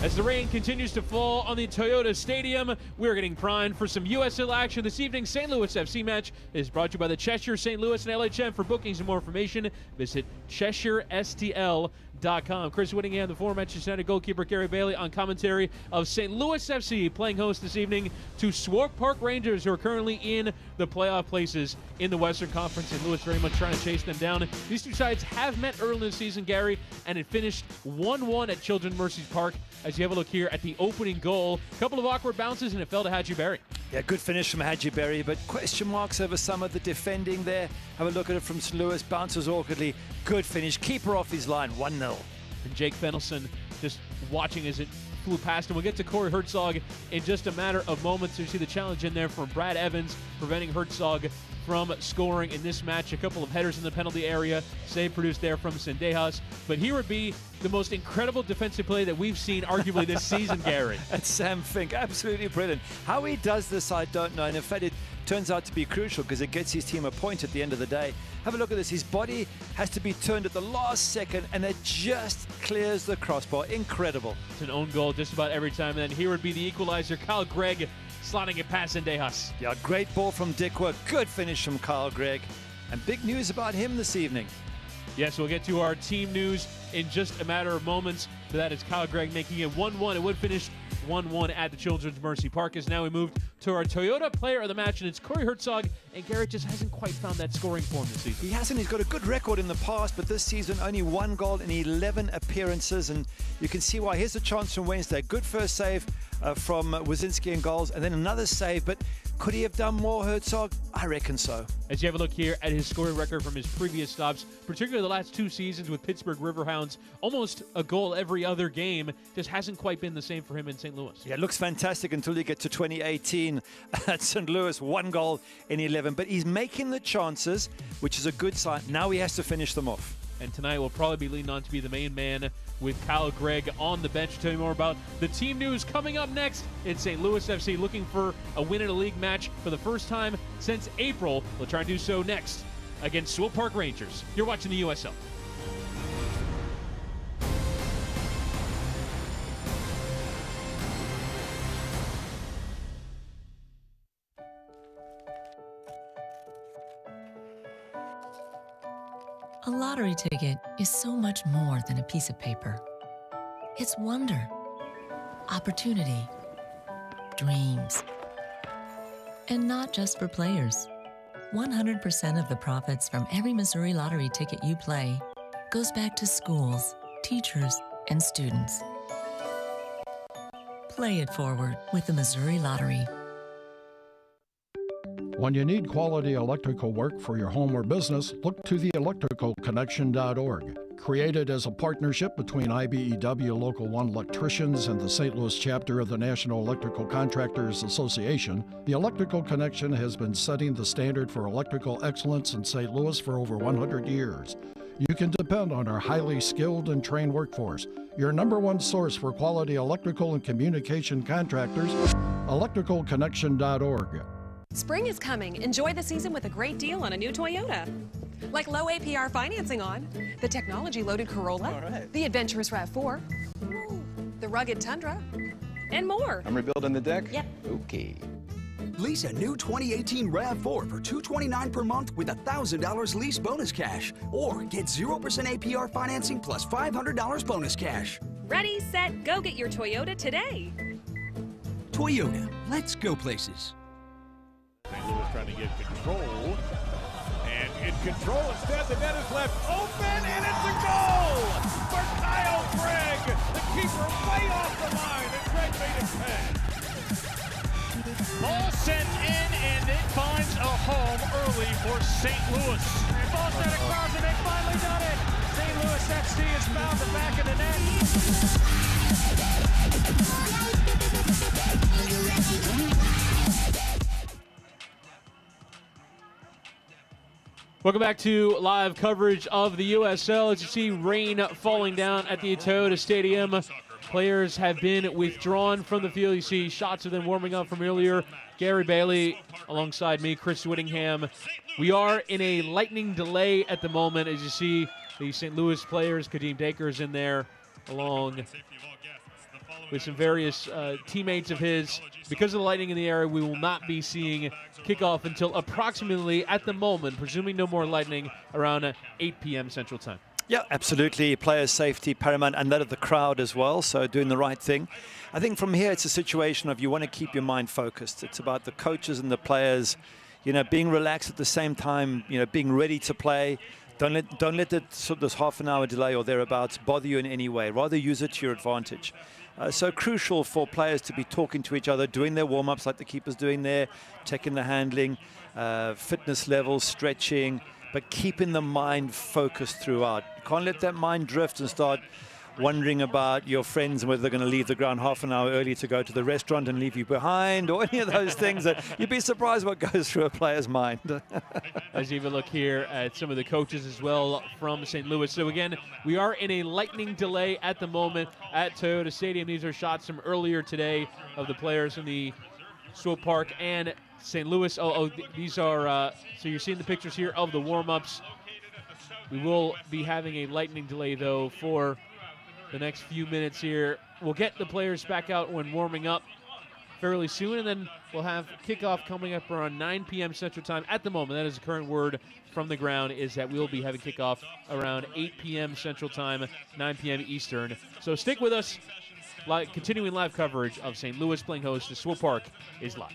As the rain continues to fall on the Toyota Stadium, we're getting primed for some USL action this evening. St. Louis FC match is brought to you by the Cheshire, St. Louis, and LHM. For bookings and more information, visit CheshireSTL.com. Chris Whittingham, the former Manchester United goalkeeper Gary Bailey on commentary of St. Louis FC playing host this evening to Swope Park Rangers, who are currently in the playoff places in the Western Conference. St. Louis very much trying to chase them down. These two sides have met early in the season, Gary, and it finished 1-1 at Children's Mercies Park. As you have a look here at the opening goal, a couple of awkward bounces, and it fell to Hadji Berry. Yeah, good finish from Hadji Berry, but question marks over some of the defending there. Have a look at it from St. Louis. Bounces awkwardly. Good finish. Keeper off his line. 1-0. And Jake Fennelson just watching as it flew past him. We'll get to Corey Herzog in just a matter of moments. You see the challenge in there from Brad Evans, preventing Herzog from scoring in this match. A couple of headers in the penalty area. Save produced there from Sendejas. But here would be the most incredible defensive play that we've seen arguably this season, Gary. That's Sam Fink. Absolutely brilliant. How he does this, I don't know. And in fact, it turns out to be crucial because it gets his team a point at the end of the day. Have a look at this. His body has to be turned at the last second, and it just clears the crossbar. Incredible. It's an own goal just about every time. And then here would be the equalizer, Kyle Gregg slotting it past Sendejas. Yeah, great ball from Dickwa. Good finish from Kyle Gregg. And big news about him this evening. Yes, we'll get to our team news in just a matter of moments. For that, it's Kyle Gregg making it 1-1. It would finish 1-1 at the Children's Mercy Park. As now we move to our Toyota player of the match, and it's Corey Herzog. And Garrett just hasn't quite found that scoring form this season. He hasn't. He's got a good record in the past, but this season only 1 goal in 11 appearances, and you can see why. Here's a chance from Wednesday. Good first save from Wazinski in goals, and then another save, but could he have done more, Herzog? I reckon so. As you have a look here at his scoring record from his previous stops, particularly the last 2 seasons with Pittsburgh Riverhounds, almost a goal every other game, just hasn't quite been the same for him in St. Louis. Yeah, it looks fantastic until you get to 2018 at St. Louis, 1 goal in 11. But he's making the chances, which is a good sign. Now he has to finish them off. And tonight we'll probably be leaning on to be the main man with Kyle Gregg on the bench. To tell you more about the team news coming up next. It's St. Louis FC looking for a win in a league match for the first time since April. We'll try and do so next against Swope Park Rangers. You're watching the USL. A lottery ticket is so much more than a piece of paper. It's wonder, opportunity, dreams. And not just for players. 100% of the profits from every Missouri lottery ticket you play goes back to schools, teachers, and students. Play it forward with the Missouri Lottery. When you need quality electrical work for your home or business, look to the electricalconnection.org. Created as a partnership between IBEW Local 1 electricians and the St. Louis chapter of the National Electrical Contractors Association, the Electrical Connection has been setting the standard for electrical excellence in St. Louis for over 100 years. You can depend on our highly skilled and trained workforce, your #1 source for quality electrical and communication contractors, electricalconnection.org. Spring is coming. Enjoy the season with a great deal on a new Toyota. Like low APR financing on the technology-loaded Corolla, the adventurous RAV4, the rugged Tundra, and more. I'm rebuilding the deck? Yep. Okay. Lease a new 2018 RAV4 for $229 per month with $1,000 lease bonus cash. Or get 0% APR financing plus $500 bonus cash. Ready, set, go get your Toyota today. Toyota, let's go places. St. Louis trying to get control. And in control instead, the net is left open, and it's a goal for Kyle Gregg. The keeper way off the line, and Gregg made it pay. Ball sent in, and it finds a home early for St. Louis. And ball sent across, and they finally done it. St. Louis FC has found the back of the net. Welcome back to live coverage of the USL. As you see rain falling down at the Toyota Stadium, players have been withdrawn from the field. You see shots of them warming up from earlier. Gary Bailey alongside me, Chris Whittingham. We are in a lightning delay at the moment. As you see the St. Louis players, Kadeem Dacres in there along with some various teammates of his. Because of the lightning in the area, we will not be seeing kickoff until approximately, at the moment, presuming no more lightning, around 8 p.m. Central Time. Yeah, absolutely. Player safety paramount, and that of the crowd as well, so doing the right thing. I think from here it's a situation of you want to keep your mind focused. It's about the coaches and the players, being relaxed at the same time, being ready to play. Don't let this half an hour delay or thereabouts bother you in any way. Rather use it to your advantage. So crucial for players to be talking to each other, doing their warm-ups like the keeper's doing there, checking the handling, fitness levels, stretching, but keeping the mind focused throughout. You can't let that mind drift and start wondering about your friends and whether they're going to leave the ground half an hour early to go to the restaurant and leave you behind, or any of those things. That you'd be surprised what goes through a player's mind. Let's even look here at some of the coaches as well from St. Louis. So again, we are in a lightning delay at the moment at Toyota Stadium. These are shots from earlier today of the players in the Swope Park and St. Louis. These are, so you're seeing the pictures here of the warm-ups. We will be having a lightning delay, though, for the next few minutes here. We'll get the players back out when warming up fairly soon, and then we'll have kickoff coming up around 9 p.m. Central Time. At the moment, that is the current word from the ground, is that we'll be having kickoff around 8 p.m. Central Time, 9 p.m. Eastern. So stick with us. Continuing live coverage of St. Louis playing host to Swope Park is live.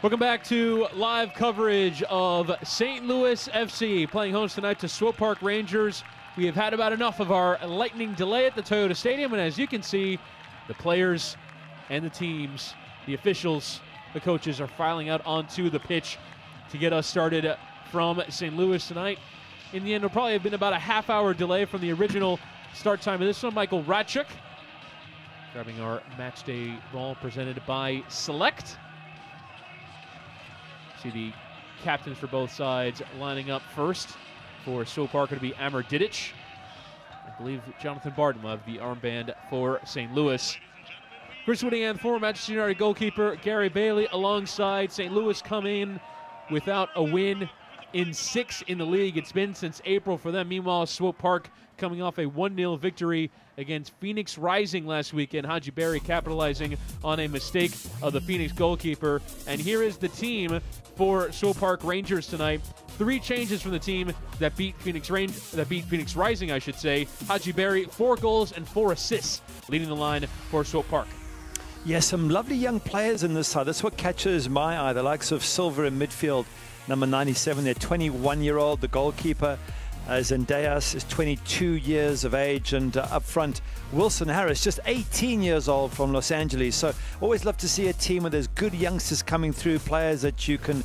Welcome back to live coverage of St. Louis FC playing host tonight to Swope Park Rangers. We have had about enough of our lightning delay at the Toyota Stadium, and as you can see, the players and the teams, the officials, the coaches are filing out onto the pitch to get us started from St. Louis tonight. In the end, it'll probably have been about a half-hour delay from the original start time of this one. Michael Ratchuk grabbing our match day ball presented by Select. See the captains for both sides lining up first. For Swope Park, to be Amr Didic. I believe Jonathan Barton will have the armband for St. Louis. Chris Whittingham, former Manchester United goalkeeper Gary Bailey alongside. St. Louis come in without a win in 6 in the league. It's been since April for them. Meanwhile, Swope Park coming off a 1-0 victory against Phoenix Rising last weekend. Haji Berry capitalizing on a mistake of the Phoenix goalkeeper. And here is the team for Swope Park Rangers tonight. 3 changes from the team that beat Phoenix Rising, I should say. Haji Berry, 4 goals and 4 assists, leading the line for Swope Park. Yeah, some lovely young players in this side. That's what catches my eye. The likes of Silver in midfield, number 97, their 21-year-old, the goalkeeper. Zendejas is 22 years of age, and up front, Wilson Harris, just 18 years old from Los Angeles. So always love to see a team where there's good youngsters coming through, players that you can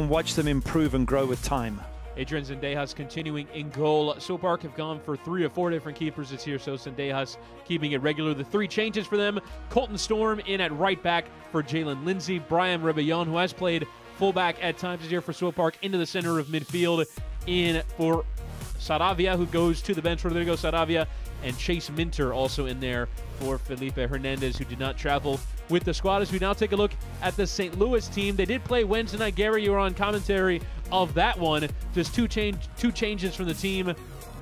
watch them improve and grow with time. Adrian Zendejas continuing in goal. Swope Park have gone for 3 or 4 different keepers this year, so Zendejas keeping it regular. The 3 changes for them: Colton Storm in at right back for Jalen Lindsay, Brian Rebellon, who has played fullback at times this year for Swope Park, into the center of midfield in for Saravia, who goes to the bench. There goes Saravia, and Chase Minter also in there for Felipe Hernandez, who did not travel with the squad. As we now take a look at the St. Louis team, they did play Wednesday night. Gary, you were on commentary of that one. Just two changes from the team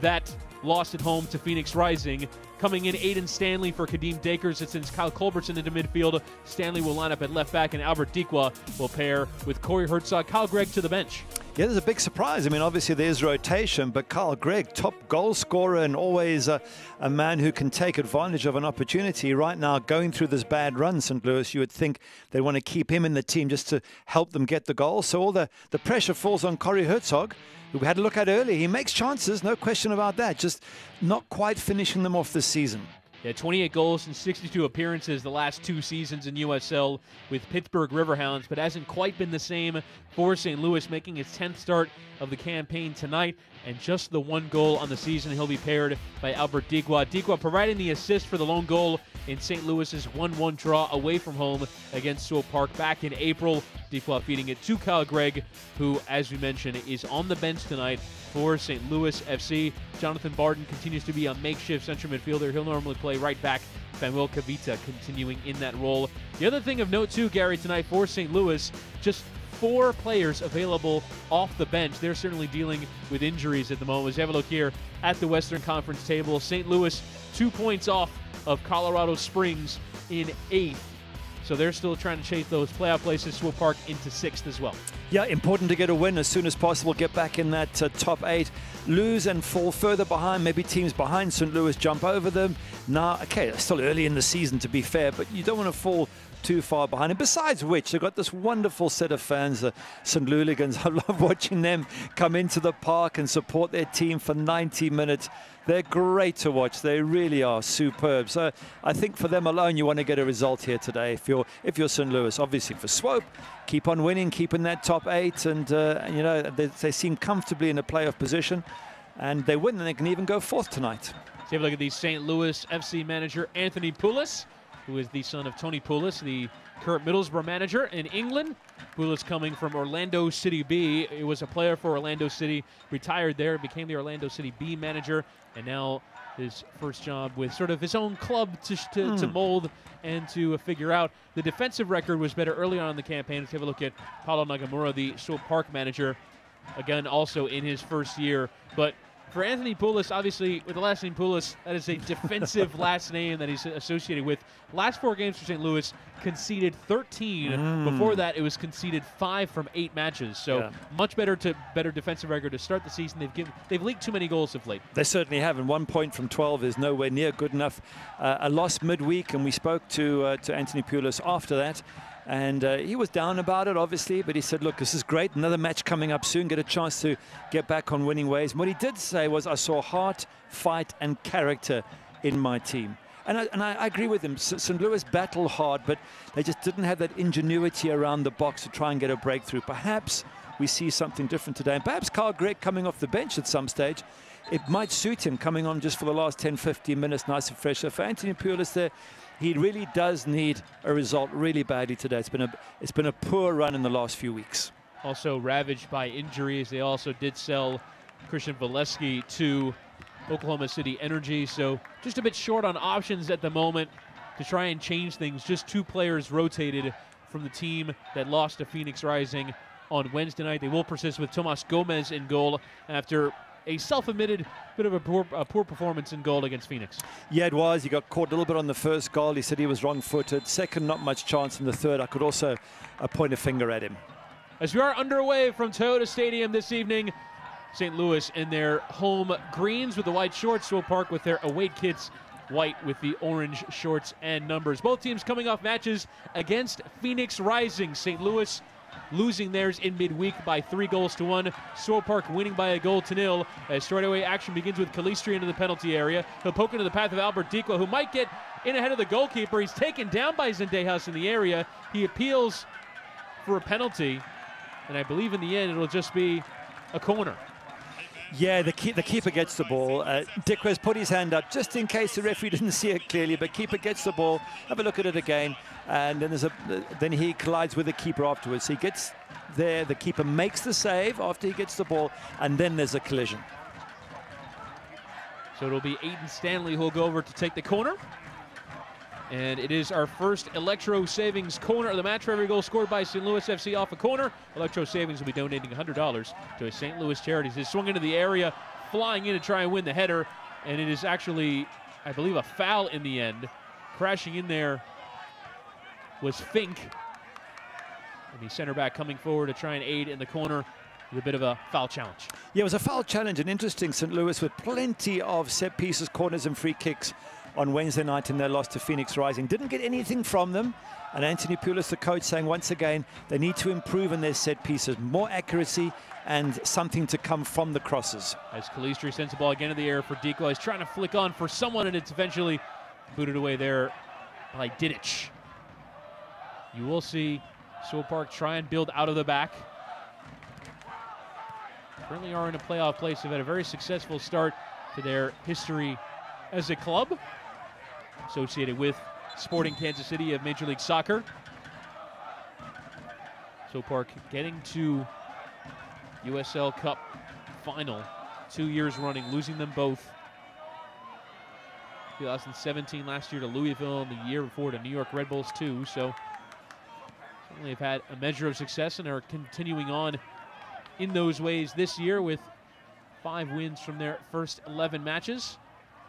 that lost at home to Phoenix Rising. Coming in, Aiden Stanley for Kadeem Dakers. It sends Kyle Culbertson into midfield. Stanley will line up at left back, and Albert Dikwa will pair with Corey Herzog. Kyle Gregg to the bench. Yeah, there's a big surprise. I mean, obviously there's rotation, but Kyle Gregg, top goal scorer and always a man who can take advantage of an opportunity. Right now, going through this bad run, St. Louis, you would think they want to keep him in the team just to help them get the goal. So all the pressure falls on Corey Herzog, who we had a look at earlier. He makes chances, no question about that, just not quite finishing them off this season. Yeah, 28 goals and 62 appearances the last 2 seasons in USL with Pittsburgh Riverhounds, but hasn't quite been the same for St. Louis, making his 10th start of the campaign tonight, and just the 1 goal on the season. He'll be paired by Albert Dikwa. Dikwa providing the assist for the lone goal in St. Louis's 1-1 draw away from home against Swope Park back in April. Dikwa feeding it to Kyle Gregg, who, as we mentioned, is on the bench tonight for St. Louis FC. Jonathan Barton continues to be a makeshift central midfielder. He'll normally play right back. Samuel Kavita continuing in that role. The other thing of note, too, Gary, tonight for St. Louis, just 4 players available off the bench. They're certainly dealing with injuries at the moment. As you have a look here at the Western Conference table, St. Louis 2 points off of Colorado Springs in 8th. So they're still trying to chase those playoff places. Swope Park into 6th as well. Yeah, important to get a win as soon as possible, get back in that top 8. Lose and fall further behind. Maybe teams behind St. Louis jump over them. Nah, okay, it's still early in the season to be fair, but you don't want to fall too far behind. And besides which, they've got this wonderful set of fans, the St. Louligans. I love watching them come into the park and support their team for 90 minutes. They're great to watch. They really are superb. So I think for them alone, you want to get a result here today. If you're St. Louis, obviously for Swope, keep on winning, keep in that top 8, and you know they seem comfortably in a playoff position, and they win, and they can even go 4th tonight. Let's have a look at the St. Louis FC manager Anthony Poulos, who is the son of Tony Poulos, the current Middlesbrough manager in England. Poulos coming from Orlando City B. He was a player for Orlando City, retired there, became the Orlando City B manager, and now his first job with sort of his own club to mold and to figure out. The defensive record was better early on in the campaign. Let's have a look at Paulo Nagamura, the Swope Park manager, again also in his first year. But for Anthony Poulos, obviously, with the last name Poulos, that is a defensive last name that he's associated with. Last 4 games for St. Louis, conceded 13. Before that, it was conceded 5 from 8 matches. So yeah, much better defensive record to start the season. They've leaked too many goals of late. They certainly have, and 1 point from 12 is nowhere near good enough. A loss midweek, and we spoke to Anthony Poulos after that. And he was down about it, obviously, but he said, look, this is great. Another match coming up soon. Get a chance to get back on winning ways. And what he did say was, I saw heart, fight, and character in my team. And I agree with him. St. Louis battled hard, but they just didn't have that ingenuity around the box to try and get a breakthrough. Perhaps we see something different today. And perhaps Carl Gregg coming off the bench at some stage, it might suit him coming on just for the last 10, 15 minutes, nice and fresh. So for Anthony Pulis there, he really does need a result really badly today. It's been a poor run in the last few weeks. Also ravaged by injuries. They also did sell Christian Valesky to Oklahoma City Energy, so just a bit short on options at the moment to try and change things. Just 2 players rotated from the team that lost to Phoenix Rising on Wednesday night. They will persist with Tomas Gomez in goal after a self-admitted bit of a poor performance in goal against Phoenix. Yeah, it was. He got caught a little bit on the first goal. He said he was wrong-footed. Second, not much chance. In the third, I could also point a finger at him. As we are underway from Toyota Stadium this evening, St. Louis in their home greens with the white shorts, Swope Park with their away kits, white with the orange shorts and numbers. Both teams coming off matches against Phoenix Rising. St. Louis losing theirs in midweek by 3-1. Swope Park winning by 1-0. As straightaway action begins with Calistri into the penalty area. He'll poke into the path of Albert Dikwa, who might get in ahead of the goalkeeper. He's taken down by Zendejas in the area. He appeals for a penalty, and I believe in the end it'll just be a corner. Yeah, the keeper gets the ball. Dikwa's put his hand up just in case the referee didn't see it clearly, but keeper gets the ball. Have a look at it again, and then then he collides with the keeper afterwards. So he gets there, the keeper makes the save after he gets the ball, and then there's a collision. So it'll be Aiden Stanley who'll go over to take the corner. And it is our first Electro Savings corner of the match for every goal scored by St. Louis FC off a corner. Electro Savings will be donating $100 to a St. Louis charity. He's swung into the area, flying in to try and win the header. And it is actually, I believe, a foul in the end. Crashing in there was Fink. And the center back coming forward to try and aid in the corner with a bit of a foul challenge. Yeah, it was a foul challenge, and interesting. St. Louis with plenty of set pieces, corners, and free kicks on Wednesday night in their loss to Phoenix Rising. Didn't get anything from them. And Anthony Pulis, the coach, saying once again, they need to improve in their set pieces, more accuracy and something to come from the crosses. As Calistri sends the ball again in the air for Dikwa. He's trying to flick on for someone, and it's eventually booted away there by Didic. You will see Swope Park try and build out of the back. Currently are in a playoff place. They've had a very successful start to their history as a club, associated with Sporting Kansas City of Major League Soccer. Swope Park getting to USL Cup final 2 years running, losing them both. 2017 last year to Louisville, and the year before to New York Red Bulls too. So certainly have had a measure of success and are continuing on in those ways this year with 5 wins from their first 11 matches.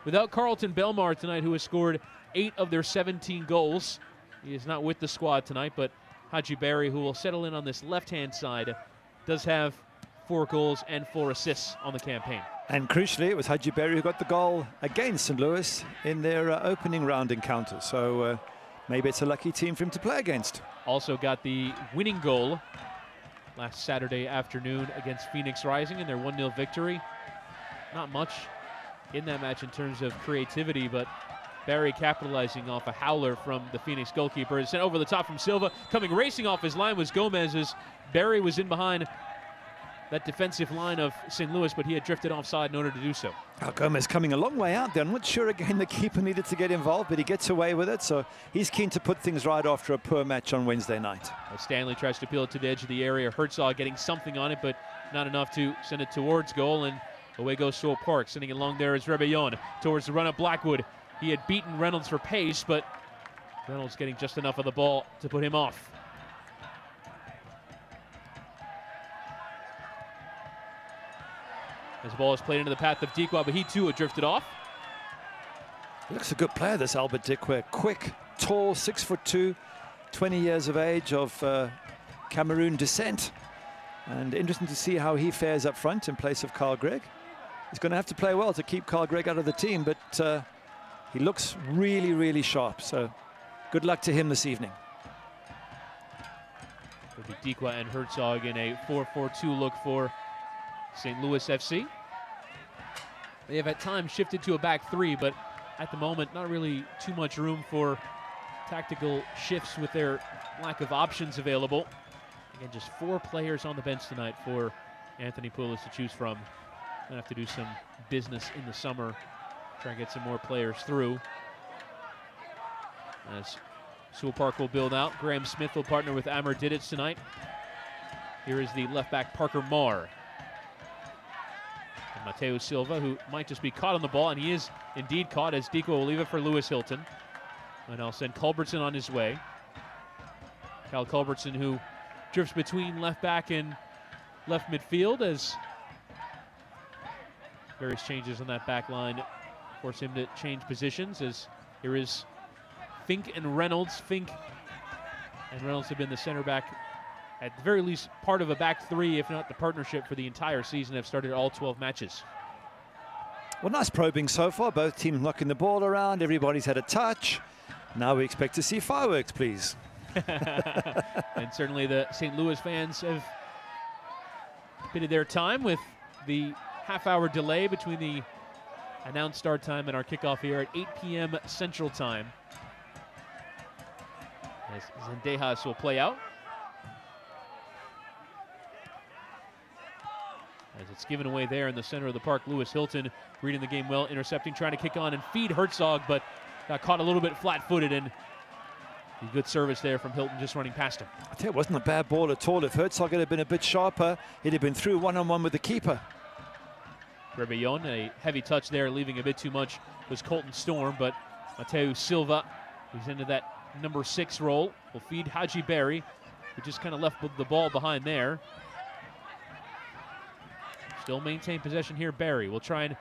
Without Carlton Belmar tonight, who has scored 8 of their 17 goals. He is not with the squad tonight, but Haji Berry, who will settle in on this left-hand side, does have 4 goals and 4 assists on the campaign. And crucially, it was Haji Berry who got the goal against St. Louis in their opening round encounter. So maybe it's a lucky team for him to play against. Also got the winning goal last Saturday afternoon against Phoenix Rising in their 1-0 victory. Not much in that match in terms of creativity, but Barry capitalizing off a howler from the Phoenix goalkeeper. It's sent over the top from Silva. Coming racing off his line was Gomez, as Barry was in behind that defensive line of St. Louis, but he had drifted offside in order to do so. Gomez coming a long way out there. I'm not sure again the keeper needed to get involved, but he gets away with it, so he's keen to put things right after a poor match on Wednesday night. Stanley tries to peel it to the edge of the area. Herzog getting something on it, but not enough to send it towards goal, and away goes Swope Park. Sending it along there is Rebellon towards the run-up Blackwood. He had beaten Reynolds for pace, but Reynolds getting just enough of the ball to put him off. As the ball is played into the path of Dikwa, but he too had drifted off. He looks a good player, this Albert Dikwa. Quick, tall, 6'2", 20 years of age, of Cameroon descent. And interesting to see how he fares up front in place of Carl Gregg. He's going to have to play well to keep Carl Gregg out of the team, but he looks really, really sharp. So good luck to him this evening. It'll be Dikwa and Herzog in a 4-4-2 look for St. Louis FC. They have at times shifted to a back three, but at the moment, not really too much room for tactical shifts with their lack of options available. Again, just 4 players on the bench tonight for Anthony Poulos to choose from. Gonna have to do some business in the summer, try and get some more players through. As Swope Park will build out, Graham Smith will partner with Amr Didic tonight. Here is the left back Parker Marr. And Mateo Silva, who might just be caught on the ball, and he is indeed caught as Dikwa will leave it for Lewis Hilton. And I'll send Culbertson on his way. Cal Culbertson, who drifts between left back and left midfield as various changes on that back line force him to change positions, as here is Fink and Reynolds. Fink and Reynolds have been the center back, at the very least part of a back three, if not the partnership for the entire season. Have started all 12 matches. Well, nice probing so far. Both teams knocking the ball around. Everybody's had a touch. Now we expect to see fireworks, please. And certainly the St. Louis fans have bided their time with the half-hour delay between the announced start time and our kickoff here at 8 p.m. Central Time. As Zendejas will play out. As it's given away there in the center of the park, Lewis Hilton reading the game well, intercepting, trying to kick on and feed Herzog, but got caught a little bit flat-footed, and a good service there from Hilton just running past him. I tell you, it wasn't a bad ball at all. If Herzog had been a bit sharper, he'd have been through one-on-one with the keeper. Rebellon, a heavy touch there, leaving a bit too much, was Colton Storm, but Mateo Silva, who's into that number 6 role, will feed Haji Berry, who just kind of left the ball behind there. Still maintain possession here. Berry will try and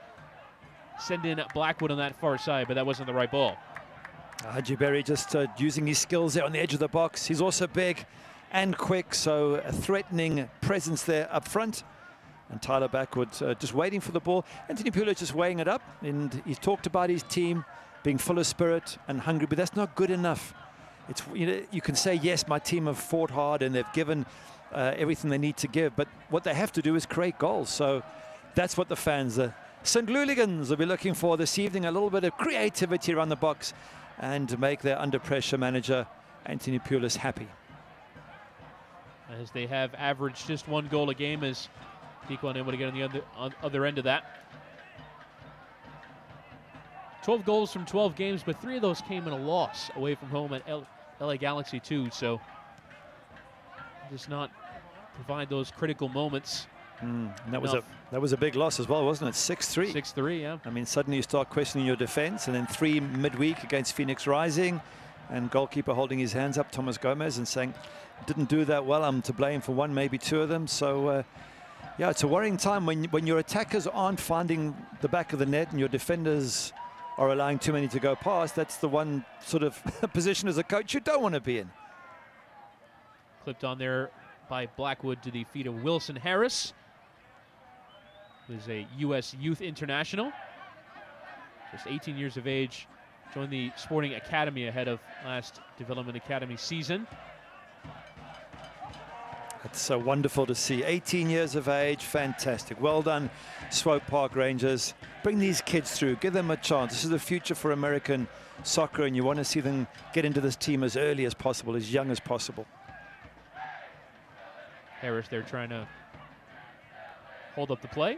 send in Blackwood on that far side, but that wasn't the right ball. Haji Berry just using his skills there on the edge of the box. He's also big and quick, so a threatening presence there up front. And Tyler Blackwood just waiting for the ball. Anthony Poulos just weighing it up, and he's talked about his team being full of spirit and hungry, but that's not good enough. It's, you know, you can say, yes, my team have fought hard and they've given everything they need to give, but what they have to do is create goals. So that's what the fans, the St. Louligans, will be looking for this evening, a little bit of creativity around the box and to make their under pressure manager Anthony Poulos happy. As they have averaged just 1 goal a game, as Dikwa unable to get on the other end of that. 12 goals from 12 games, but 3 of those came in a loss away from home at LA Galaxy 2, so just not provide those critical moments. And that was a big loss as well, wasn't it? 6-3. 6-3, yeah. I mean, suddenly you start questioning your defense, and then 3 midweek against Phoenix Rising, and goalkeeper holding his hands up, Thomas Gomez, and saying, didn't do that well, I'm to blame for 1, maybe 2 of them. So yeah, it's a worrying time when your attackers aren't finding the back of the net and your defenders are allowing too many to go past. That's the one sort of position as a coach you don't want to be in. Clipped on there by Blackwood to the feet of Wilson Harris, who's a U.S. Youth International. Just 18 years of age, joined the Sporting Academy ahead of last Development Academy season. It's so wonderful to see. 18 years of age, fantastic. Well done, Swope Park Rangers. Bring these kids through, give them a chance. This is the future for American soccer, and you want to see them get into this team as early as possible, as young as possible. Harris there trying to hold up the play.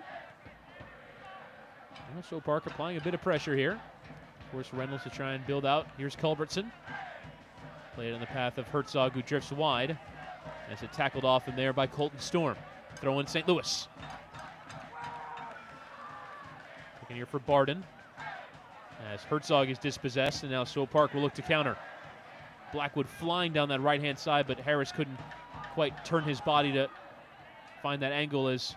Swope Park applying a bit of pressure here. Of course, Reynolds to try and build out. Here's Culbertson. Played on the path of Herzog, who drifts wide. As it tackled off in there by Colton Storm. Throw in St. Louis. Looking here for Barden. As Herzog is dispossessed, and now Swope Park will look to counter. Blackwood flying down that right-hand side, but Harris couldn't quite turn his body to find that angle, as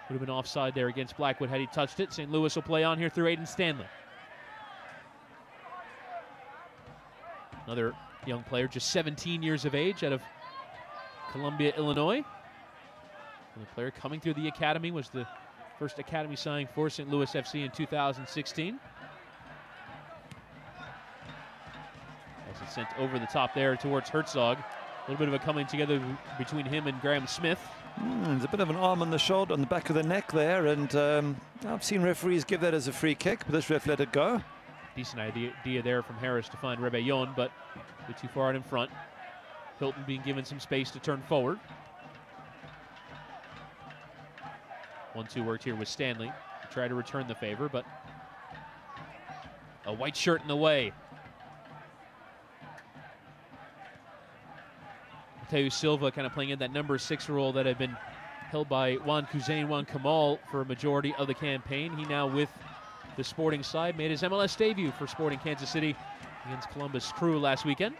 would have been offside there against Blackwood had he touched it. St. Louis will play on here through Aiden Stanley. Another young player, just 17 years of age, out of Columbia, Illinois. And the player coming through the academy, was the first academy signing for St. Louis FC in 2016. As it's sent over the top there towards Herzog. little bit of a coming together between him and Graham Smith. There's a bit of an arm on the shoulder, on the back of the neck there, and I've seen referees give that as a free kick, but this ref let it go. Decent idea there from Harris to find Rebellon, but a bit too far out in front. Hilton being given some space to turn forward. 1-2 worked here with Stanley to try to return the favor, but a white shirt in the way. Mateo Silva kind of playing in that number 6 role that had been held by Juan Kamal for a majority of the campaign. He now with the Sporting side made his MLS debut for Sporting Kansas City against Columbus Crew last weekend.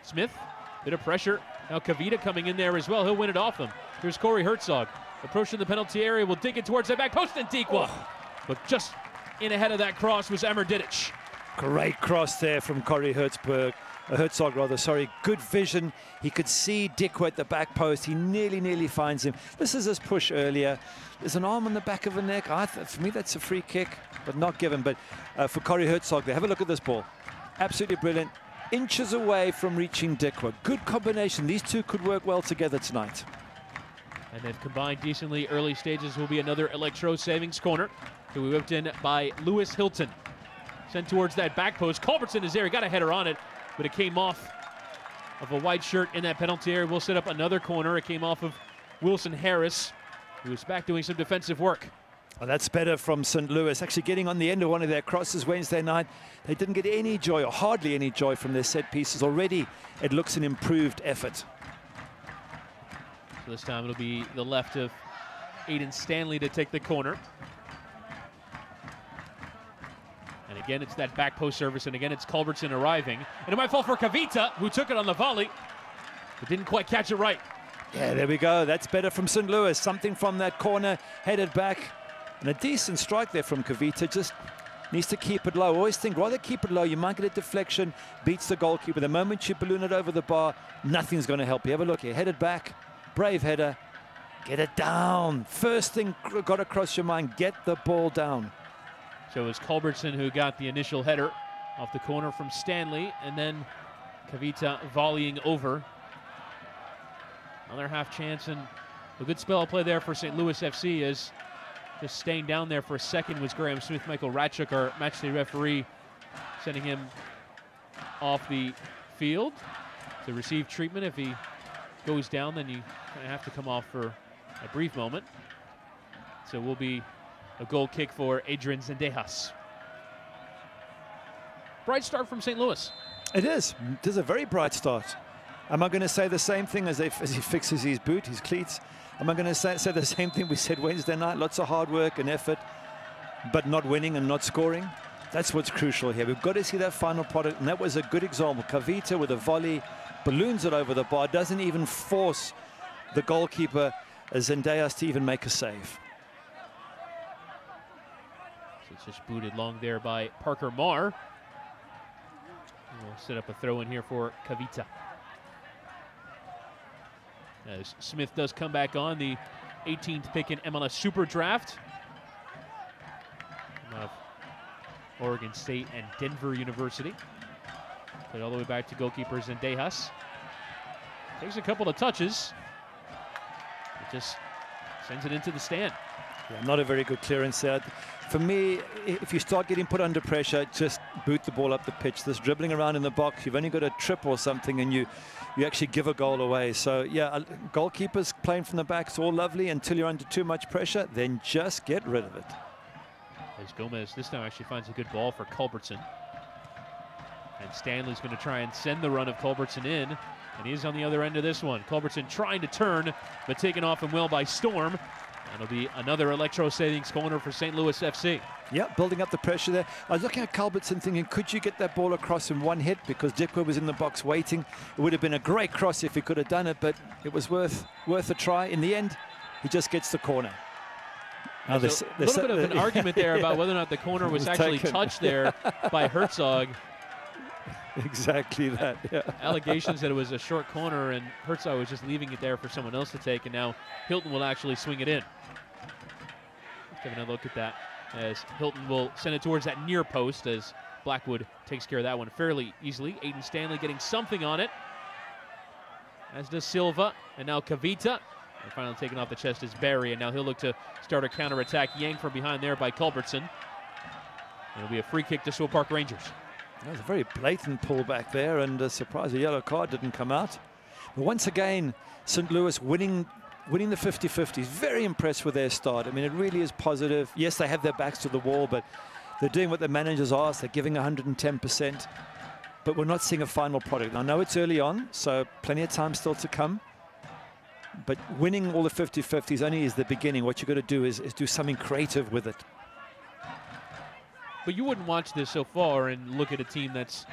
Smith, bit of pressure. Now Kavita coming in there as well. He'll win it off him. Here's Corey Herzog approaching the penalty area. Will dig it towards that back post and Tikwa. But just in ahead of that cross was Emmer Didic. Great cross there from Corey Herzog. Good vision. He could see Dikwa at the back post. He nearly finds him. This is his push earlier. There's an arm on the back of the neck. For me, that's a free kick, but not given. But for Corey Herzog there, have a look at this ball. Absolutely brilliant. Inches away from reaching Dikwa. Good combination. These two could work well together tonight. And they've combined decently. Early stages will be another Electro Savings corner to be whipped in by Lewis Hilton. Sent towards that back post. Culbertson is there. He got a header on it, but it came off of a white shirt in that penalty area. We'll set up another corner. It came off of Wilson Harris, who was back doing some defensive work. Well, that's better from St. Louis. Actually getting on the end of one of their crosses Wednesday night. They didn't get any joy, or hardly any joy, from their set pieces. Already it looks an improved effort. So this time it'll be the left of Aiden Stanley to take the corner. And again, it's that back post service, and again, it's Culbertson arriving. And it might fall for Kavita, who took it on the volley, but didn't quite catch it right. Yeah, there we go. That's better from St. Louis. Something from that corner, headed back. And a decent strike there from Kavita. Just needs to keep it low. Always think, rather keep it low. You might get a deflection, beats the goalkeeper. The moment you balloon it over the bar, nothing's going to help you. Have a look here. Headed back, brave header. Get it down. First thing got across your mind, get the ball down. So it was Culbertson who got the initial header off the corner from Stanley, and then Kavita volleying over. Another half chance, and a good spell of play there for St. Louis FC, as just staying down there for a second was Graham Smith. Michael Ratchuk, our matchday referee, sending him off the field to receive treatment. If he goes down, then you kind of have to come off for a brief moment. So it will be a goal kick for Adrian Zendejas. Bright start from St. Louis. It is. It is a very bright start. Am I going to say the same thing as he fixes his boot, his cleats? Am I going to say the same thing we said Wednesday night? Lots of hard work and effort, but not winning and not scoring. That's what's crucial here. We've got to see that final product, and that was a good example. Kavita with a volley, balloons it over the bar, doesn't even force the goalkeeper, Zendejas, to even make a save. So it's just booted long there by Parker Marr. We'll set up a throw in here for Kavita. As Smith does come back on, the 18th pick in MLS Super Draft. Oregon State and Denver University. Played all the way back to goalkeeper Zendejas. Takes a couple of touches. It just sends it into the stand. Yeah, not a very good clearance there. For me, if you start getting put under pressure, just boot the ball up the pitch. This dribbling around in the box, you've only got a trip or something, and you actually give a goal away. So yeah, goalkeepers playing from the back is all lovely until you're under too much pressure, then just get rid of it. As Gomez this time actually finds a good ball for Culbertson. And Stanley's going to try and send the run of Culbertson in, and he's on the other end of this one. Culbertson trying to turn, but taken off and well by Storm. And it'll be another Electro Savings corner for St. Louis FC. Yeah, building up the pressure there. I was looking at Culbertson thinking, could you get that ball across in one hit? Because Dikwa was in the box waiting. It would have been a great cross if he could have done it, but it was worth a try. In the end, he just gets the corner. Now, there's a little bit of an argument there about whether or not the corner was actually touched there by Herzog. Exactly that, yeah. Allegations that it was a short corner and Herzog was just leaving it there for someone else to take, and now Hilton will actually swing it in. Let's have another look at that, as Hilton will send it towards that near post, as Blackwood takes care of that one fairly easily. Aiden Stanley getting something on it. as does Silva, and now Kavita. And finally taken off the chest is Barry, and now he'll look to start a counterattack. Yanked from behind there by Culbertson. It'll be a free kick to Swope Park Rangers. That was a very blatant pullback there, and a surprise, a yellow card didn't come out. But once again, St. Louis winning the 50-50s. Very impressed with their start. I mean, it really is positive. Yes, they have their backs to the wall, but they're doing what the managers ask. They're giving 110%. But we're not seeing a final product. I know it's early on, so plenty of time still to come. But winning all the 50-50s only is the beginning. What you've got to do is do something creative with it. But you wouldn't watch this so far and look at a team that's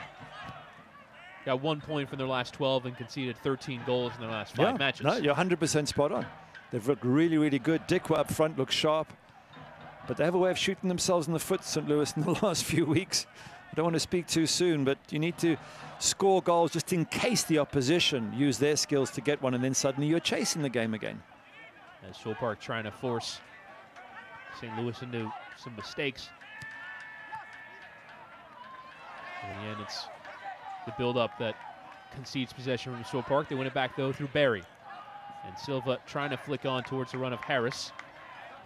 got 1 point from their last 12 and conceded 13 goals in their last 5 matches. No, you're 100% spot on. They've looked really, really good. Dikwa up front looks sharp. But they have a way of shooting themselves in the foot, St. Louis, in the last few weeks. I don't want to speak too soon, but you need to score goals just in case the opposition use their skills to get one, and then suddenly you're chasing the game again. As Swope Park trying to force St. Louis into some mistakes. In the end, it's the build-up that concedes possession from Swope Park. They win it back, though, through Barry. And Silva trying to flick on towards the run of Harris.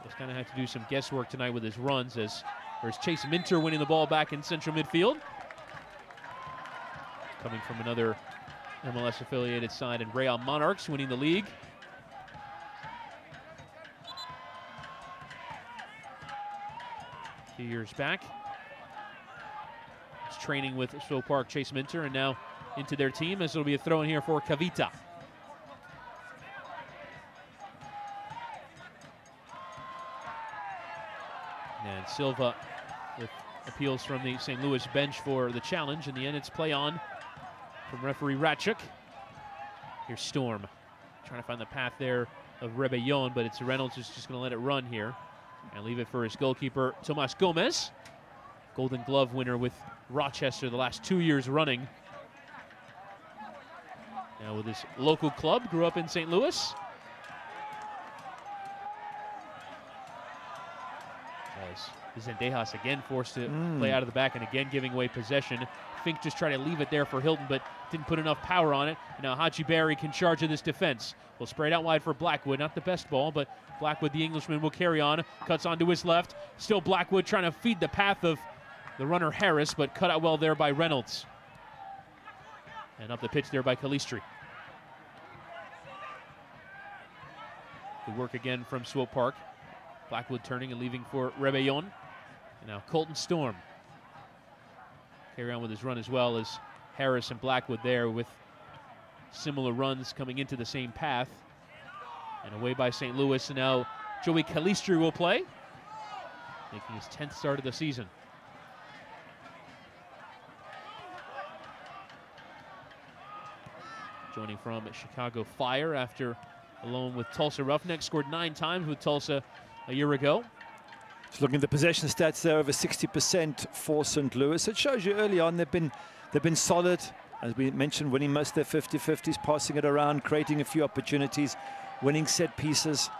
Just kind of had to do some guesswork tonight with his runs, as there's Chase Minter winning the ball back in central midfield. Coming from another MLS-affiliated side, and Real Monarchs winning the league. A few years back. He's training with Swope Park, Chase Minter, and now into their team, as it'll be a throw in here for Kavita. And Silva with appeals from the St. Louis bench for the challenge. In the end, it's play on from referee Ratchuk. Here's Storm trying to find the path there of Rebellon, but it's Reynolds who's just going to let it run here and leave it for his goalkeeper, Tomas Gomez. Golden Glove winner with Rochester the last 2 years running. Now with his local club, grew up in St. Louis. As Zendejas again forced to play out of the back and again giving away possession. Fink just tried to leave it there for Hilton, but didn't put enough power on it. And now Haji Barry can charge of this defense. Will spray it out wide for Blackwood. Not the best ball, but Blackwood, the Englishman, will carry on. Cuts onto his left. Still Blackwood trying to feed the path of the runner Harris, but cut out well there by Reynolds. And up the pitch there by Calistri. Good work again from Swope Park. Blackwood turning and leaving for Rebellon. And now Colton Storm. Carry on with his run as well as Harris and Blackwood there with similar runs coming into the same path. And away by St. Louis. And now Joey Calistri will play, making his 10th start of the season. Joining from Chicago Fire after a loan with Tulsa Roughnecks. Scored 9 times with Tulsa a year ago. Just looking at the possession stats there, over 60% for St. Louis. It shows you early on they've been solid, as we mentioned, winning most of their 50-50s, passing it around, creating a few opportunities, winning set pieces.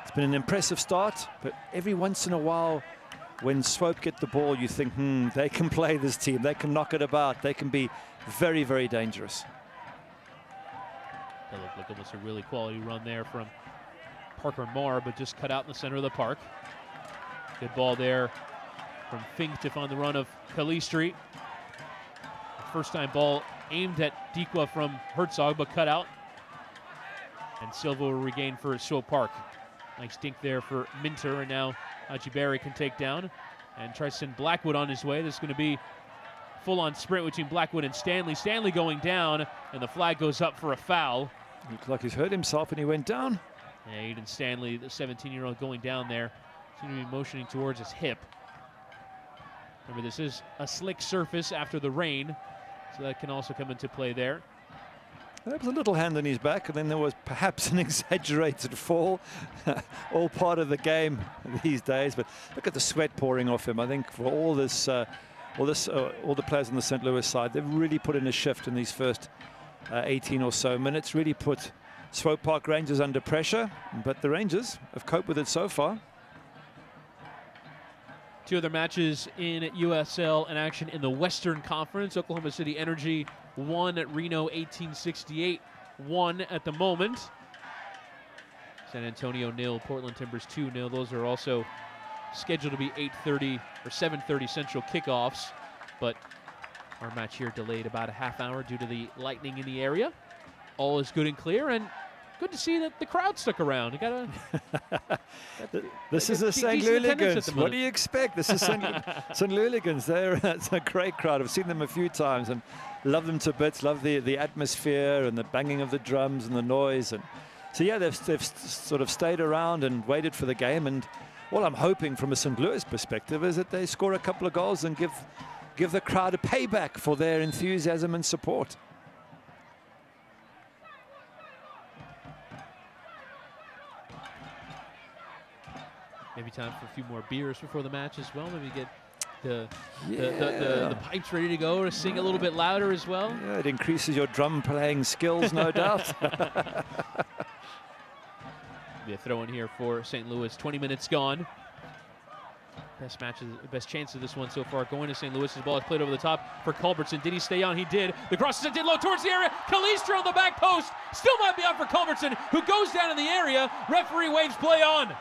It's been an impressive start, but every once in a while, when Swope get the ball, you think, they can play this team, they can knock it about, they can be very, very dangerous. That looked like almost a really quality run there from Parker Marr, but just cut out in the center of the park. Good ball there from Fink to find the run of Calistri. First time ball aimed at Dikwa from Herzog, but cut out. And Silva will regain for Swope Park. Nice dink there for Minter, and now Haji Barry can take down and try to send Blackwood on his way. This is going to be full-on sprint between Blackwood and Stanley. Stanley going down, and the flag goes up for a foul. Looked like he's hurt himself and he went down. Yeah, Aiden Stanley, the 17-year-old, going down there. Seems to be motioning towards his hip. Remember, this is a slick surface after the rain, so that can also come into play there. There was a little hand on his back, and then there was perhaps an exaggerated fall. All part of the game these days. But look at the sweat pouring off him. I think for all the players on the St. Louis side, they've really put in a shift in these first 18 or so minutes. Really put Swope Park Rangers under pressure, but the Rangers have coped with it so far. 2 other matches in USL in action in the Western Conference. Oklahoma City Energy won at Reno 1868 1 at the moment. San Antonio 0, Portland Timbers 2-0. Those are also scheduled to be 8:30 or 7:30 Central kickoffs, but our match here delayed about a half hour due to the lightning in the area. All is good and clear, and good to see that the crowd stuck around. You gotta. This is the St. Louligans. What do you expect? This is St. Louligans. It's a great crowd. I've seen them a few times and love them to bits. Love the atmosphere and the banging of the drums and the noise. And so yeah, they've sort of stayed around and waited for the game. And all I'm hoping from a St. Louis perspective is that they score a couple of goals and give the crowd a payback for their enthusiasm and support. Maybe time for a few more beers before the match as well. Maybe get the pipes ready to go to sing a little bit louder as well. Yeah, it increases your drum playing skills, no doubt. Be a throw in here for St. Louis. 20 minutes gone. Best chance of this one so far going to St. Louis. His ball is played over the top for Culbertson. Did he stay on? He did. The cross is sent in low towards the area. Calistro on the back post. Still might be out for Culbertson, who goes down in the area. Referee waves play on.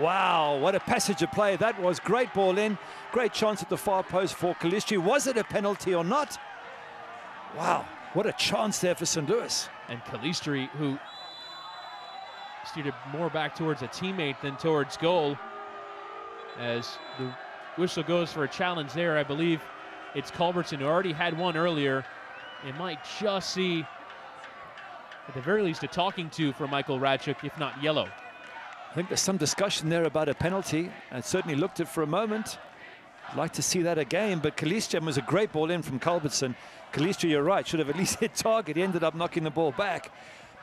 Wow, what a passage of play. That was great ball in. Great chance at the far post for Calistri. Was it a penalty or not? Wow, what a chance there for St. Louis. And Calistri, who steered it more back towards a teammate than towards goal. As the whistle goes for a challenge there, I believe it's Culbertson, who already had one earlier. It might just see, at the very least, a talking to from Michael Radchuk, if not yellow. I think there's some discussion there about a penalty, and certainly looked it for a moment. I'd like to see that again, but Calistri was a great ball in from Culbertson. Calistri, you're right, should have at least hit target. He ended up knocking the ball back.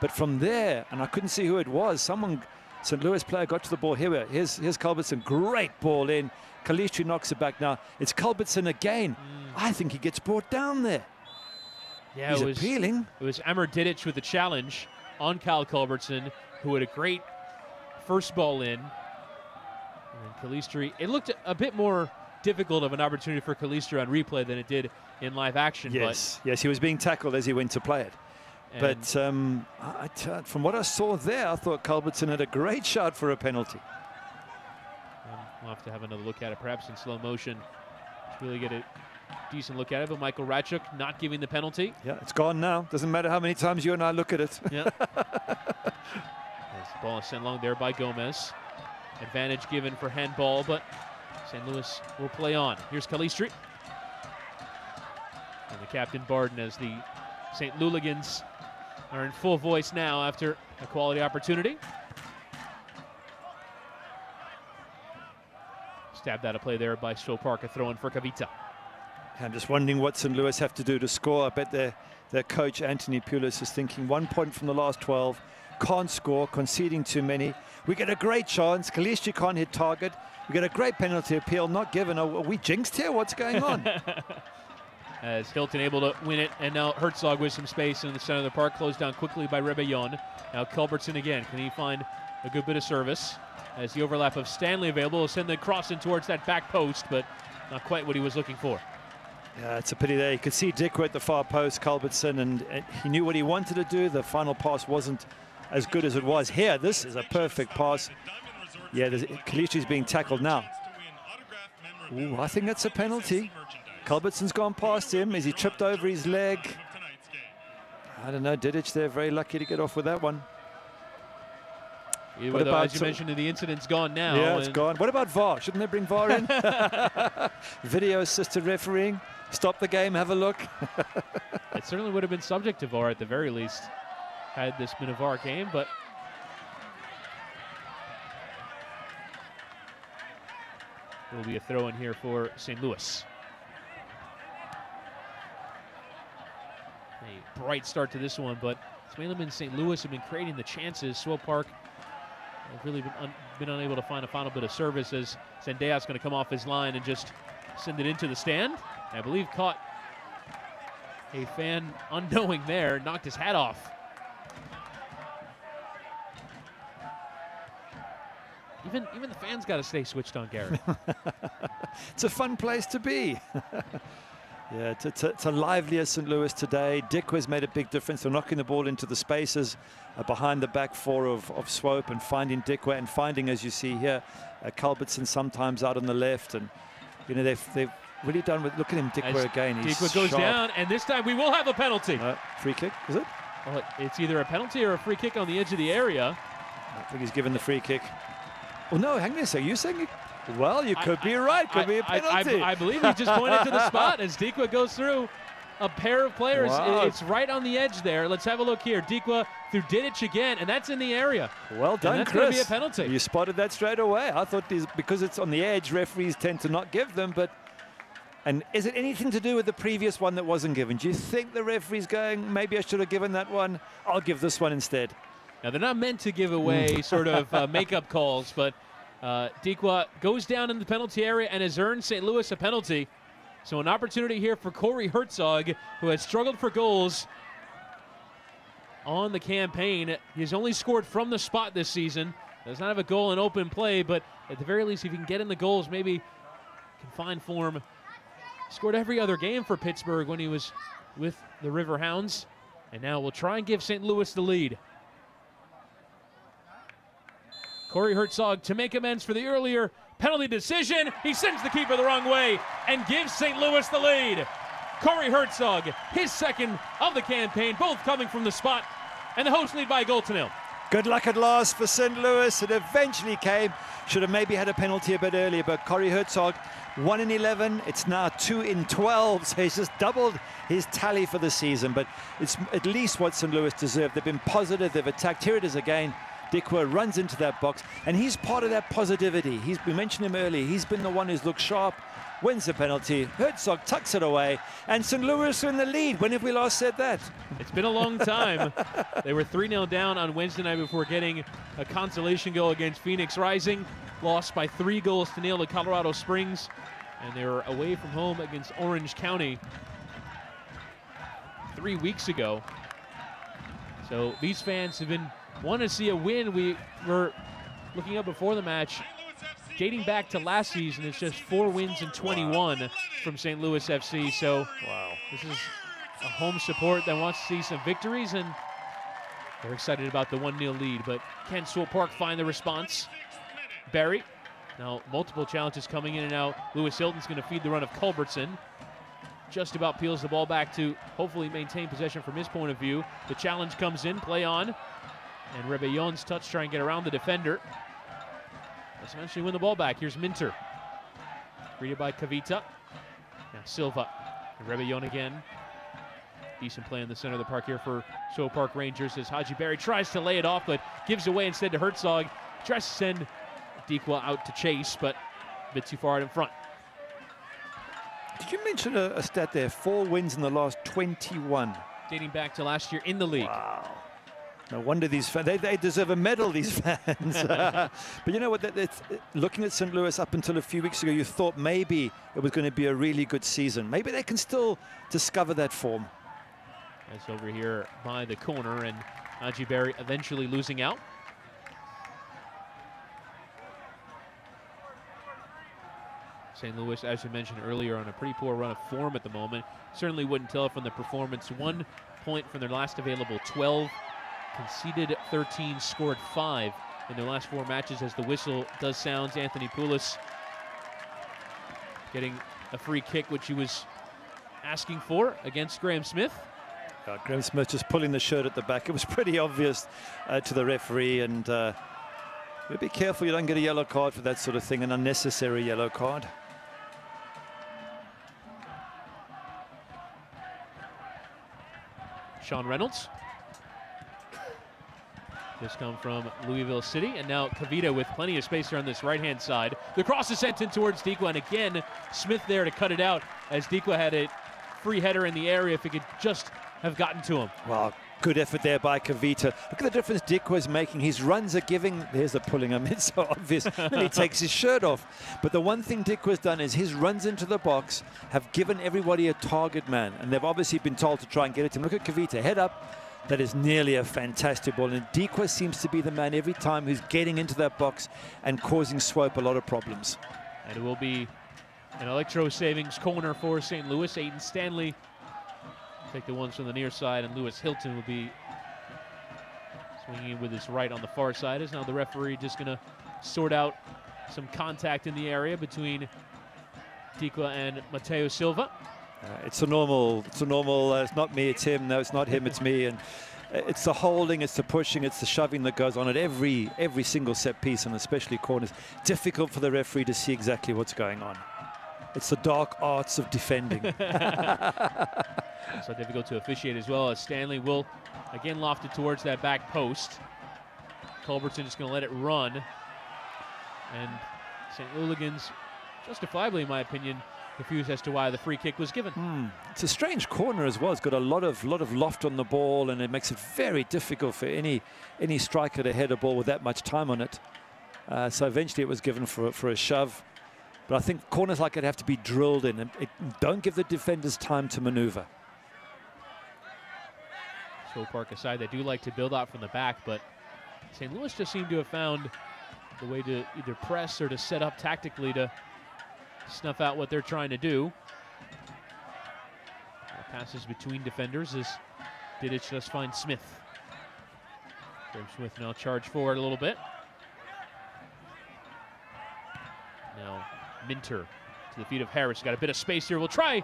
But from there, and I couldn't see who it was, someone, St. Louis player got to the ball. Here's Culbertson, great ball in. Calistri knocks it back now. It's Culbertson again. I think he gets brought down there. Yeah, he's appealing. It was Amr Didic with the challenge on Kyle Culbertson, who had a great first ball in. And then Calistri, it looked a bit more difficult of an opportunity for Calistri on replay than it did in live action. Yes, yes, he was being tackled as he went to play it. But from what I saw there, I thought Culbertson had a great shot for a penalty. We'll have to have another look at it, perhaps in slow motion, to really get a decent look at it. But Michael Radchuk not giving the penalty. Yeah, it's gone now. Doesn't matter how many times you and I look at it. Yeah. The ball is sent long there by Gomez. Advantage given for handball, but St. Louis will play on. Here's Calistri. And the captain Barden, as the St. Louligans are in full voice now after a quality opportunity. Stabbed out of play there by Swope, a throw in for Kavita. I'm just wondering what St. Louis have to do to score. I bet their coach, Anthony Pulis, is thinking 1 point from the last 12. Can't score, conceding too many. We get a great chance. Calistri can't hit target. We get a great penalty appeal not given. Are we jinxed here? What's going on? As Hilton able to win it, and now Herzog with some space in the center of the park, closed down quickly by Rebellon. Now Culbertson again. Can he find a good bit of service? As the overlap of Stanley available, will send the cross in towards that back post, but not quite what he was looking for. Yeah, it's a pity there. You could see Dick at the far post, Culbertson, and he knew what he wanted to do. The final pass wasn't as good as it was here. This is a perfect pass. Yeah, Calistri's being tackled now. Ooh, I think that's a penalty. Culbertson's gone past him. Is he tripped over his leg? I don't know. Didic there, very lucky to get off with that one. What about, as you mentioned, the incident's gone now. Yeah, it's gone. What about VAR? Shouldn't they bring VAR in? Video assisted refereeing. Stop the game, have a look. It certainly would have been subject to VAR at the very least, had this been a VAR game, but there will be a throw in here for St. Louis. A bright start to this one, but it's mainly been St. Louis have been creating the chances. Swope Park have really been unable to find a final bit of service, as Zendea's going to come off his line and just send it into the stand. I believe caught a fan unknowing there, knocked his hat off. Even the fans got to stay switched on, Garrett. It's a fun place to be. Yeah, it's a livelier St. Louis today. Dikwa's made a big difference. They're knocking the ball into the spaces behind the back four of Swope and finding Dikwa and finding, as you see here, Culbertson sometimes out on the left. And, you know, they've really done with, look at him, Dikwa again. Dikwa goes down, and this time we will have a penalty. Free kick, is it? Well, it's either a penalty or a free kick on the edge of the area. I think he's given the free kick. Well, no, hang on a second. You're saying it? Well, you could be right. Could be a penalty. I believe he just pointed to the spot as Dikwa goes through a pair of players. Wow. It's right on the edge there. Let's have a look here. Dikwa through Didic again, and that's in the area. Well done, and that's Chris. Going to be a penalty. You spotted that straight away. I thought because it's on the edge, referees tend to not give them. And is it anything to do with the previous one that wasn't given? Do you think the referee's going, maybe I should have given that one? I'll give this one instead. Now, they're not meant to give away sort of makeup calls, but Dikwa goes down in the penalty area and has earned St. Louis a penalty. So an opportunity here for Corey Herzog, who has struggled for goals on the campaign. He's only scored from the spot this season. Does not have a goal in open play, but at the very least, if he can get in the goals, maybe can find form. Scored every other game for Pittsburgh when he was with the Riverhounds. And now we'll try and give St. Louis the lead. Corey Herzog to make amends for the earlier penalty decision. He sends the keeper the wrong way and gives St. Louis the lead. Corey Herzog, his second of the campaign, both coming from the spot, and the hosts lead by a 1-0. Good luck at last for St. Louis. It eventually came. Should have maybe had a penalty a bit earlier, but Corey Herzog, 1 in 11. It's now 2 in 12, so he's just doubled his tally for the season. But it's at least what St. Louis deserved. They've been positive. They've attacked. Here it is again. Dikwa runs into that box, and he's part of that positivity. We mentioned him earlier. He's been the one who's looked sharp, wins the penalty. Herzog tucks it away, and St. Louis are in the lead. When have we last said that? It's been a long time. They were 3-0 down on Wednesday night before getting a consolation goal against Phoenix Rising. Lost by 3-0 to Colorado Springs, and they were away from home against Orange County 3 weeks ago. So these fans have been want to see a win. We were looking up before the match, dating back to last season. It's just 4 wins and 21 from St. Louis FC. So this is a home support that wants to see some victories, and they're excited about the 1-0 lead. But can Swope Park find the response? Barry, now multiple challenges coming in and out. Lewis Hilton's going to feed the run of Culbertson. Just about peels the ball back to hopefully maintain possession from his point of view. The challenge comes in, play on. And Rebellon's touch, try and get around the defender. Let's eventually win the ball back. Here's Minter. Greeted by Kavita. Now Silva. And Rebellon again. Decent play in the center of the park here for Swope Park Rangers as Haji Berry tries to lay it off, but gives away instead to Herzog. Tries to send Dikwa out to chase, but a bit too far out in front. Did you mention a stat there? 4 wins in the last 21. Dating back to last year in the league. Wow. No wonder these fans, they deserve a medal, these fans. But you know what, looking at St. Louis up until a few weeks ago, you thought maybe it was going to be a really good season. Maybe they can still discover that form. That's over here by the corner, and Haji Berry eventually losing out. St. Louis, as you mentioned earlier, on a pretty poor run of form at the moment. Certainly wouldn't tell from the performance. 1 point from their last available 12. Conceded 13, scored 5 in their last 4 matches as the whistle does sound. Anthony Poulos getting a free kick, which he was asking for against Graham Smith. Graham Smith just pulling the shirt at the back. It was pretty obvious to the referee, and be careful you don't get a yellow card for that sort of thing, an unnecessary yellow card. Sean Reynolds. Just come from Louisville City, and now Kavita with plenty of space here on this right-hand side. The cross is sent in towards Dikwa, and again, Smith there to cut it out as Dikwa had a free header in the area if he could just have gotten to him. Wow, good effort there by Kavita. Look at the difference Dikwa is making. His runs are giving, there's the pulling him, it's so obvious. Then he takes his shirt off. But the one thing Dikwa's done is his runs into the box have given everybody a target man, and they've obviously been told to try and get it to him. Look at Kavita, head up. That is nearly a fantastic ball, and Dikwa seems to be the man every time who's getting into that box and causing Swope a lot of problems. And it will be An electro savings corner for St. Louis. Aiden Stanley take the ones from the near side, and Lewis Hilton will be swinging in with his right on the far side. Is now the referee just going to sort out some contact in the area between Tikwa and Mateo Silva. It's a normal, it's not me, it's him. No, it's not him, it's me. And it's the holding, it's the pushing, it's the shoving that goes on at every single set piece, and especially corners. Difficult for the referee to see exactly what's going on. It's the dark arts of defending. So difficult to officiate as well, as Stanley will again loft it towards that back post. Culbertson is going to let it run. And St. Hooligans, justifiably in my opinion, confused as to why the free kick was given. It's a strange corner as well. It's got a lot of loft on the ball, and it makes it very difficult for any striker to head a ball with that much time on it. So eventually it was given for a shove. But I think corners like it have to be drilled in, and don't give the defenders time to maneuver. Swope Park aside, they do like to build out from the back, but St. Louis just seemed to have found the way to either press or to set up tactically to snuff out what they're trying to do. Passes between defenders as Didic just finds Smith. Graham Smith now charge forward a little bit. Now Minter to the feet of Harris. Got a bit of space here. We'll try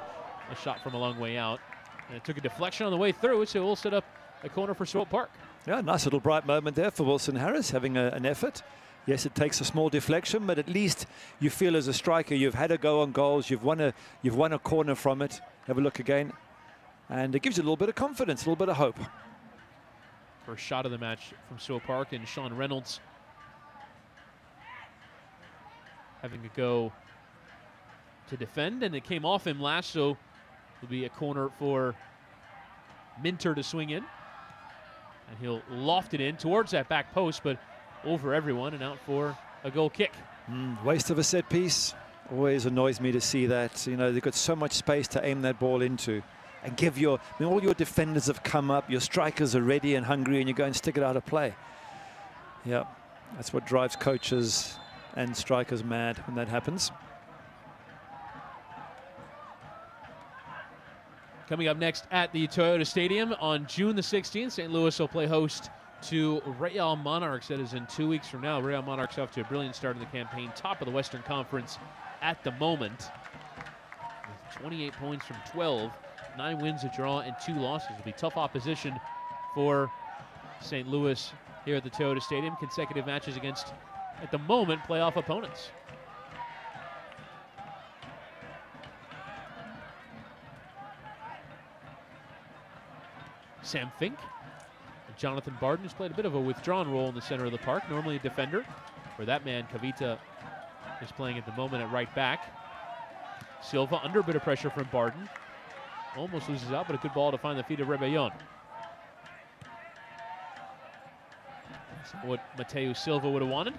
a shot from a long way out. And it took a deflection on the way through, so we'll set up a corner for Swope Park. Yeah, nice little bright moment there for Wilson Harris, having an effort. Yes, it takes a small deflection, but at least you feel as a striker you've had a go on goals, you've won a corner from it. Have a look again, and it gives you a little bit of confidence, a little bit of hope. First shot of the match from Swope Park, and Sean Reynolds having a go to defend, and it came off him last, so it'll be a corner for Minter to swing in, and he'll loft it in towards that back post, but over everyone and out for a goal kick. Waste of a set piece. Always annoys me to see that. You know, they've got so much space to aim that ball into and give all your defenders have come up, your strikers are ready and hungry, and you go and stick it out of play. Yeah, that's what drives coaches and strikers mad when that happens. Coming up next at the Toyota Stadium on June the 16th, St. Louis will play host to Real Monarchs. That is in 2 weeks from now. Real Monarchs off to a brilliant start in the campaign, top of the Western Conference at the moment, with 28 points from 12, 9 wins, a draw, and 2 losses. It'll be tough opposition for St. Louis here at the Toyota Stadium. Consecutive matches against, at the moment, playoff opponents. Sam Fink. Jonathan Barden, who's played a bit of a withdrawn role in the center of the park, normally a defender, where that man, Kavita, is playing at the moment at right back. Silva under a bit of pressure from Barden. Almost loses out, but a good ball to find the feet of Rebellon. That's what Mateo Silva would have wanted.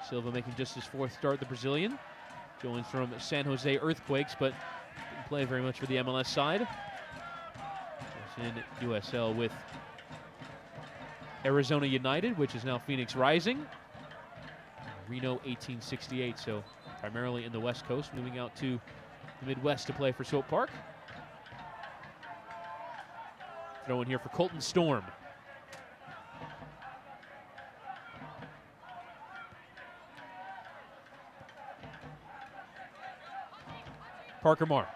Silva making just his 4th start, the Brazilian. Joins from San Jose Earthquakes, but didn't play very much for the MLS side. In USL with Arizona United, which is now Phoenix Rising. Reno 1868, so primarily in the West Coast, moving out to the Midwest to play for Swope Park. Throw in here for Colton Storm. Parker Marr.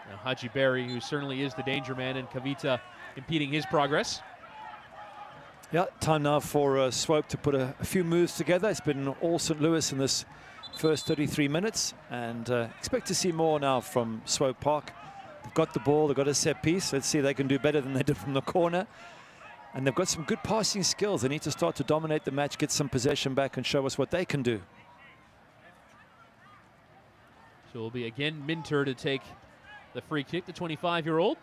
Now Haji Berry, who certainly is the danger man, and Kavita impeding his progress. Yeah, time now for Swope to put a few moves together. It's been all St. Louis in this first 33 minutes, and expect to see more now from Swope Park. They've got the ball, they've got a set piece. Let's see if they can do better than they did from the corner. And they've got some good passing skills. They need to start to dominate the match, get some possession back, and show us what they can do. So it'll be again Minter to take the free kick, the 25-year-old.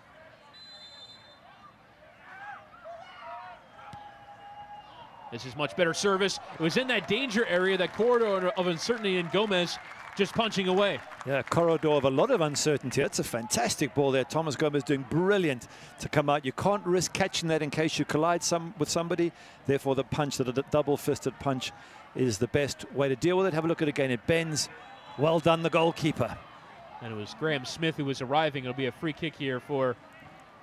This is much better service. It was in that danger area, that corridor of uncertainty, and Gomez just punching away. Yeah, corridor of a lot of uncertainty. That's a fantastic ball there. Thomas Gomez doing brilliant to come out. You can't risk catching that in case you collide with somebody. Therefore, the punch, the double-fisted punch, is the best way to deal with it. Have a look at it again. It bends. Well done, the goalkeeper. And it was Graham Smith who was arriving. It'll be a free kick here for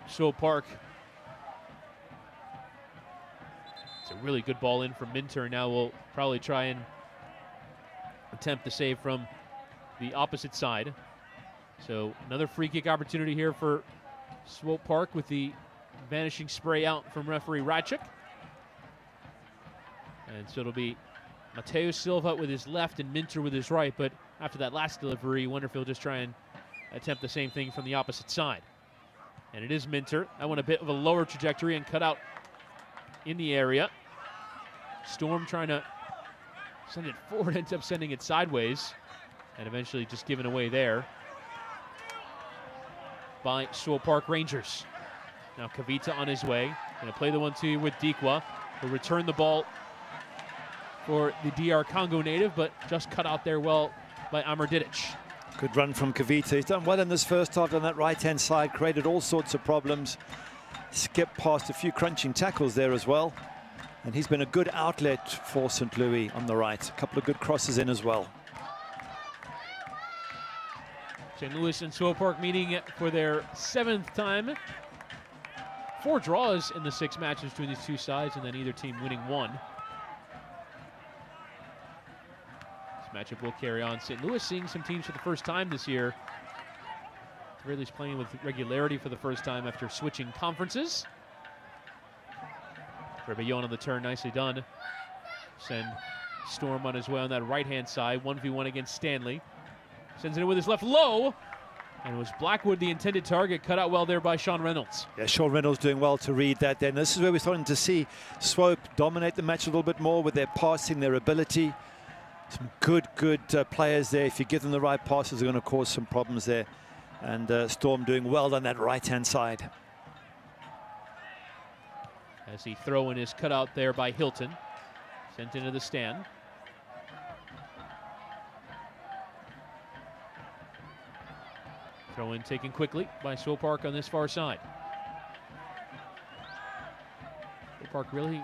Swope Park. It's a really good ball in from Minter. Now we'll probably try and attempt the save from the opposite side. So another free kick opportunity here for Swope Park with the vanishing spray out from referee Ratchik. And so it'll be Mateo Silva with his left and Minter with his right, but after that last delivery, Wonderfield will just try and attempt the same thing from the opposite side. And it is Minter. That went a bit of a lower trajectory and cut out in the area. Storm trying to send it forward, ends up sending it sideways, and eventually just given away there by Swope Park Rangers. Now Kavita on his way, going to play the 1-2 with Dikwa, who'll return the ball for the DR Congo native, but just cut out there well by Amr Didic. Good run from Kavita. He's done well in this first half on that right-hand side, created all sorts of problems. Skipped past a few crunching tackles there as well. And he's been a good outlet for St. Louis on the right. A couple of good crosses in as well. St. Louis and Swope Park meeting for their 7th time. 4 draws in the 6 matches between these two sides, and then either team winning 1. Matchup will carry on. St. Louis seeing some teams for the first time this year. Really playing with regularity for the first time after switching conferences. Rebellon on the turn, nicely done. Send Storm on his way on that right-hand side. 1v1 against Stanley. Sends it in with his left low. And it was Blackwood, the intended target, cut out well there by Sean Reynolds. Yeah, Sean Reynolds doing well to read that then. This is where we're starting to see Swope dominate the match a little bit more with their passing, their ability. Some good players there. If you give them the right passes, they're going to cause some problems there. And Storm doing well on that right-hand side. As the throw-in is cut out there by Hilton. Sent into the stand. Throw-in taken quickly by Swope Park on this far side. Swope Park really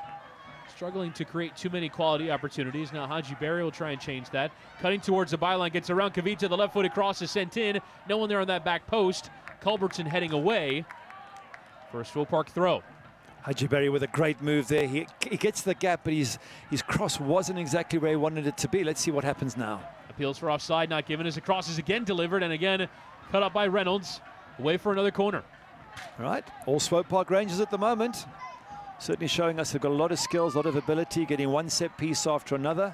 struggling to create too many quality opportunities. Now Haji Berry will try and change that. Cutting towards the byline, gets around Kavita. The left-footed cross is sent in. No one there on that back post. Culbertson heading away for a Swope Park throw. Haji Berry with a great move there. He gets the gap, but his cross wasn't exactly where he wanted it to be. Let's see what happens now. Appeals for offside, not given as the cross is again delivered, and again cut up by Reynolds. Away for another corner. All right, all Swope Park Rangers at the moment. Certainly showing us they've got a lot of skills, a lot of ability, getting one set piece after another.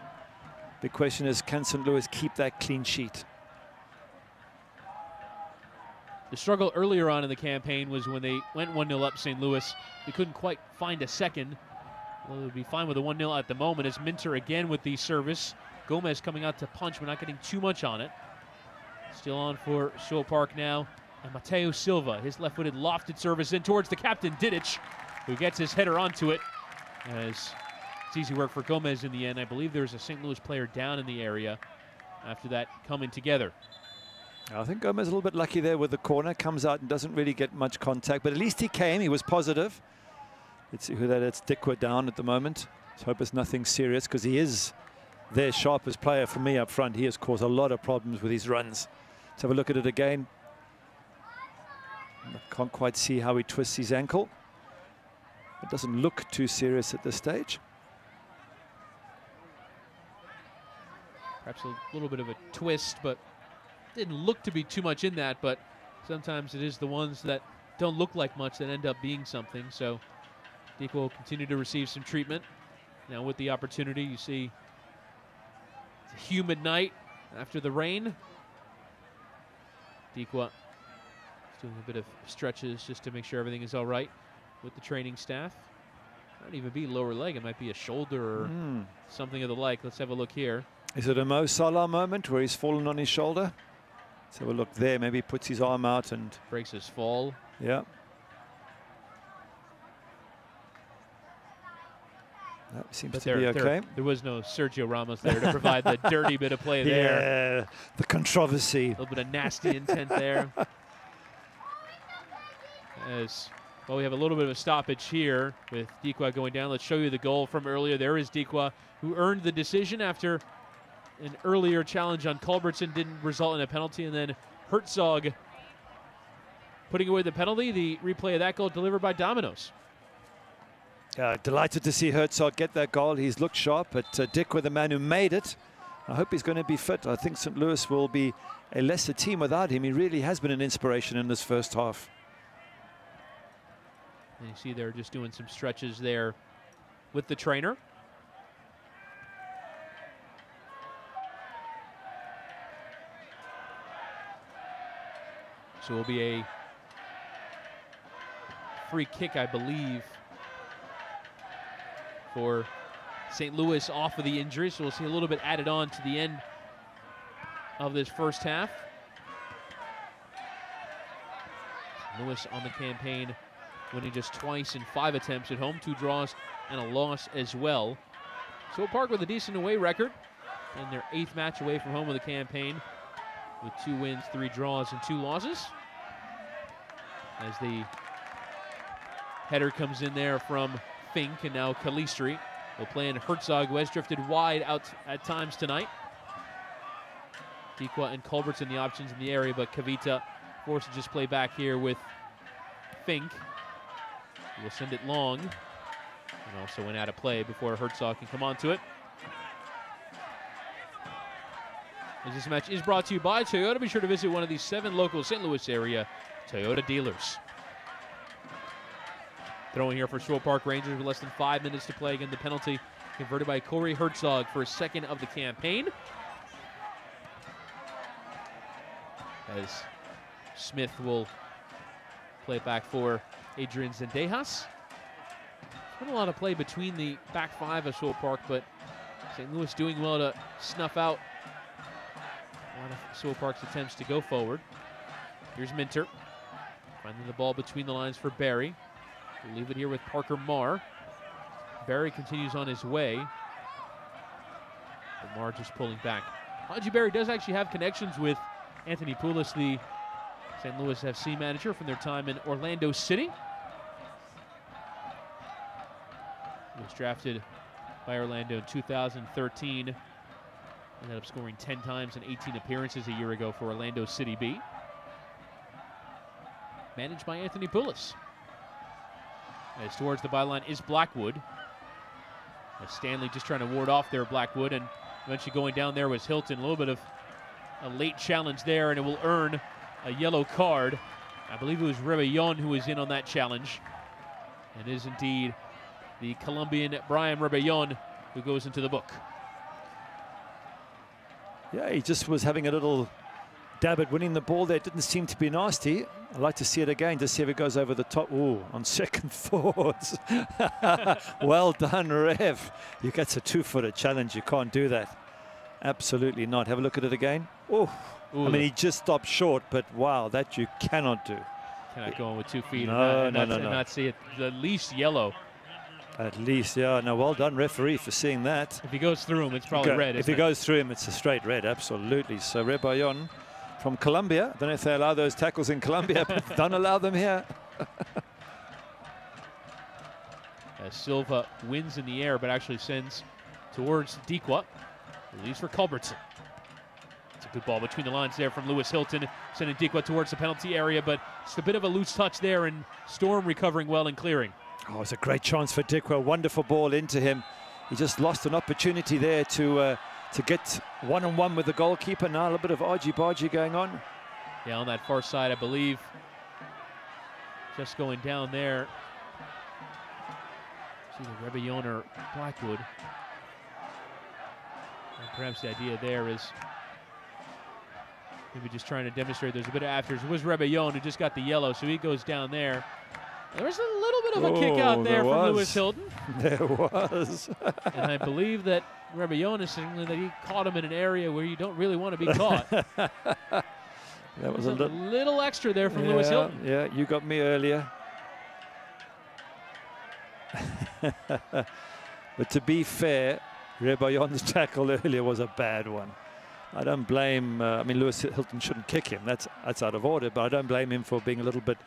Big question is, can St. Louis keep that clean sheet? The struggle earlier on in the campaign was when they went 1-0 up St. Louis. They couldn't quite find a second. Well, it would be fine with a 1-0 at the moment as Minter again with the service. Gomez coming out to punch, but not getting too much on it. Still on for Swope Park now. And Mateo Silva, his left-footed lofted service in towards the captain, Didic, who gets his header onto it. As it's easy work for Gomez in the end. I believe there's a St. Louis player down in the area after that coming together. I think Gomez a little bit lucky there with the corner. Comes out and doesn't really get much contact, but at least he came. He was positive. Let's see who that is. Dikwa down at the moment. Let's hope it's nothing serious, because he is their sharpest player for me up front. He has caused a lot of problems with his runs. Let's have a look at it again. I can't quite see how he twists his ankle. It doesn't look too serious at this stage. Perhaps a little bit of a twist, but didn't look to be too much in that. But sometimes it is the ones that don't look like much that end up being something. So Dikwa will continue to receive some treatment. Now with the opportunity, you see it's a humid night after the rain. Dikwa is doing a bit of stretches just to make sure everything is all right with the training staff. Might even be lower leg. It might be a shoulder or something of the like. Let's have a look here. Is it a Mo Salah moment where he's fallen on his shoulder? Let's have a look there. Maybe he puts his arm out and breaks his fall. Yeah. That seems to be okay. There was no Sergio Ramos there to provide the dirty bit of play there. Yeah, the controversy. A little bit of nasty intent there. Well, we have a little bit of a stoppage here with Dikwa going down. Let's show you the goal from earlier. There is Dikwa, who earned the decision after an earlier challenge on Culbertson didn't result in a penalty, and then Herzog putting away the penalty. The replay of that goal delivered by Domino's. Delighted to see Herzog get that goal. He's looked sharp, but Dikwa, the man who made it, I hope he's going to be fit. I think St. Louis will be a lesser team without him. He really has been an inspiration in this first half. And you see they're just doing some stretches there with the trainer. So it will be a free kick, I believe, for St. Louis off of the injury. So we'll see a little bit added on to the end of this first half. Louis on the campaign, winning just twice in 5 attempts at home, 2 draws and a loss as well. Swope Park with a decent away record and their 8th match away from home of the campaign with 2 wins, 3 draws and 2 losses. As the header comes in there from Fink, and now Calistri will play in Herzog, who has drifted wide out at times tonight. Dikwa and Culbertson the options in the area, but Kavita forced to just play back here with Fink. He will send it long, and also went out of play before Herzog can come onto it. As this match is brought to you by Toyota, be sure to visit one of these 7 local St. Louis area Toyota dealers. Throwing here for Swope Park Rangers with less than 5 minutes to play. Again, the penalty converted by Corey Herzog for his 2nd of the campaign. As Smith will play it back for Adrian Zendejas. There's been a lot of play between the back 5 of Swope Park, but St. Louis doing well to snuff out a lot of Swope Park's attempts to go forward. Here's Minter, finding the ball between the lines for Barry. We'll leave it here with Parker Marr. Barry continues on his way, but Marr just pulling back. Haji Barry does actually have connections with Anthony Poulos, the St. Louis FC manager from their time in Orlando City. He was drafted by Orlando in 2013. Ended up scoring 10 times in 18 appearances a year ago for Orlando City B. Managed by Anthony Poulos. As towards the byline is Blackwood. As Stanley just trying to ward off there, Blackwood, and eventually going down there was Hilton. A little bit of a late challenge there, and it will earn a yellow card. I believe it was Rebellon who was in on that challenge. And it is indeed the Colombian Brian Rebellon who goes into the book. Yeah, he just was having a little dab at winning the ball there. It didn't seem to be nasty. I'd like to see it again to see if it goes over the top. Ooh, on second thoughts. Well done, ref. You get a 2-footer challenge. You can't do that. Absolutely not. Have a look at it again. Ooh. I mean, he just stopped short, but wow, that you cannot do. Cannot go in with 2 feet no, and not see it. At least yellow. At least, yeah. No, well done, referee, for seeing that. If he goes through him, it's probably red. If he goes through him, it's a straight red, absolutely. So Rebellon from Colombia. I don't know if they allow those tackles in Colombia, but don't allow them here. As Silva wins in the air, but actually sends towards Dikwa. Release for Culbertson. It's a good ball between the lines there from Lewis Hilton, sending Dikwa towards the penalty area, but just a bit of a loose touch there, and Storm recovering well and clearing. Oh, it's a great chance for Dikwa. Wonderful ball into him. He just lost an opportunity there to get one-on-one with the goalkeeper. Now a little bit of argy-bargy going on. Yeah, on that far side, I believe. Just going down there. See the Rebellon or Blackwood. And perhaps the idea there is maybe just trying to demonstrate there's a bit of afters. It was Rebellon who just got the yellow, so he goes down there. There was a little bit of a kick out there from Lewis Hilton. There was. And I believe that Rebellon is signaling that he caught him in an area where you don't really want to be caught. That was a little extra there from Lewis Hilton. Yeah, you got me earlier. But to be fair, Rebayon's tackle earlier was a bad one. I don't blame, I mean, Lewis Hilton shouldn't kick him. That's out of order, but I don't blame him for being a little bit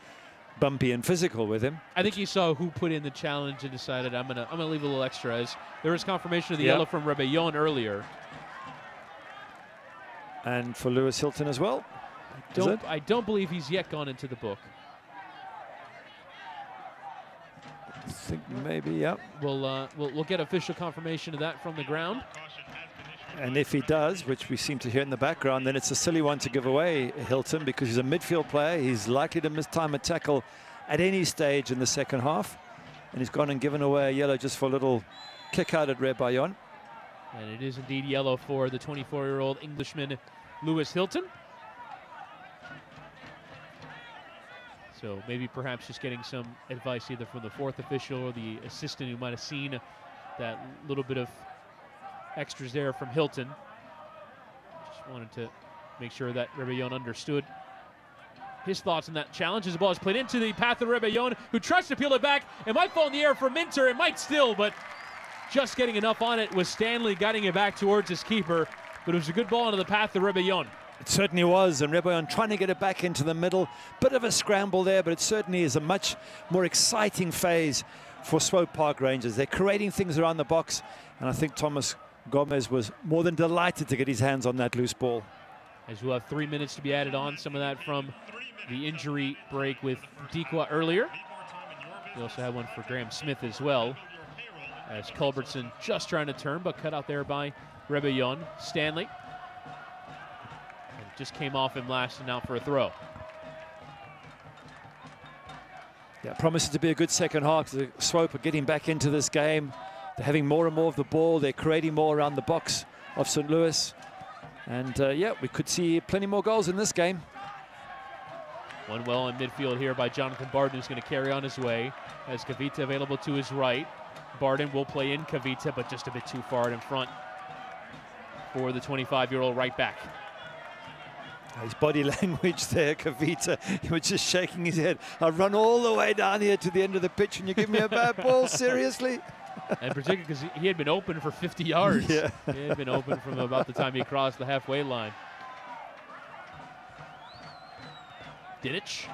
bumpy and physical with him. I think he saw who put in the challenge and decided I'm gonna leave a little extra, as there was confirmation of the yellow from Rebayon earlier. And for Lewis Hilton as well. I don't believe he's yet gone into the book. I think maybe, yeah. We'll get official confirmation of that from the ground. And if he does, which we seem to hear in the background, then it's a silly one to give away Hilton, because he's a midfield player. He's likely to miss time a tackle at any stage in the second half. And he's gone and given away a yellow just for a little kick out at Rebayon. And it is indeed yellow for the 24-year-old Englishman, Lewis Hilton. So maybe perhaps just getting some advice either from the fourth official or the assistant who might have seen that little bit of extras there from Hilton. Just wanted to make sure that Rebayon understood his thoughts on that challenge as the ball is played into the path of Rebayon, who tries to peel it back. It might fall in the air for Minter. It might still, but just getting enough on it was Stanley guiding it back towards his keeper. But it was a good ball into the path of Rebayon. It certainly was, and Rebayon trying to get it back into the middle. Bit of a scramble there, but it certainly is a much more exciting phase for Swope Park Rangers. They're creating things around the box, and I think Thomas Gomez was more than delighted to get his hands on that loose ball. As we'll have 3 minutes to be added on, some of that from the injury break with Dequa earlier. We also had one for Graham Smith as well, as Culbertson just trying to turn, but cut out there by Rebayon. Stanley. And it just came off him last and now for a throw. Yeah, promises to be a good second half. The Swope are getting back into this game. They're having more and more of the ball. They're creating more around the box of St. Louis. And yeah, we could see plenty more goals in this game. One well in midfield here by Jonathan Barden, who's going to carry on his way. As Kavita available to his right. Barden will play in Kavita, but just a bit too far in front for the 25-year-old right back. His body language there, Kavita, he was just shaking his head. I run all the way down here to the end of the pitch and you give me a bad ball, seriously? And particularly because he had been open for 50 yards. Yeah. He had been open from about the time he crossed the halfway line. Didic.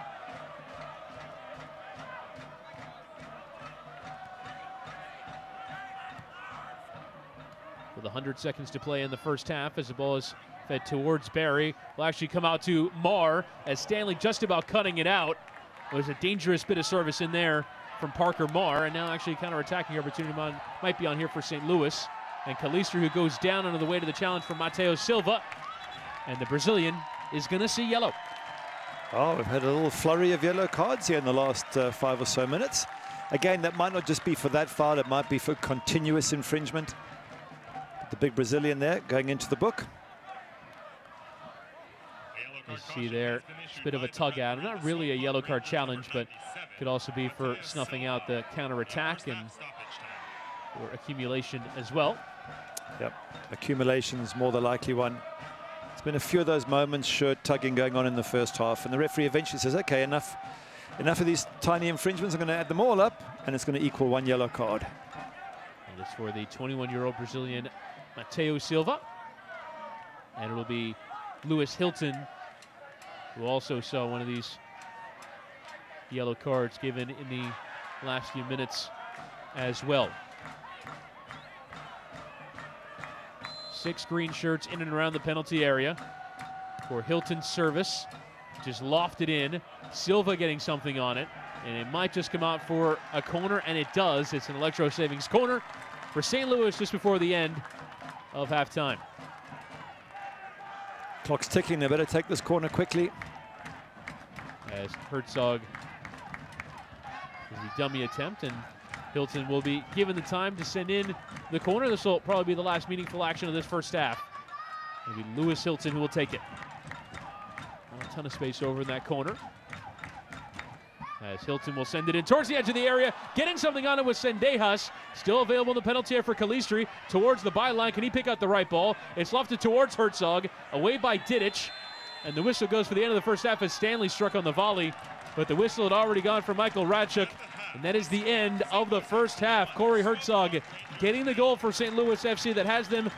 With 100 seconds to play in the first half, as the ball is fed towards Barry. Will actually come out to Marr, as Stanley just about cutting it out. It was a dangerous bit of service in there from Parker Marr, and now actually counter-attacking opportunity might be on here for St. Louis. And Calistri, who goes down under the weight of the challenge from Mateo Silva. And the Brazilian is going to see yellow. Oh, we've had a little flurry of yellow cards here in the last 5 or so minutes. Again, that might not just be for that foul, it might be for continuous infringement. The big Brazilian there going into the book. You see there, it's a bit of a tug out. Not really a yellow card challenge, but could also be for snuffing out the counter-attack and for accumulation as well. Yep, accumulation's more the likely one. There's been a few of those moments, sure, tugging going on in the first half, and the referee eventually says, okay, enough of these tiny infringements, I'm going to add them all up, and it's going to equal 1 yellow card. And it's for the 21-year-old Brazilian Mateo Silva. And it'll be Lewis Hilton, who also saw one of these yellow cards given in the last few minutes as well. 6 green shirts in and around the penalty area for Hilton's service. Just lofted in. Silva getting something on it, and it might just come out for a corner, and it does. It's an Electro Savings corner for St. Louis just before the end of halftime. Clock's ticking, they better take this corner quickly. As Herzog is the dummy attempt, and Hilton will be given the time to send in the corner. This will probably be the last meaningful action of this first half. It'll be Lewis Hilton who will take it. Not a ton of space over in that corner. As Hilton will send it in towards the edge of the area. Getting something on it with Sendejas. Still available in the penalty area for Calistri. Towards the byline. Can he pick out the right ball? It's lofted towards Herzog. Away by Didic. And the whistle goes for the end of the first half as Stanley struck on the volley. But the whistle had already gone for Michael Radchuk And that is the end of the first half. Corey Herzog getting the goal for St. Louis FC that has them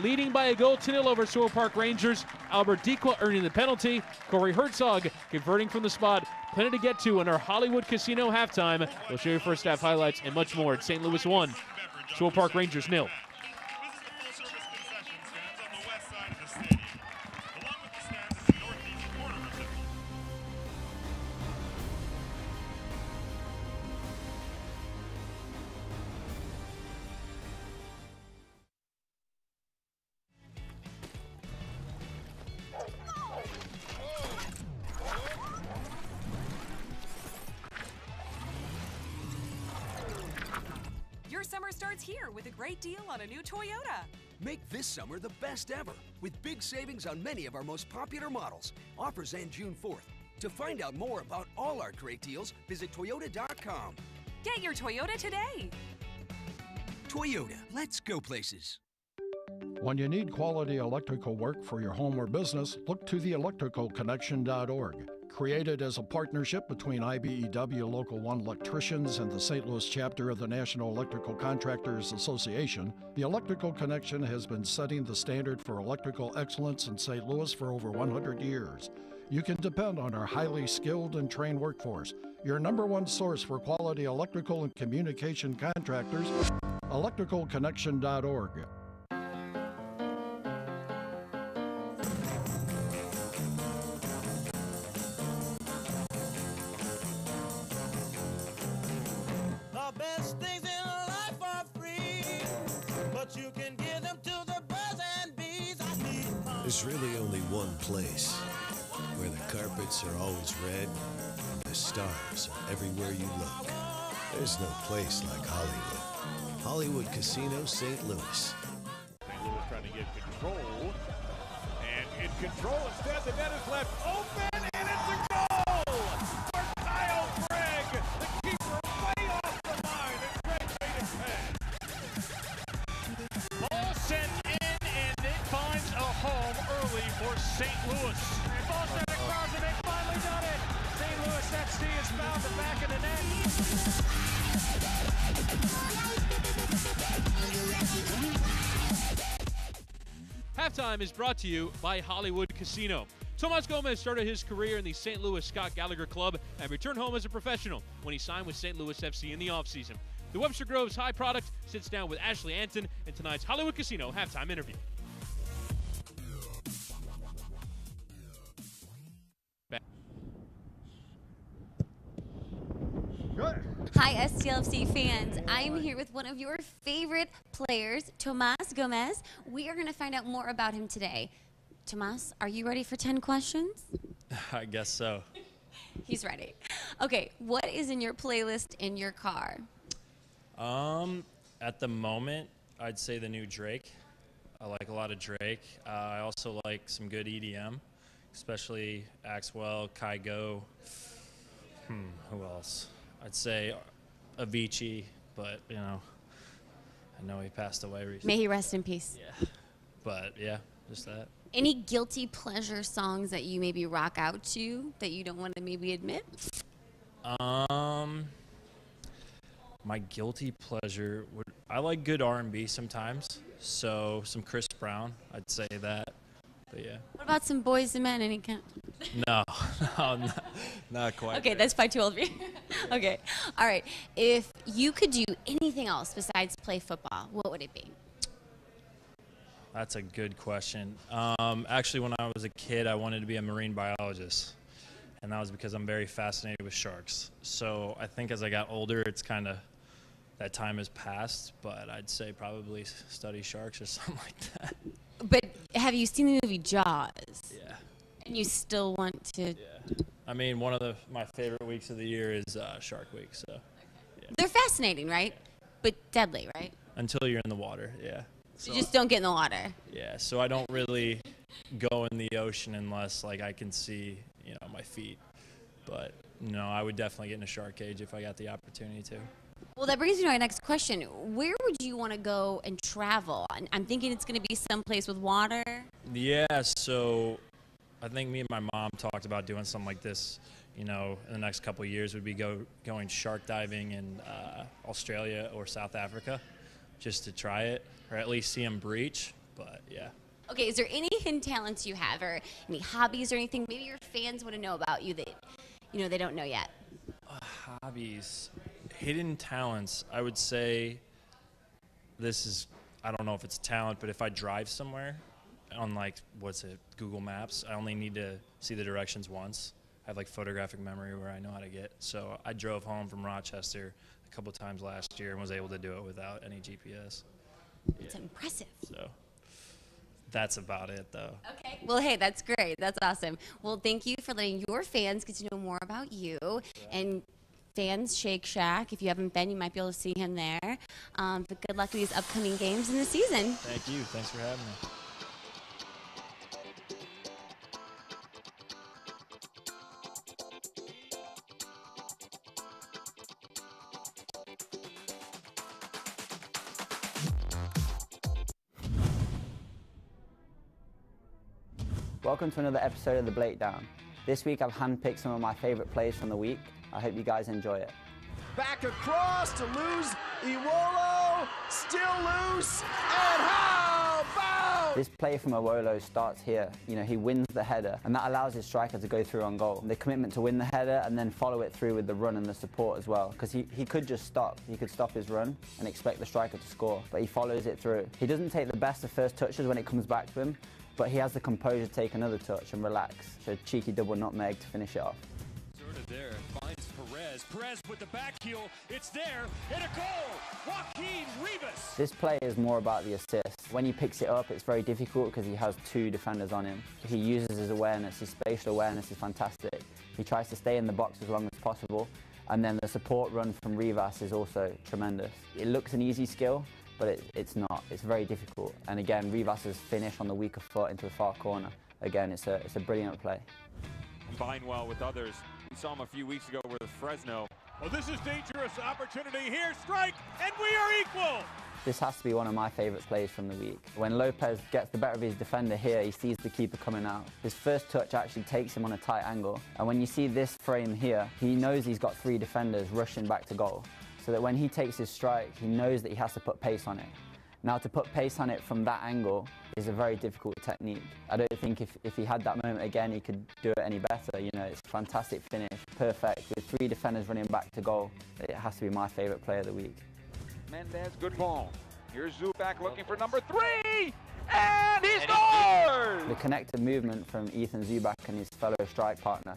leading by a goal 2-0 over Swope Park Rangers. Albert Dequa earning the penalty. Corey Herzog converting from the spot. Plenty to get to in our Hollywood Casino halftime. We'll show you first half highlights and much more at St. Louis 1, Swope Park Rangers 0. Summer starts here with a great deal on a new Toyota. Make this summer the best ever with big savings on many of our most popular models. Offers end June 4th. To find out more about all our great deals, visit Toyota.com. Get your Toyota today. Toyota, let's go places. When you need quality electrical work for your home or business, look to theelectricalconnection.org. Created as a partnership between IBEW Local 1 electricians and the St. Louis chapter of the National Electrical Contractors Association, the Electrical Connection has been setting the standard for electrical excellence in St. Louis for over 100 years. You can depend on our highly skilled and trained workforce, your #1 source for quality electrical and communication contractors, electricalconnection.org. There's really only one place where the carpets are always red and the stars are everywhere you look. There's no place like Hollywood. Hollywood Casino, St. Louis. St. Louis trying to get control. And in control instead, the net is left open, and it's a goal! For Kyle Craig, the keeper way off the line, and Craig made it pay. Ball sent in, and it finds a home early for St. Louis. And ball sent across, and they finally done it. St. Louis FC has found the back of the net. Halftime is brought to you by Hollywood Casino. Tomas Gomez started his career in the St. Louis Scott Gallagher Club and returned home as a professional when he signed with St. Louis FC in the offseason. The Webster Groves High product sits down with Ashley Anton in tonight's Hollywood Casino halftime interview. Hi, STLFC fans. I'm here with one of your favorite players, Tomas Gomez. We are going to find out more about him today. Tomas, are you ready for 10 questions? I guess so. He's ready. Okay, what is in your playlist in your car? At the moment, I'd say the new Drake. I like a lot of Drake. I also like some good EDM, especially Axwell, Kygo. Who else? I'd say Avicii, but, you know, I know he passed away recently. May he rest in peace. Yeah. But, yeah, just that. Any guilty pleasure songs that you maybe rock out to that you don't want to maybe admit? My guilty pleasure I like good R&B sometimes, so some Chris Brown, I'd say that. But yeah. What about some Boys and Men? Any kind? No, not quite. Okay, that's probably too old for you. Okay, all right. If you could do anything else besides play football, what would it be? That's a good question. Actually, when I was a kid, I wanted to be a marine biologist, and that was because I'm very fascinated with sharks. So I think as I got older, it's kind of that time has passed, but I'd say probably study sharks or something like that. But have you seen the movie Jaws? Yeah. And you still want to? Yeah. I mean, one of my favorite weeks of the year is Shark Week. So. Yeah. They're fascinating, right? But deadly, right? Until you're in the water, yeah. So you just don't get in the water. Yeah. So I don't really go in the ocean unless like I can see, you know, my feet. But no, I would definitely get in a shark cage if I got the opportunity to. Well, that brings me to my next question. Where would you want to go and travel? I'm thinking it's going to be someplace with water. Yeah, so I think me and my mom talked about doing something like this you know, in the next couple of years would be going shark diving in Australia or South Africa, just to try it, or at least see them breach. But yeah. Okay, is there any hidden talents you have, or any hobbies or anything maybe your fans want to know about you that, you know, they don't know yet? Hobbies, hidden talents. I would say this is, I don't know if it's talent, but if I drive somewhere on, like, Google Maps, I only need to see the directions once. I have, like, photographic memory where I know how to get. So I drove home from Rochester a couple times last year and was able to do it without any GPS. It's impressive. So that's about it, though. Okay. Well, hey, that's great. That's awesome. Well, thank you for letting your fans get to know more about you. Yeah. And fans, Shake Shack, if you haven't been, you might be able to see him there. But good luck with these upcoming games in the season. Thank you. Thanks for having me. Welcome to another episode of The Breakdown. This week I've handpicked some of my favourite plays from the week. I hope you guys enjoy it. Back across to lose, Iwolo, still loose, and how about? This play from Iwolo starts here. You know, he wins the header, and that allows his striker to go through on goal. The commitment to win the header and then follow it through with the run and the support as well, because he could just stop. He could stop his run and expect the striker to score, but he follows it through. He doesn't take the best of first touches when it comes back to him, but he has the composure to take another touch and relax. So cheeky double nutmeg to finish it off. Sort of there, finds Perez. Perez with the back heel, it's there, and a goal! Joaquin Rivas! This play is more about the assist. When he picks it up, it's very difficult because he has two defenders on him. He uses his awareness, his spatial awareness is fantastic. He tries to stay in the box as long as possible, and then the support run from Rivas is also tremendous. It looks an easy skill, but it's not. It's very difficult. And again, Rivas's finish on the weaker foot into the far corner. Again, it's a brilliant play. Combine well with others. We saw him a few weeks ago with Fresno. Well, this is dangerous opportunity here. Strike, and we are equal. This has to be one of my favourite plays from the week. When Lopez gets the better of his defender here, he sees the keeper coming out. His first touch actually takes him on a tight angle. And when you see this frame here, he knows he's got three defenders rushing back to goal. So that when he takes his strike, he knows that he has to put pace on it. Now, to put pace on it from that angle is a very difficult technique. I don't think if he had that moment again, he could do it any better. You know, it's a fantastic finish, perfect, with three defenders running back to goal. It has to be my favourite play of the week. Mendez, good ball. Here's Zubac looking for number 3, and he scores! The connected movement from Ethan Zubac and his fellow strike partner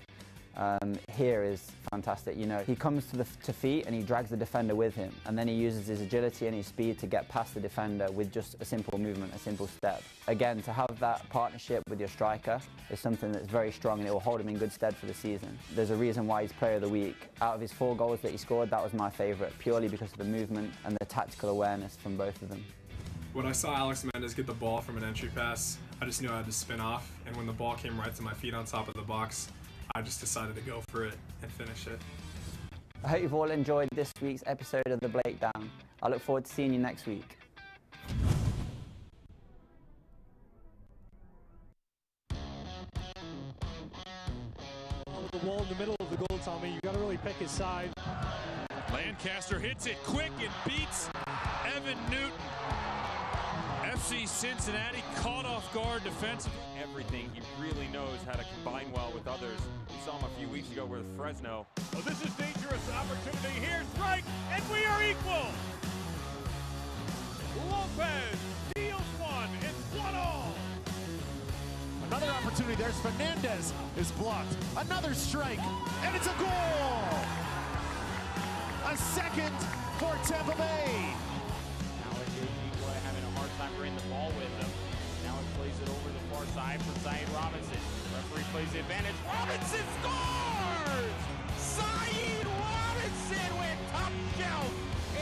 here is fantastic. You know, he comes to feet and he drags the defender with him, and then he uses his agility and his speed to get past the defender with just a simple movement, a simple step. Again, to have that partnership with your striker is something that's very strong, and it will hold him in good stead for the season. There's a reason why he's player of the week. Out of his 4 goals that he scored, that was my favourite, purely because of the movement and the tactical awareness from both of them. When I saw Alex Mendez get the ball from an entry pass, I just knew I had to spin off, and when the ball came right to my feet on top of the box, I just decided to go for it and finish it. I hope you've all enjoyed this week's episode of The Breakdown. I look forward to seeing you next week. Over the wall in the middle of the goal, Tommy. You got to really pick his side. Lancaster hits it quick and beats Evan Newton. FC Cincinnati caught off guard defensively. Everything, he really knows how to combine well with others. We saw him a few weeks ago with Fresno. Well, this is dangerous opportunity here. Strike, and we are equal. Lopez deals one. It's 1-1. Another opportunity. There's Fernandez is blocked. Another strike, and it's a goal. A second for Tampa Bay. Having a hard time bringing the ball with him. Now he plays it over the far side for Saeed Robinson. Referee plays the advantage. Robinson scores! Saeed Robinson went top shelf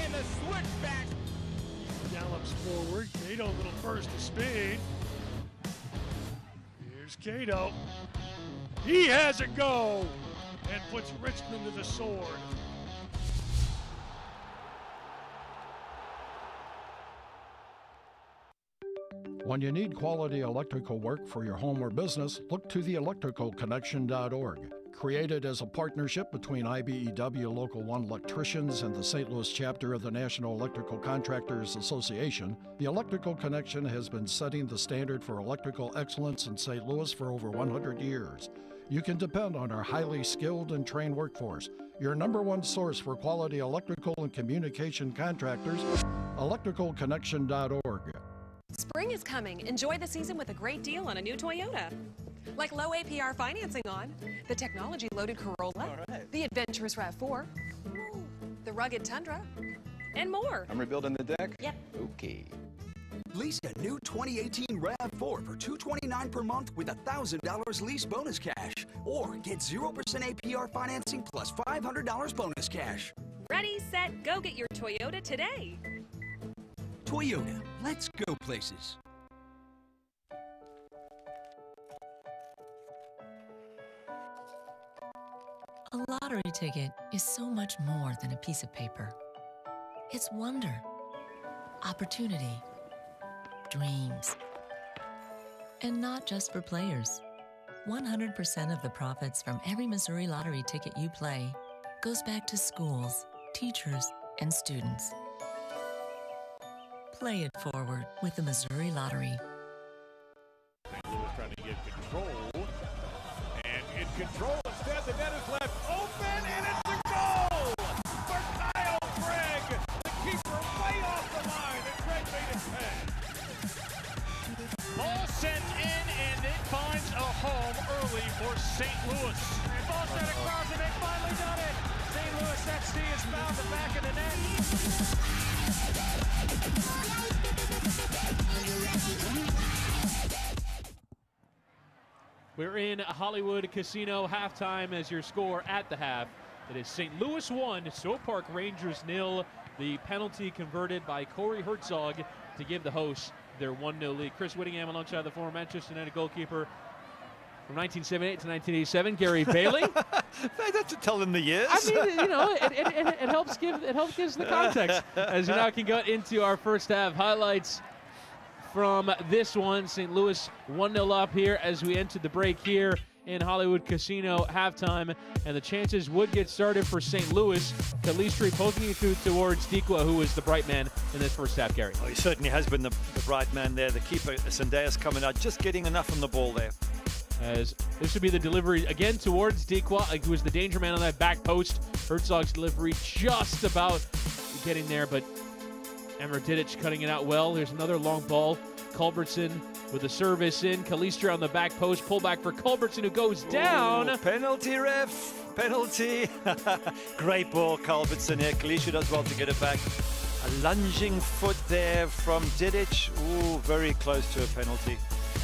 in the switchback. Gallops forward. Cato, a little burst of speed. Here's Cato. He has a go and puts Richmond to the sword. When you need quality electrical work for your home or business, look to the electricalconnection.org. Created as a partnership between IBEW Local 1 electricians and the St. Louis chapter of the National Electrical Contractors Association, the Electrical Connection has been setting the standard for electrical excellence in St. Louis for over 100 years. You can depend on our highly skilled and trained workforce, your #1 source for quality electrical and communication contractors, electricalconnection.org. Spring is coming. Enjoy the season with a great deal on a new Toyota. Like low APR financing on the technology-loaded Corolla, the adventurous RAV4, the rugged Tundra, and more. I'm rebuilding the deck? Yep. Okay. Lease a new 2018 RAV4 for $229 per month with $1,000 lease bonus cash. Or get 0% APR financing plus $500 bonus cash. Ready, set, go get your Toyota today. Toyota, let's go places. A lottery ticket is so much more than a piece of paper. It's wonder, opportunity, dreams. And not just for players. 100% of the profits from every Missouri lottery ticket you play goes back to schools, teachers, and students. Play it forward with the Missouri Lottery. St. Louis trying to get control. And in control instead, the net is left open, and it's a goal for Kyle Craig. The keeper way off the line, and Craig made it pay. Ball sent in, and it finds a home early for St. Louis. And ball sent across, and they finally done it. St. Louis FC has found the back of the net. We're in Hollywood Casino halftime as your score at the half. It is St. Louis 1, Swope Park Rangers 0. The penalty converted by Corey Herzog to give the hosts their 1-0 lead. Chris Whittingham alongside the former Manchester United goalkeeper from 1978 to 1987, Gary Bailey. They have to tell them the years. I mean, you know, it helps gives the context as we now can go into our first half highlights from this one. St. Louis 1-0 up here as we entered the break here in Hollywood Casino halftime, and the chances would get started for St. Louis. Calistri poking it through towards Dikwa, who was the bright man in this first half, Gary. Oh, he certainly has been the bright man there. The keeper, Sendejas, coming out, just getting enough on the ball there. As this would be the delivery again towards Dikwa, who was the danger man on that back post. Herzog's delivery just about getting there, but Emmer Didic cutting it out well. Here's another long ball. Culbertson with a service in. Calistri on the back post. Pullback for Culbertson, who goes down. Ooh, penalty, ref. Penalty. Great ball, Culbertson here. Calistri does well to get it back. A lunging foot there from Didic. Ooh, very close to a penalty.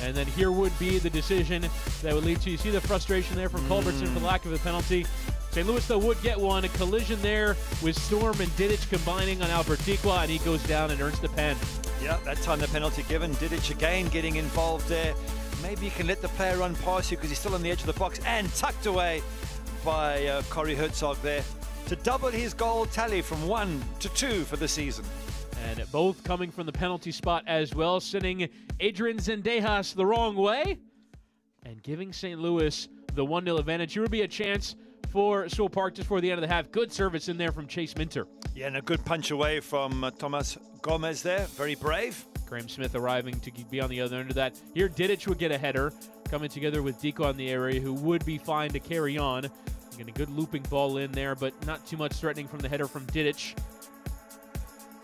And then here would be the decision that would lead to, you see the frustration there from Culbertson for lack of a penalty. St. Louis, though, would get one. A collision there with Storm and Didic combining on Albert Dikwa, and he goes down and earns the pen. Yeah, that time the penalty given. Didic again getting involved there. Maybe you can let the player run past you because he's still on the edge of the box, and tucked away by Corey Herzog there to double his goal tally from 1 to 2 for the season. And both coming from the penalty spot as well, sending Adrian Sendejas the wrong way and giving St. Louis the 1-0 advantage. Here would be a chance for Swope Park just before the end of the half. Good service in there from Chase Minter. Yeah, and a good punch away from Tomas Gomez there. Very brave. Graham Smith arriving to be on the other end of that. Here, Didic would get a header, coming together with Dikwa in the area, who would be fine to carry on. Again, a good looping ball in there, but not too much threatening from the header from Didic.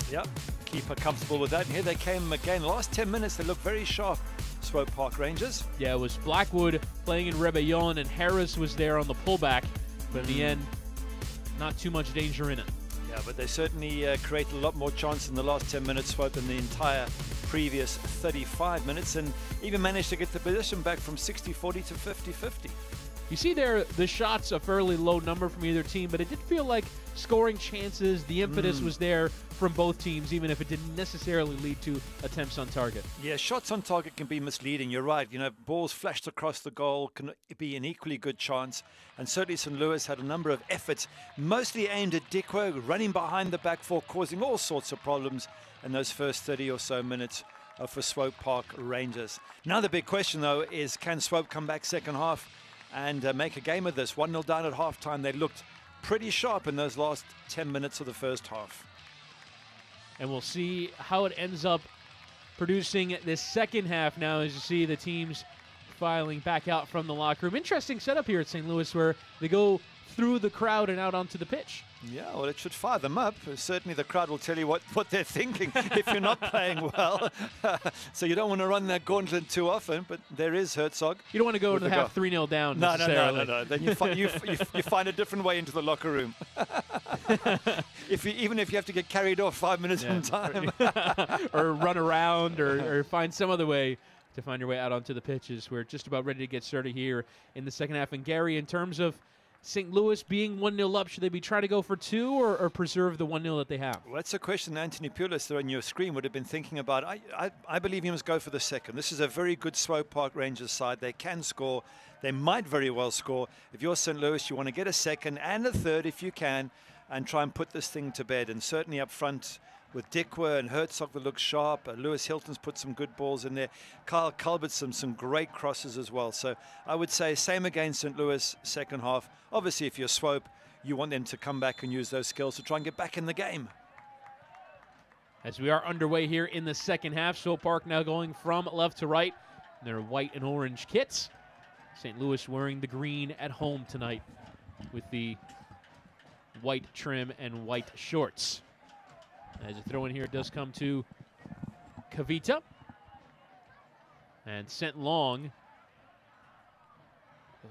Yep, keeper comfortable with that. And here they came again. Last 10 minutes, they look very sharp, Swope Park Rangers. Yeah, it was Blackwood playing in Rebellon, and Harris was there on the pullback. But in the end, not too much danger in it. Yeah, but they certainly created a lot more chance in the last 10 minutes, Swope, than the entire previous 35 minutes, and even managed to get the position back from 60-40 to 50-50. You see there, the shots a fairly low number from either team, but it did feel like scoring chances, the impetus was there from both teams, even if it didn't necessarily lead to attempts on target. Yeah, shots on target can be misleading. You're right. You know, balls flashed across the goal can be an equally good chance. And certainly St. Louis had a number of efforts, mostly aimed at Dikwa, running behind the back four, causing all sorts of problems in those first 30 or so minutes for Swope Park Rangers. Now the big question, though, is can Swope come back second half and make a game of this. 1-0 down at halftime. They looked pretty sharp in those last 10 minutes of the first half. And we'll see how it ends up producing this second half now as you see the teams filing back out from the locker room. Interesting setup here at St. Louis where they go through the crowd and out onto the pitch. Yeah, well, it should fire them up. Certainly the crowd will tell you what they're thinking if you're not playing well. So you don't want to run that gauntlet too often, but there is Herzog. You don't want to go to the half 3-0 down necessarily. No. Then you find a different way into the locker room. Even if you have to get carried off 5 minutes on time. Or run around or find some other way to find your way out onto the pitches. We're just about ready to get started here in the second half. And Gary, in terms of St. Louis being 1-0 up, should they be trying to go for 2 or preserve the 1-0 that they have? Well, that's a question Anthony Pulis there on your screen would have been thinking about. I believe he must go for the second. This is a very good Swope Park Rangers side. They can score. They might very well score. If you're St. Louis, you want to get a second and a third if you can and try and put this thing to bed. And certainly up front with Dikwa and Herzog that looks sharp. Lewis Hilton's put some good balls in there. Kyle Culbert's some great crosses as well. So I would say same against St. Louis second half. Obviously, if you're Swope, you want them to come back and use those skills to try and get back in the game. As we are underway here in the second half, Swope Park now going from left to right. Their white and orange kits. St. Louis wearing the green at home tonight with the white trim and white shorts. As a throw in here, it does come to Kavita. And sent long.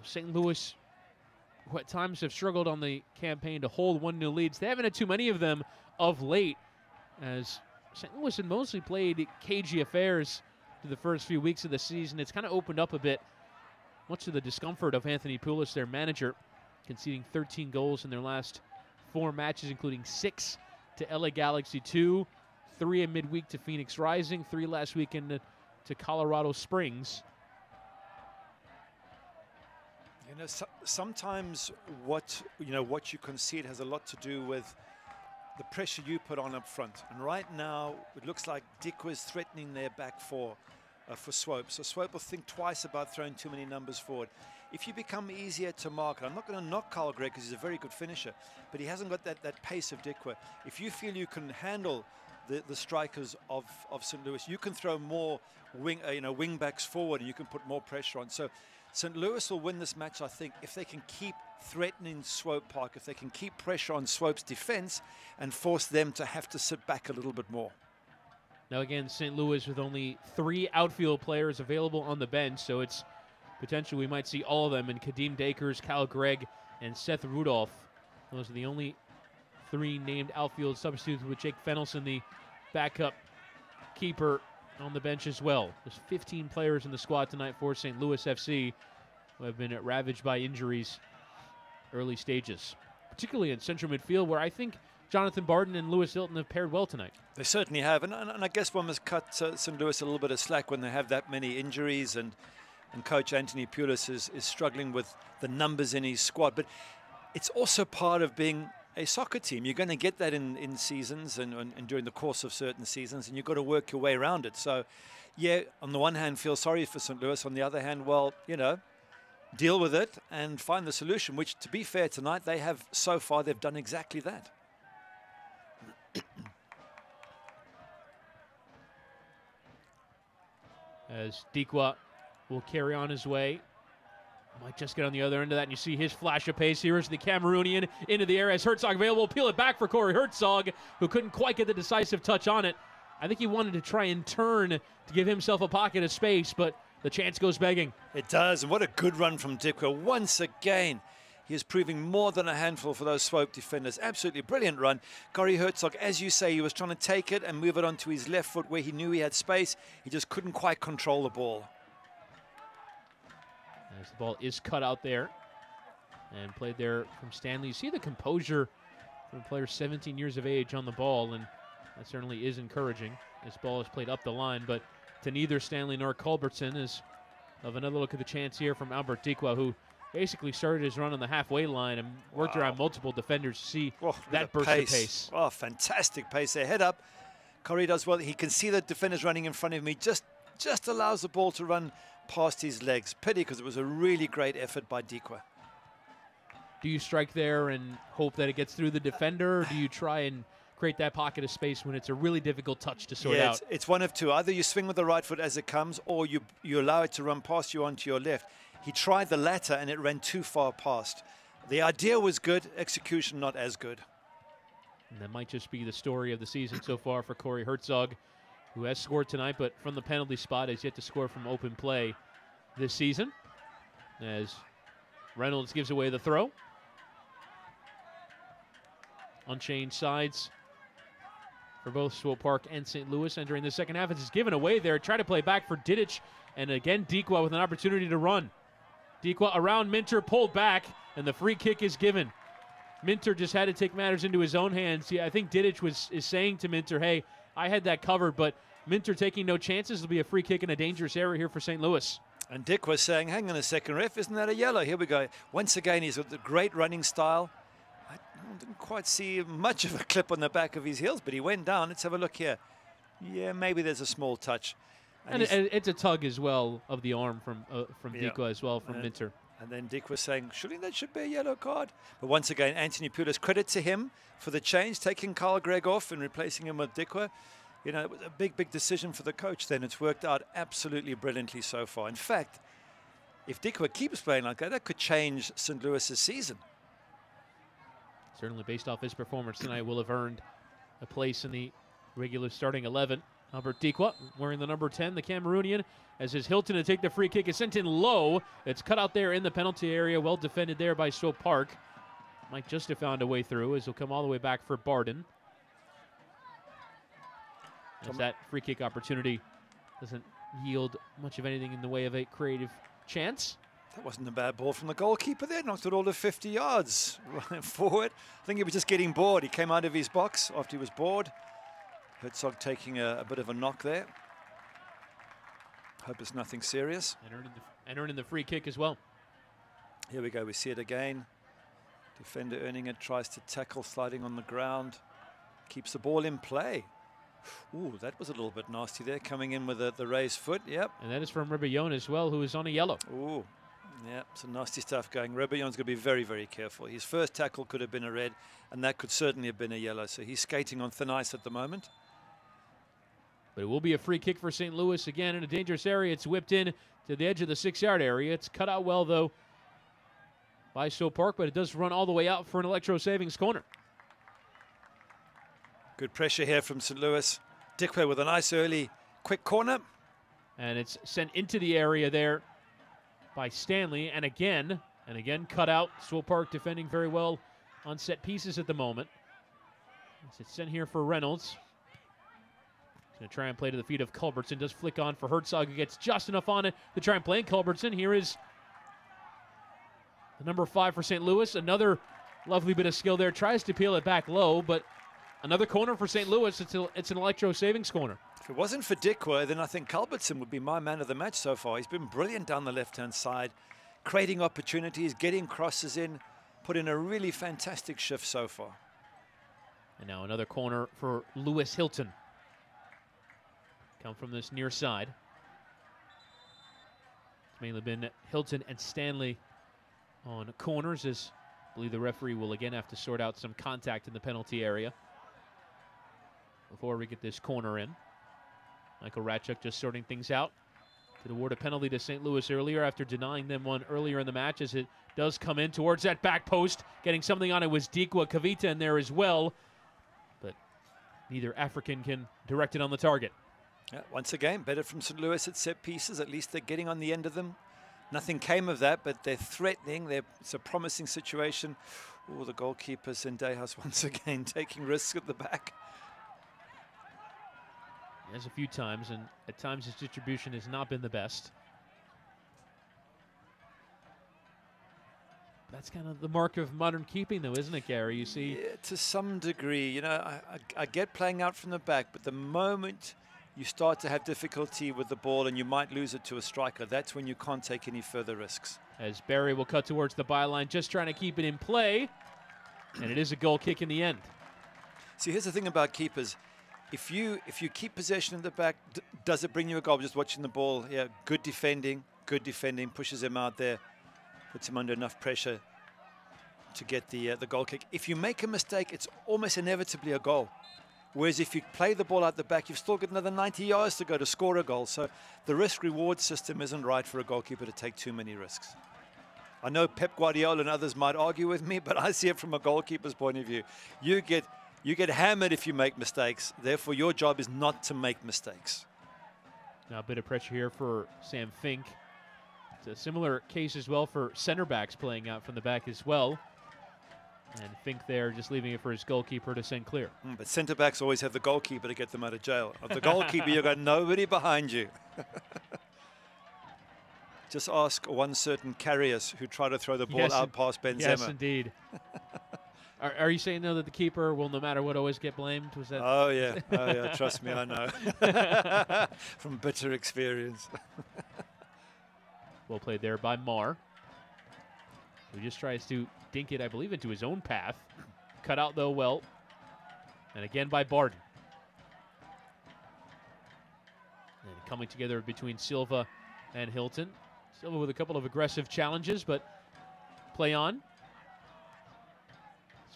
St. Louis, who at times have struggled on the campaign to hold 1-0 leads. They haven't had too many of them of late, as St. Louis had mostly played cagey affairs through the first few weeks of the season. It's kind of opened up a bit, much to the discomfort of Anthony Pulis, their manager, conceding 13 goals in their last 4 matches, including 6 to LA Galaxy 2, 3 in midweek to Phoenix Rising, 3 last weekend to Colorado Springs. You know, sometimes what you concede has a lot to do with the pressure you put on up front. And right now, it looks like Dikwa is threatening their back four for Swope. So Swope will think twice about throwing too many numbers forward. If you become easier to mark, and I'm not going to knock Carl Gregg because he's a very good finisher, but he hasn't got that pace of Dikwa. If you feel you can handle the strikers of St. Louis, you can throw more wing backs forward and you can put more pressure on. So St. Louis will win this match, I think, if they can keep threatening Swope Park, if they can keep pressure on Swope's defense and force them to have to sit back a little bit more. Now again, St. Louis with only 3 outfield players available on the bench, so it's potentially we might see all of them in Kadeem Dakers, Kyle Gregg, and Seth Rudolph. Those are the only 3 named outfield substitutes, with Jake Fennelson, the backup keeper, on the bench as well. There's 15 players in the squad tonight for St. Louis FC who have been ravaged by injuries early stages, particularly in central midfield, where I think Jonathan Barden and Lewis Hilton have paired well tonight. They certainly have, and I guess one must cut St. Louis a little bit of slack when they have that many injuries, and Coach Anthony Pulis is struggling with the numbers in his squad. But it's also part of being a soccer team. You're going to get that in seasons and during the course of certain seasons, and you've got to work your way around it. So, yeah, on the one hand, feel sorry for St. Louis. On the other hand, well, deal with it and find the solution, which, to be fair, tonight they have so far, they've done exactly that. As Dikwa will carry on his way. Might just get on the other end of that, and you see his flash of pace. Here is the Cameroonian into the air as Herzog available. Peel it back for Corey Herzog, who couldn't quite get the decisive touch on it. I think he wanted to try and turn to give himself a pocket of space, but the chance goes begging. It does, and what a good run from Dikwa. Once again, he is proving more than a handful for those Swope defenders. Absolutely brilliant run. Corey Herzog, as you say, he was trying to take it and move it onto his left foot where he knew he had space. He just couldn't quite control the ball. As the ball is cut out there and played there from Stanley. You see the composure from a player 17 years of age on the ball, and that certainly is encouraging. This ball is played up the line, but to neither Stanley nor Culbertson. Is of another look at the chance here from Albert Dikwa, who basically started his run on the halfway line and worked around multiple defenders to see that burst of pace. Oh, fantastic pace there. Head up. Corey does well. He can see the defenders running in front of him. He just just allows the ball to run past his legs. Pity, because it was a really great effort by Dikwa. Do you strike there and hope that it gets through the defender, or do you try and create that pocket of space when it's a really difficult touch to sort out? It's one of two. Either you swing with the right foot as it comes, or you allow it to run past you onto your left. He tried the latter, and it ran too far past. The idea was good, execution not as good. And that might just be the story of the season so far for Corey Herzog, who has scored tonight, but from the penalty spot has yet to score from open play this season, as Reynolds gives away the throw. Unchanged sides for both Swope Park and St. Louis entering the second half. It's given away there. Try to play back for Didic, and again Dikwa with an opportunity to run. Dikwa around Minter, pulled back, and the free kick is given. Minter just had to take matters into his own hands. Yeah, I think Didic is saying to Minter, hey, I had that covered, but Minter taking no chances. It'll be a free kick in a dangerous area here for St. Louis. And Dick was saying, hang on a second, ref, isn't that a yellow? Here we go. Once again, he's got the great running style. I didn't quite see much of a clip on the back of his heels, but he went down. Let's have a look here. Yeah, maybe there's a small touch. And it's a tug as well of the arm from Dikwa as well, from Minter. And then Dick was saying, surely that should be a yellow card. But once again, Anthony Pulis, credit to him for the change, taking Carl Gregg off and replacing him with Dikwa. You know, it was a big decision for the coach then. It's worked out absolutely brilliantly so far. In fact, if Dikwa keeps playing like that, that could change St. Louis's season. Certainly, based off his performance tonight, will have earned a place in the regular starting 11. Albert Dikwa wearing the number 10, the Cameroonian, as his Hilton to take the free kick is sent in low. It's cut out there in the penalty area. Well defended there by Swope Park. Might just have found a way through, as he'll come all the way back for Barden. As that free kick opportunity doesn't yield much of anything in the way of a creative chance. That wasn't a bad ball from the goalkeeper there. Knocked it all to 50 yards. Right forward. I think he was just getting bored. He came out of his box after he was bored. Herzog taking a bit of a knock there. Hope it's nothing serious. And earning the free kick as well. Here we go. We see it again. Defender earning it. Tries to tackle, sliding on the ground. Keeps the ball in play. Ooh, that was a little bit nasty there. Coming in with the raised foot. Yep. And that is from Rebillon as well, who is on a yellow. Ooh. Yeah, some nasty stuff going. Rebillon's going to be very, very careful. His first tackle could have been a red, and that could certainly have been a yellow. So he's skating on thin ice at the moment. But it will be a free kick for St. Louis again in a dangerous area. It's whipped in to the edge of the 6-yard area. It's cut out well, though, by Swope Park, but it does run all the way out for an Electro Savings corner. Good pressure here from St. Louis. Dikwa with a nice early quick corner. And it's sent into the area there by Stanley. And again cut out. Swope Park defending very well on set pieces at the moment. It's sent here for Reynolds. He's going to try and play to the feet of Culbertson. Does flick on for Herzog, who gets just enough on it to try and play Culbertson. Here is the number 5 for St. Louis. Another lovely bit of skill there. Tries to peel it back low, but another corner for St. Louis. It's an Electro Savings corner. If it wasn't for Dikwa, then I think Culbertson would be my man of the match so far. He's been brilliant down the left-hand side, creating opportunities, getting crosses in, put in a really fantastic shift so far. And now another corner for Lewis Hilton. Come from this near side. It's mainly been Hilton and Stanley on corners, as I believe the referee will again have to sort out some contact in the penalty area before we get this corner in. Michael Ratchuk just sorting things out. Did award a penalty to St. Louis earlier after denying them one earlier in the match, as it does come in towards that back post. Getting something on it was Dikwa Kavita in there as well, but neither African can direct it on the target. Yeah, once again, better from St. Louis at set pieces. At least they're getting on the end of them. Nothing came of that, but they're threatening. It's a promising situation. Oh, the goalkeepers in Dejas once again taking risks at the back. He has a few times, and at times his distribution has not been the best. That's kind of the mark of modern keeping, though, isn't it, Gary? You see, yeah, to some degree. You know, I get playing out from the back, but the moment you start to have difficulty with the ball and you might lose it to a striker, that's when you can't take any further risks. As Barry will cut towards the byline, just trying to keep it in play, and it is a goal kick in the end. See, here's the thing about keepers. if you keep possession at the back, does it bring you a goal? Just watching the ball, yeah, good defending, pushes him out there, puts him under enough pressure to get the goal kick. If you make a mistake, it's almost inevitably a goal. Whereas if you play the ball out the back, you've still got another 90 yards to go to score a goal. So the risk-reward system isn't right for a goalkeeper to take too many risks. I know Pep Guardiola and others might argue with me, but I see it from a goalkeeper's point of view. You get hammered if you make mistakes. Therefore, your job is not to make mistakes. Now a bit of pressure here for Sam Fink. It's a similar case as well for center backs playing out from the back as well. And Fink there just leaving it for his goalkeeper to send clear. But centre backs always have the goalkeeper to get them out of jail. Of the goalkeeper, you've got nobody behind you. Just ask one certain Carrius who tried to throw the ball out past Benzema. Yes, indeed. Are you saying, though, that the keeper will, no matter what, always get blamed? Was that? Oh, yeah. Oh, yeah. Trust me, I know. From bitter experience. Well played there by Marr, who just tries to dink it, I believe, into his own path. Cut out, though, well. And again by Barden. And coming together between Silva and Hilton. Silva with a couple of aggressive challenges, but play on.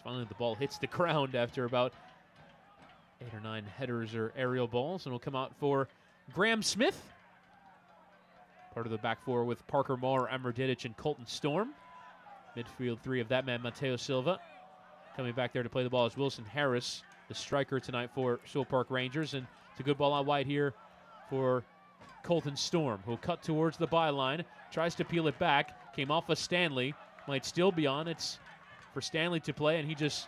Finally, the ball hits the ground after about 8 or 9 headers or aerial balls, and will come out for Graham Smith. Part of the back four with Parker Marr, Amr Dedic, and Colton Storm. Midfield three of that man, Mateo Silva. Coming back there to play the ball is Wilson Harris, the striker tonight for Swope Park Rangers. And it's a good ball out wide here for Colton Storm, who'll cut towards the byline, tries to peel it back, came off of Stanley, might still be on. It's for Stanley to play, and he just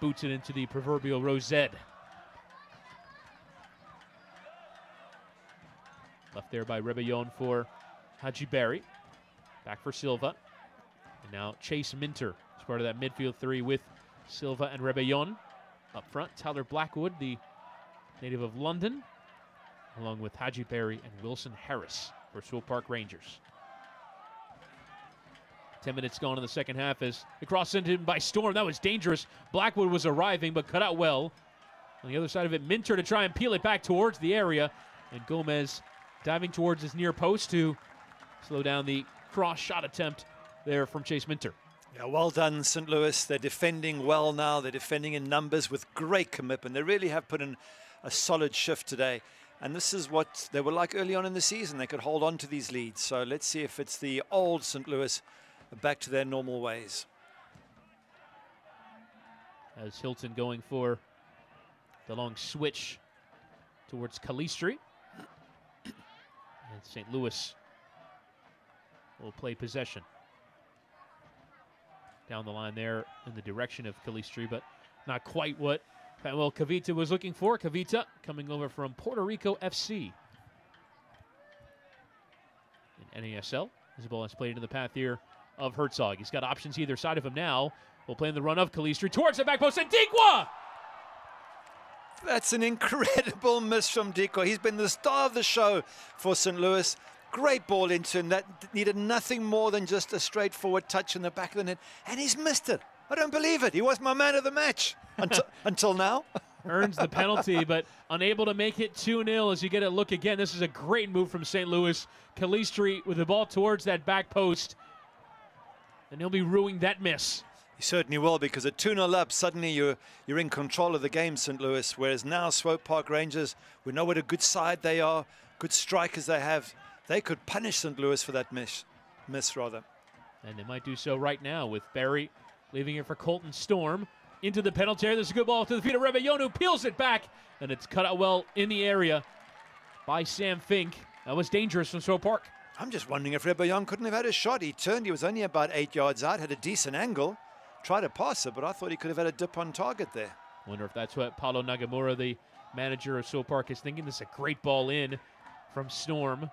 boots it into the proverbial rosette. Left there by Rebellon for Haji Berry. Back for Silva. And now Chase Minter is part of that midfield three with Silva and Rebellon. Up front, Tyler Blackwood, the native of London, along with Haji Berry and Wilson Harris for Swope Park Rangers. 10 minutes gone in the second half as the cross sent in by Storm. That was dangerous. Blackwood was arriving, but cut out well. On the other side of it, Minter to try and peel it back towards the area. And Gomez diving towards his near post to slow down the cross shot attempt there from Chase Minter. Yeah, well done, St. Louis. They're defending well now. They're defending in numbers with great commitment. They really have put in a solid shift today. And this is what they were like early on in the season. They could hold on to these leads. So let's see if it's the old St. Louis back to their normal ways. As Hilton going for the long switch towards Calistri. And St. Louis will play possession. Down the line there in the direction of Calistri, but not quite what Manuel Cavita was looking for. Cavita coming over from Puerto Rico FC in NASL. As the ball is played into the path here of Herzog. He's got options either side of him now. We'll play in the run of Calistri towards the back post, and Dikwa! That's an incredible miss from Dikwa. He's been the star of the show for St. Louis. Great ball into him. That needed nothing more than just a straightforward touch in the back of the net, and he's missed it. I don't believe it. He was my man of the match until now. Earns the penalty, but unable to make it 2-0 as you get a look again. This is a great move from St. Louis. Calistri with the ball towards that back post, and he'll be ruining that miss. You certainly will, because at 2-0 up, suddenly you're in control of the game, St. Louis, whereas now Swope Park Rangers, we know what a good side they are, good strikers they have. They could punish St. Louis for that miss rather. And they might do so right now with Barry leaving it for Colton Storm into the penalty area. There's a good ball to the feet of Rebellon, who peels it back, and it's cut out well in the area by Sam Fink. That was dangerous from Swope Park. I'm just wondering if Rebellon couldn't have had a shot. He turned, he was only about 8 yards out, had a decent angle, tried to pass it, but I thought he could have had a dip on target there. Wonder if that's what Paulo Nagamura, the manager of Swope Park, is thinking. This is a great ball in from Storm.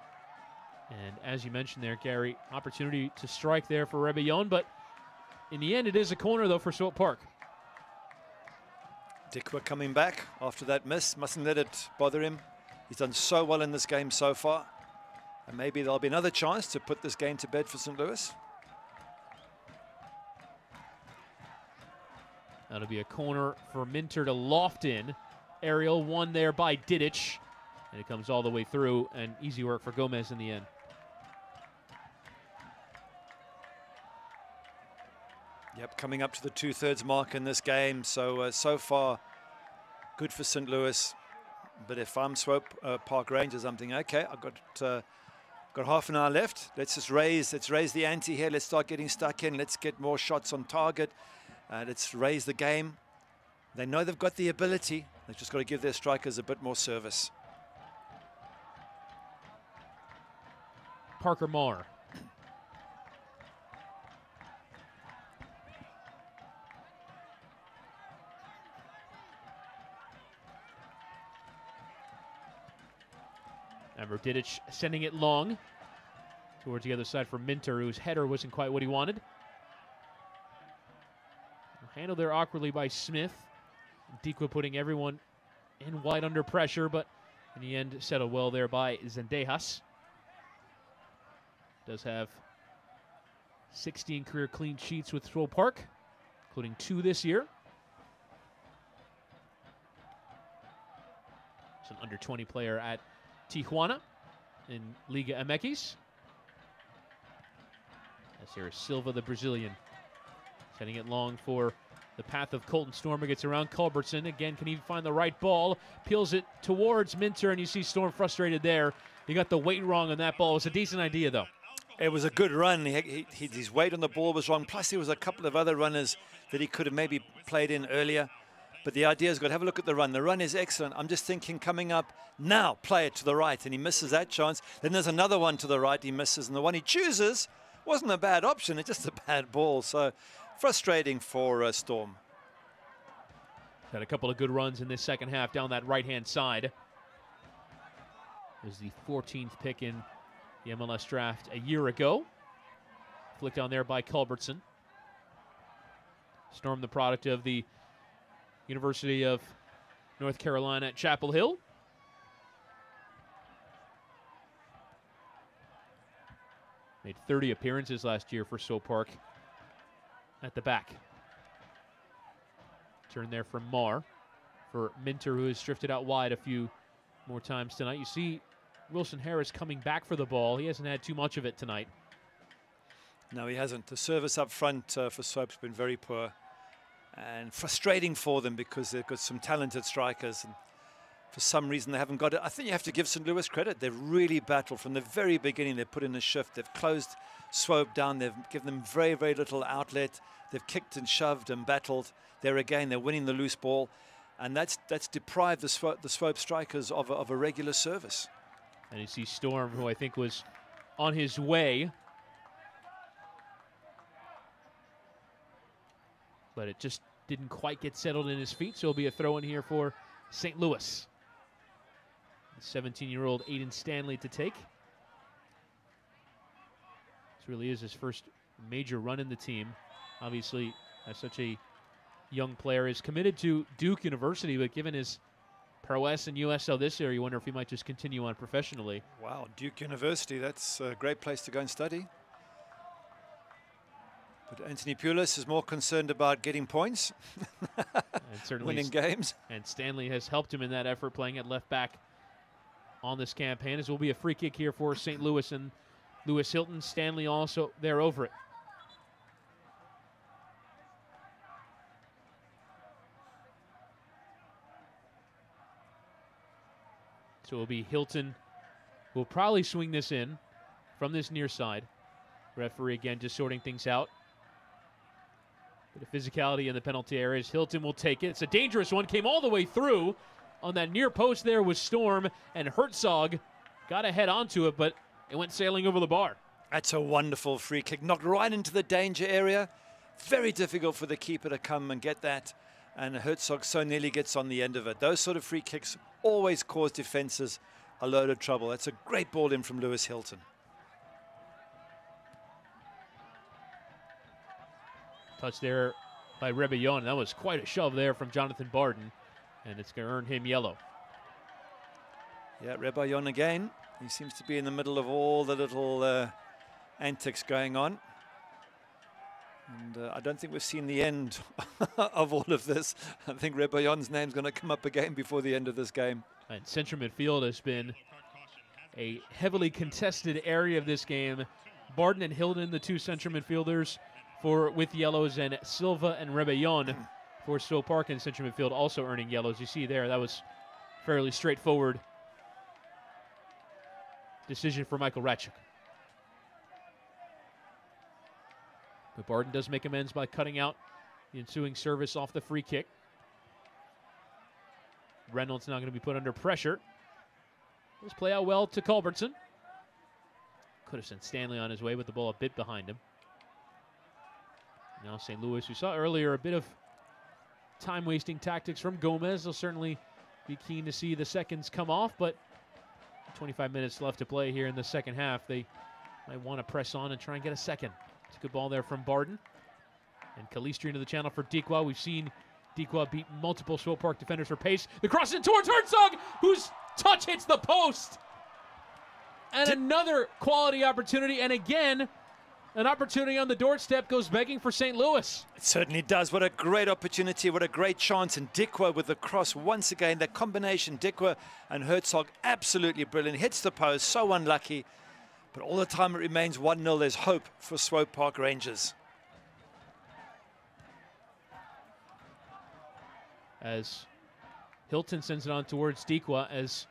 And as you mentioned there, Gary, opportunity to strike there for Rebellon, but in the end, it is a corner, though, for Swope Park. Dikwa coming back after that miss. Mustn't let it bother him. He's done so well in this game so far. And maybe there'll be another chance to put this game to bed for St. Louis. That'll be a corner for Minter to loft in. aerial, one there by Didic. And it comes all the way through, and easy work for Gomez in the end. Yep, coming up to the 2/3 mark in this game. So, so far, good for St. Louis. But if I'm Swope Park Rangers, I'm thinking, okay, I've got half an hour left. Let's raise the ante here. Let's start getting stuck in. Let's get more shots on target. Let's raise the game. They know they've got the ability. They've just got to give their strikers a bit more service. Parker Marr. Remember, Didic sending it long towards the other side for Minter, whose header wasn't quite what he wanted. Handled there awkwardly by Smith. Dikwa putting everyone in wide under pressure, but in the end settled well there by Zendejas. Does have 16 career clean sheets with Swope Park, including 2 this year. It's an under 20 player at Tijuana in Liga MX. As here is Silva, the Brazilian, setting it long for the path of Colton Stormer. Gets around Culbertson. Again, can he find the right ball? Peels it towards Minter, and you see Storm frustrated there. He got the weight wrong on that ball. It was a decent idea, though. It was a good run. His weight on the ball was wrong. Plus, there was a couple of other runners that he could have maybe played in earlier. But the idea is good. Have a look at the run. The run is excellent. I'm just thinking coming up now, play it to the right. And he misses that chance. Then there's another one to the right he misses. And the one he chooses wasn't a bad option. It's just a bad ball. So frustrating for Storm. Had a couple of good runs in this second half down that right-hand side. It was the 14th pick in the MLS draft a year ago. Flicked on there by Culbertson. Storm, the product of the University of North Carolina at Chapel Hill. Made 30 appearances last year for Swope Park at the back. Turn there from Marr for Minter, who has drifted out wide a few more times tonight. You see Wilson Harris coming back for the ball. He hasn't had too much of it tonight. No, he hasn't. The service up front for Swope's been very poor. And frustrating for them because they've got some talented strikers, and for some reason they haven't got it. I think you have to give St. Louis credit. They've really battled from the very beginning. They've put in a shift. They've closed Swope down. They've given them very, very little outlet. They've kicked and shoved and battled. There again, they're winning the loose ball, and that's deprived the Swope strikers of a regular service. And you see Storm, who I think was on his way, but it just didn't quite get settled in his feet, so it'll be a throw in here for St. Louis. The 17-year-old Aiden Stanley to take. This really is his first major run in the team. Obviously, as such a young player, is committed to Duke University, but given his prowess in USL this year, you wonder if he might just continue on professionally. Wow, Duke University, that's a great place to go and study. But Anthony Pulis is more concerned about getting points, and certainly winning games. And Stanley has helped him in that effort, playing at left back on this campaign. As will be a free kick here for St. Louis and Lewis Hilton. Stanley also there over it. So it will be Hilton who will probably swing this in from this near side. Referee again just sorting things out. Bit of physicality in the penalty areas. Hilton will take it. It's a dangerous one. Came all the way through. On that near post there was Storm, and Herzog got a head onto it, but it went sailing over the bar. That's a wonderful free kick. Knocked right into the danger area. Very difficult for the keeper to come and get that. And Herzog so nearly gets on the end of it. Those sort of free kicks always cause defenses a load of trouble. That's a great ball in from Lewis Hilton. Touch there by Rebellon. That was quite a shove there from Jonathan Barden, and it's going to earn him yellow. Yeah, Rebellon again. He seems to be in the middle of all the little antics going on. And I don't think we've seen the end of all of this. I think Rebellion's name's going to come up again before the end of this game. And central midfield has been a heavily contested area of this game. Barden and Hilden, the two central midfielders with yellows, and Silva and Rebellon for Swope Park in central midfield also earning yellows. You see there, that was fairly straightforward decision for Michael Ratchuk. But Barden does make amends by cutting out the ensuing service off the free kick. Reynolds now going to be put under pressure. Let's play out well to Culbertson. Could have sent Stanley on his way, but the ball a bit behind him. Now St. Louis, we saw earlier a bit of time-wasting tactics from Gomez. They'll certainly be keen to see the seconds come off, but 25 minutes left to play here in the second half. They might want to press on and try and get a second. It's a good ball there from Barden. And Calistri into the channel for Dikwa. We've seen Dikwa beat multiple Swope Park defenders for pace. The cross in towards Herzog, whose touch hits the post. And another quality opportunity, and again, an opportunity on the doorstep goes begging for St. Louis. It certainly does. What a great opportunity, what a great chance. And Dikwa with the cross once again. That combination, Dikwa and Herzog, absolutely brilliant. Hits the post, so unlucky. But all the time it remains 1-0. There's hope for Swope Park Rangers. As Hilton sends it on towards Dikwa, as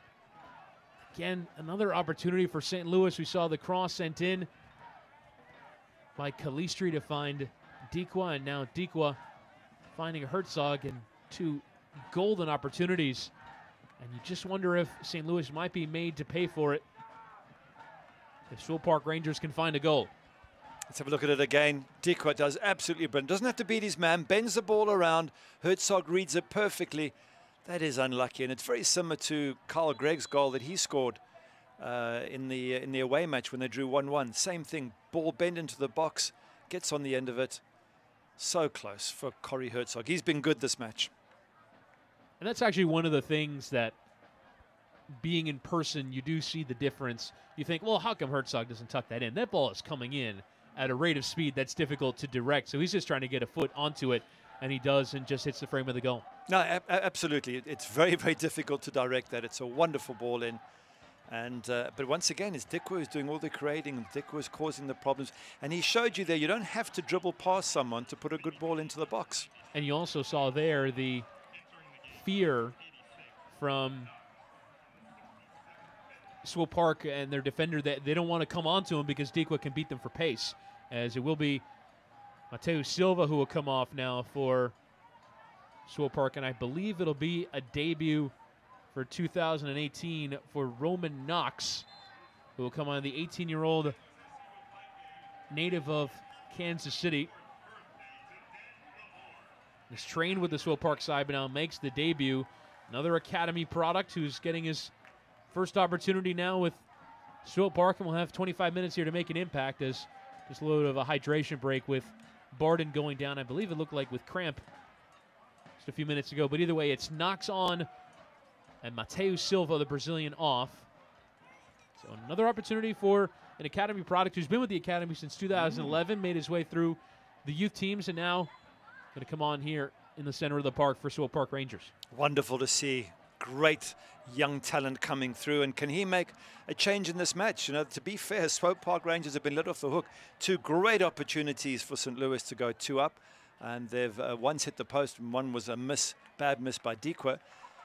again, another opportunity for St. Louis. We saw the cross sent in by Calistri to find Dikwa, and now Dikwa finding Herzog, and two golden opportunities. And you just wonder if St. Louis might be made to pay for it if Swope Park Rangers can find a goal. Let's have a look at it again. Dikwa does absolutely brilliant. Doesn't have to beat his man. Bends the ball around. Herzog reads it perfectly. That is unlucky, and it's very similar to Carl Gregg's goal that he scored in the away match when they drew 1-1. Same thing. Ball bend into the box, gets on the end of it. So close for Corey Herzog. He's been good this match. And that's actually one of the things that, being in person, you do see the difference. You think, well, how come Herzog doesn't tuck that in? That ball is coming in at a rate of speed that's difficult to direct. So he's just trying to get a foot onto it, and he does, and just hits the frame of the goal. No, absolutely. It's very, very difficult to direct that. It's a wonderful ball in. And but once again, it's Dikwa who's doing all the creating, and Dikwa is causing the problems. And he showed you there, you don't have to dribble past someone to put a good ball into the box. And you also saw there the fear from Swope Park and their defender that they don't want to come onto him because Dikwa can beat them for pace. As it will be Mateus Silva who will come off now for Swope Park, and I believe it'll be a debut for 2018 for Roman Knox, who will come on, the 18-year-old native of Kansas City. He's trained with the Swope Park side, but now makes the debut. Another academy product who's getting his first opportunity now with Swope Park, and we'll have 25 minutes here to make an impact as just a little bit of a hydration break with Barden going down. I believe it looked like with cramp just a few minutes ago, but either way, it's Knox on and Mateus Silva, the Brazilian, off. So another opportunity for an academy product who's been with the academy since 2011, made his way through the youth teams, and now going to come on here in the center of the park for Swope Park Rangers. Wonderful to see. Great young talent coming through, and can he make a change in this match? You know, to be fair, Swope Park Rangers have been let off the hook. Two great opportunities for St. Louis to go 2 up, and they've once hit the post, and one was a bad miss by Dikwa.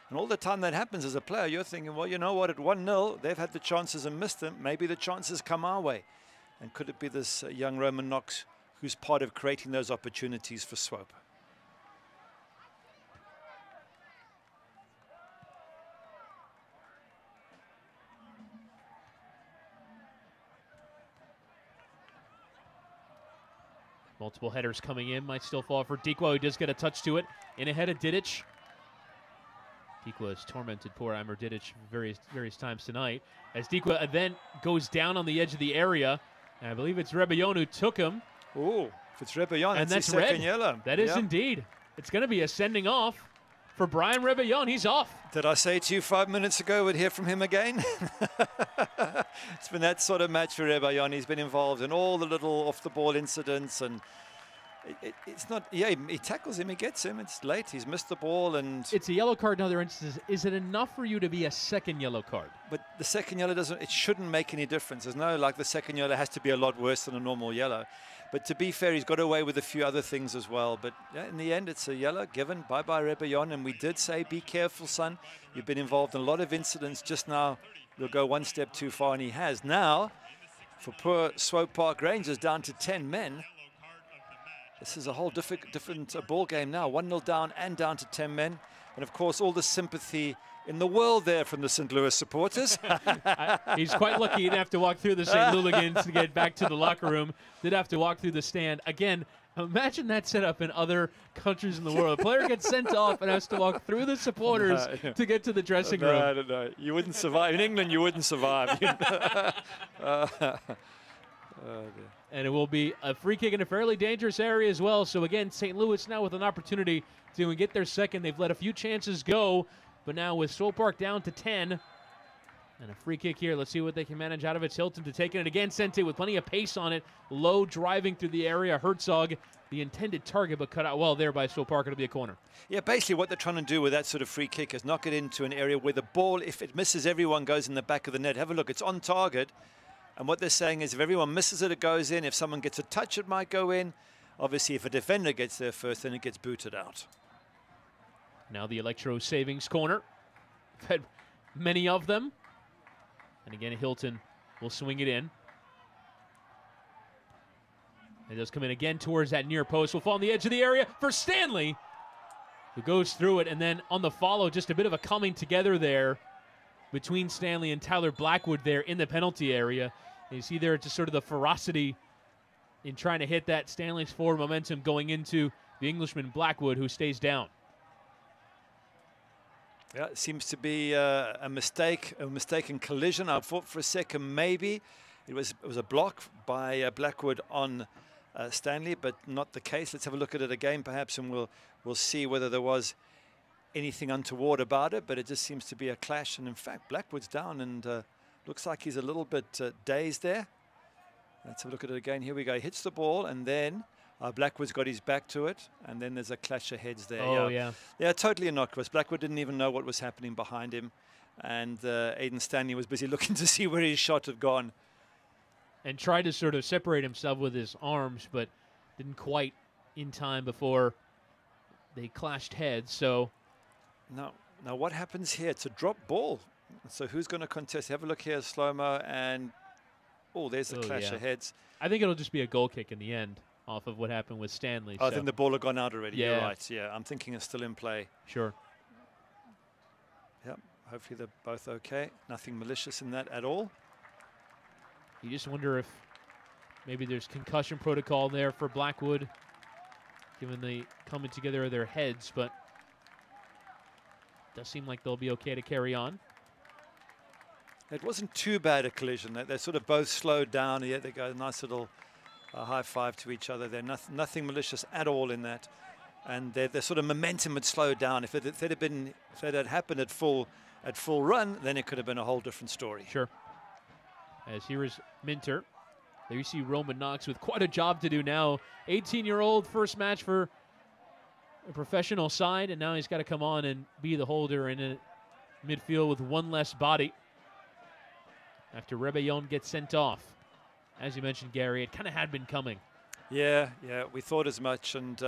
And all the time that happens as a player, you're thinking, well, you know what, at 1-0, they've had the chances and missed them. Maybe the chances come our way. And could it be this young Roman Knox who's part of creating those opportunities for Swope? Multiple headers coming in, might still fall for Dikwa, who does get a touch to it. In ahead of Didic. Dikwa has tormented poor Amr Didic various times tonight. As Dikwa then goes down on the edge of the area, and I believe it's Rebellon who took him. Oh, if it's Rebellon, and that's red. red. Yellow. That is indeed. It's going to be a sending off for Brian Rebellon. He's off. Did I say to you 5 minutes ago we'd hear from him again? It's been that sort of match for Rebellon. He's been involved in all the little off-the-ball incidents, and It's not, yeah, he tackles him, he gets him, it's late, he's missed the ball, and... It's a yellow card in other instances. Is it enough for you to be a second yellow card? But the second yellow it shouldn't make any difference. There's no, like, the second yellow has to be a lot worse than a normal yellow. But to be fair, he's got away with a few other things as well. But yeah, in the end, it's a yellow given. Bye-bye, Rebellon. And we did say, be careful, son. You've been involved in a lot of incidents. Just now, you'll go one step too far, and he has. Now, for poor Swope Park Rangers, down to 10 men. This is a whole different ball game now. 1-0 down and down to 10 men. And, of course, all the sympathy in the world there from the St. Louis supporters. He's quite lucky he didn't have to walk through the St. Louligans to get back to the locker room. Did have to walk through the stand. Again, imagine that setup in other countries in the world. A player gets sent off and has to walk through the supporters to get to the dressing room. No. You wouldn't survive. In England, you wouldn't survive. And it will be a free kick in a fairly dangerous area as well. So, again, St. Louis now with an opportunity to get their second. They've let a few chances go. But now with Swope Park down to 10, and a free kick here. Let's see what they can manage out of it. Hilton to take it again. Sente with plenty of pace on it. Low driving through the area. Herzog, the intended target, but cut out well there by Swope Park. It'll be a corner. Yeah, basically what they're trying to do with that sort of free kick is knock it into an area where the ball, if it misses everyone, goes in the back of the net. Have a look. It's on target. And what they're saying is if everyone misses it, it goes in. If someone gets a touch, it might go in. Obviously, if a defender gets there first, then it gets booted out. Now the Electro Savings corner. We've had many of them. And again, Hilton will swing it in. It does come in again towards that near post. Will fall on the edge of the area for Stanley, who goes through it. And then on the follow, just a bit of a coming together there between Stanley and Tyler Blackwood there in the penalty area. And you see there just sort of the ferocity in trying to hit that. Stanley's forward momentum going into the Englishman Blackwood, who stays down. Yeah, it seems to be a mistaken collision. I thought for a second maybe it was a block by Blackwood on Stanley, but not the case. Let's have a look at it again, perhaps, and we'll see whether there was anything untoward about it. But it just seems to be a clash, and in fact, Blackwood's down and looks like he's a little bit dazed there. Let's have a look at it again. Here we go. He hits the ball, and then Blackwood's got his back to it, and then there's a clash of heads there. Oh, yeah. Yeah, totally innocuous. Blackwood didn't even know what was happening behind him, and Aidan Stanley was busy looking to see where his shot had gone. And tried to sort of separate himself with his arms, but didn't quite in time before they clashed heads. So now what happens here? It's a drop ball. So who's going to contest? Have a look here, slow-mo, and there's the clash of heads. I think it'll just be a goal kick in the end off of what happened with Stanley. I think the ball had gone out already. Yeah. You're right. Yeah, I'm thinking it's still in play. Sure. Yep. Hopefully they're both okay. Nothing malicious in that at all. You just wonder if maybe there's concussion protocol there for Blackwood, given the coming together of their heads, but it does seem like they'll be okay to carry on. It wasn't too bad a collision. They're sort of both slowed down. Yeah, they got a nice little high five to each other. They're nothing malicious at all in that, and their sort of momentum had slowed down. If it had happened at full run, then it could have been a whole different story. Sure. As here is Minter. There you see Roman Knox with quite a job to do now. 18-year-old, first match for a professional side, and now he's got to come on and be the holder in a midfield with one less body. After Rebellon gets sent off. As you mentioned, Gary, it kind of had been coming. Yeah, we thought as much. And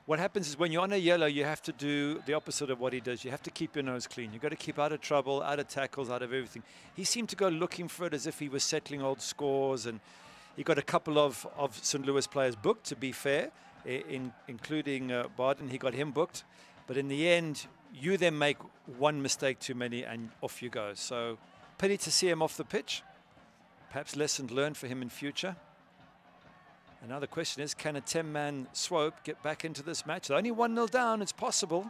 what happens is when you're on a yellow, you have to do the opposite of what he does. You have to keep your nose clean. You've got to keep out of trouble, out of tackles, out of everything. He seemed to go looking for it as if he was settling old scores. And he got a couple of St. Louis players booked, to be fair, including Barden. He got him booked. But in the end, you then make one mistake too many and off you go. So pity to see him off the pitch. Perhaps lesson learned for him in future. And now the question is, can a 10-man Swope get back into this match? They're only 1-0 down. It's possible.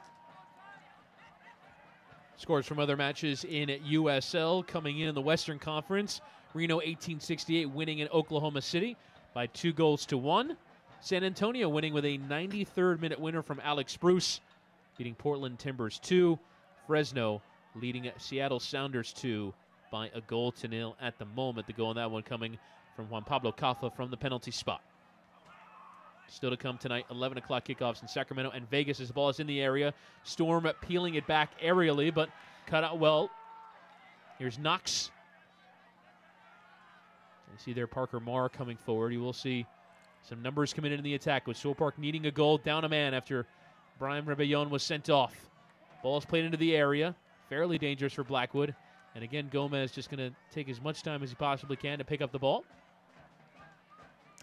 Scores from other matches in USL coming in the Western Conference. Reno 1868 winning in Oklahoma City by 2-1. San Antonio winning with a 93rd minute winner from Alex Bruce, beating Portland Timbers 2. Fresno leading Seattle Sounders 2 by 1-0 at the moment. The goal on that one coming from Juan Pablo Cafa from the penalty spot. Still to come tonight, 11 o'clock kickoffs in Sacramento and Vegas as the ball is in the area. Storm peeling it back aerially, but cut out well. Here's Knox. You see there Parker Marr coming forward. You will see some numbers coming in the attack with Swope Park needing a goal, down a man after Brian Rebellon was sent off. Ball is played into the area. Fairly dangerous for Blackwood. And again, Gomez just going to take as much time as he possibly can to pick up the ball.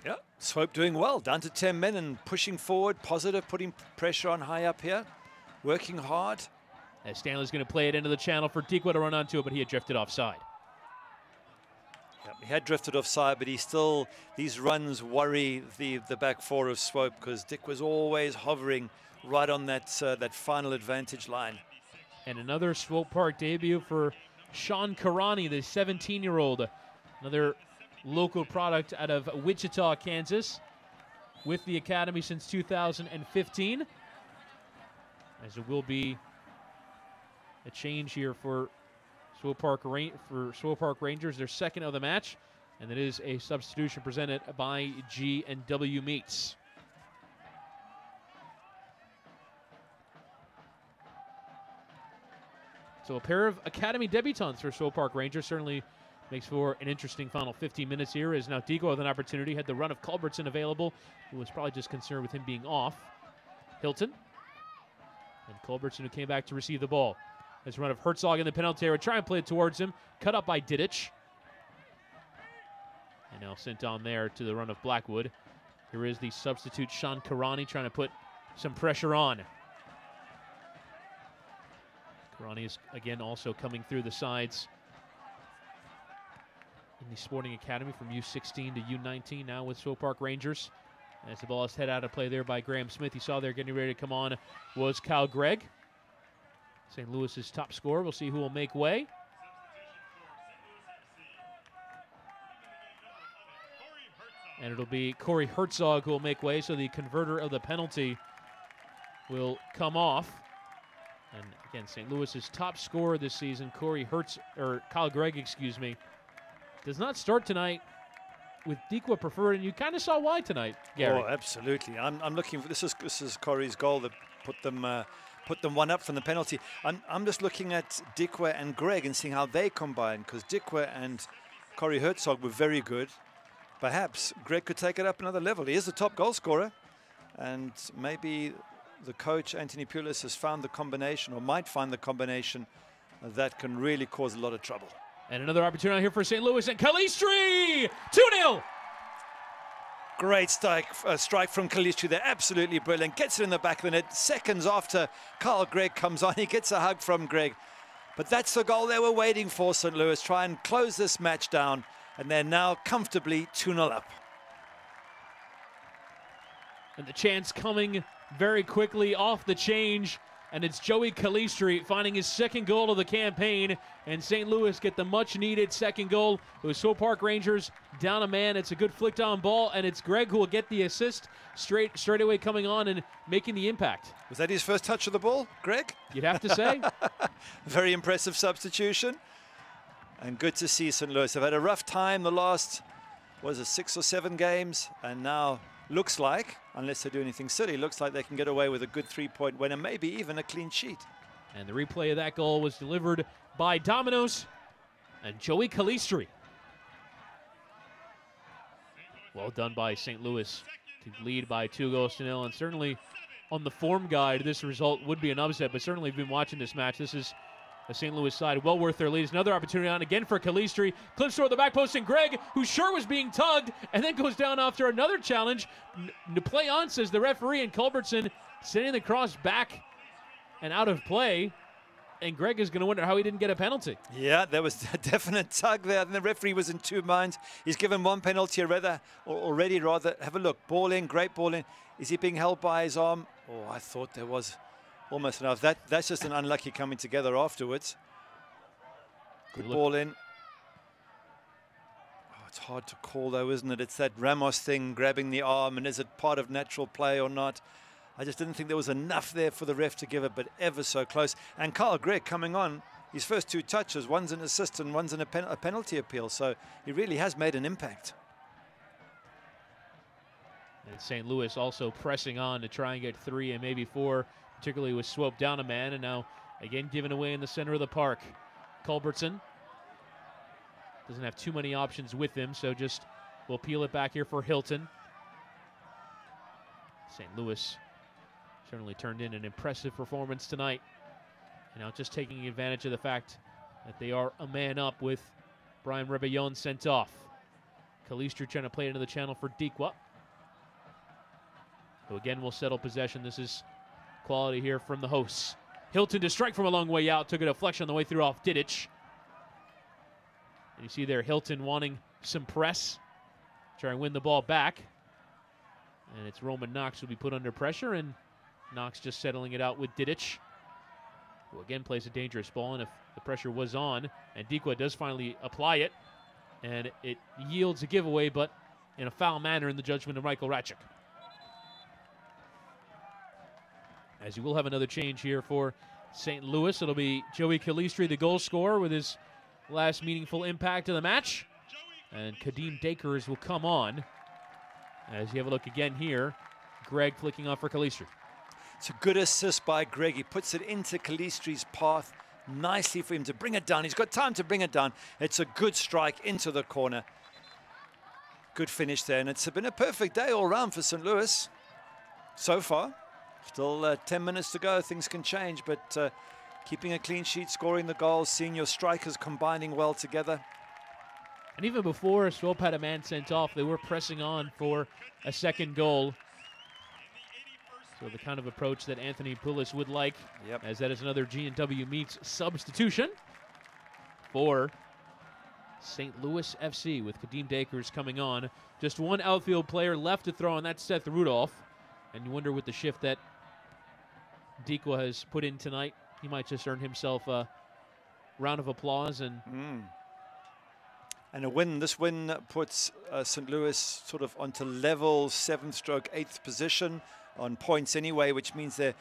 Yeah, Swope doing well. Down to 10 men and pushing forward, positive, putting pressure on high up here. Working hard. As Stanley's going to play it into the channel for Dikwa to run onto it, but he had drifted offside. Yep, he had drifted offside, but these runs worry the back four of Swope because Dick was always hovering right on that final advantage line. And another Swope Park debut for Sean Karani, the 17-year-old. Another local product out of Wichita, Kansas, with the academy since 2015. As it will be a change here for Swope Park Rangers, their second of the match, and it is a substitution presented by G&W Meats. So a pair of academy debutants for Swope Park Rangers certainly makes for an interesting final 15 minutes here, as now Dikwa with an opportunity, had the run of Culbertson available, who was probably just concerned with him being off. Hilton. And Culbertson, who came back to receive the ball. There's a run of Herzog in the penalty area, try and play it towards him, cut up by Didic. And now sent on there to the run of Blackwood. Here is the substitute Sean Karani trying to put some pressure on. Karani is again also coming through the sides in the Sporting Academy from U16 to U19, now with Swope Park Rangers. As the ball is head out of play there by Graham Smith. You saw there getting ready to come on was Kyle Gregg, St. Louis's top scorer. We'll see who will make way. And it'll be Corey Herzog who will make way, so the converter of the penalty will come off. And again, St. Louis's top scorer this season, Kyle Gregg, excuse me, does not start tonight with Dikwa preferred, and you kind of saw why tonight, Gary. Oh, absolutely. I'm looking for this is Corey's goal that put them one up from the penalty. I'm just looking at Dikwa and Gregg and seeing how they combine, because Dikwa and Corey Herzog were very good. Perhaps Gregg could take it up another level. He is the top goal scorer, and maybe the coach, Anthony Pulis, has found the combination, or might find the combination, that can really cause a lot of trouble. And another opportunity here for St. Louis, and Calistri! 2-0! Great strike from Calistri there, absolutely brilliant. Gets it in the back of the net. Seconds after Carl Gregg comes on, he gets a hug from Gregg. But that's the goal they were waiting for, St. Louis. Try and close this match down, and they're now comfortably 2-0 up. And the chance coming very quickly off the change, and it's Joey Calistri finding his second goal of the campaign, and St. Louis get the much-needed second goal. It was Swope Park Rangers down a man. It's a good flick-down ball, and it's Gregg who will get the assist straight away coming on and making the impact. Was that his first touch of the ball, Gregg? You'd have to say. Very impressive substitution, and good to see St. Louis. They've had a rough time the last, 6 or 7 games, and now looks like, unless they do anything silly, looks like they can get away with a good 3-point win and maybe even a clean sheet. And the replay of that goal was delivered by Domino's and Joey Calistri. Well done by St. Louis to lead by 2-0, and certainly on the form guide, this result would be an upset, but certainly if you've been watching this match, this is a St. Louis side well worth their lead. It's another opportunity on again for Calistri. Clips toward the back post, and Gregg, who sure was being tugged, and then goes down after another challenge. Play on, says the referee, and Culbertson sending the cross back and out of play. And Gregg is going to wonder how he didn't get a penalty. Yeah, there was a definite tug there, and the referee was in two minds. He's given one penalty already. Have a look. Ball in, great ball in. Is he being held by his arm? Oh, I thought there was almost enough. That's just an unlucky coming together afterwards. Good ball in. Oh, it's hard to call though, isn't it? It's that Ramos thing, grabbing the arm, and is it part of natural play or not? I just didn't think there was enough there for the ref to give it, but ever so close. And Carl Gregg coming on, his first 2 touches, one's an assist and one's a penalty appeal, so he really has made an impact. And St. Louis also pressing on to try and get 3 and maybe 4, particularly with Swope down a man, and now again given away in the center of the park. Culbertson doesn't have too many options with him, so just we'll peel it back here for Hilton. St. Louis certainly turned in an impressive performance tonight. And now just taking advantage of the fact that they are a man up with Brian Rebellon sent off. Calistri trying to play into the channel for Dikwa, who again will settle possession. This is quality here from the hosts. Hilton to strike from a long way out. Took a deflection on the way through off Didic. And you see there Hilton wanting some press. Try and win the ball back. And it's Roman Knox who'll be put under pressure. And Knox just settling it out with Didic, who again plays a dangerous ball. And if the pressure was on, and Dikwa does finally apply it, and it yields a giveaway, but in a foul manner in the judgment of Michael Ratchik. As you will have another change here for St. Louis. It'll be Joey Calistri, the goal scorer, with his last meaningful impact of the match. And Kadeem Dakers will come on. As you have a look again here, Greg flicking off for Calistri. It's a good assist by Greg. He puts it into Calistri's path nicely for him to bring it down. He's got time to bring it down. It's a good strike into the corner. Good finish there. And it's been a perfect day all round for St. Louis so far. Still 10 minutes to go. Things can change, but keeping a clean sheet, scoring the goals, seeing your strikers combining well together. And even before Swope had a man sent off, they were pressing on for a second goal. So the kind of approach that Anthony Poulos would like, as that is another G&W Meats substitution for St. Louis FC with Kadeem Dakers coming on. Just one outfield player left to throw, and that's Seth Rudolph. And you wonder with the shift that Dikwa has put in tonight, he might just earn himself a round of applause. And a win. This win puts St. Louis sort of onto level 7/8th position on points anyway, which means they're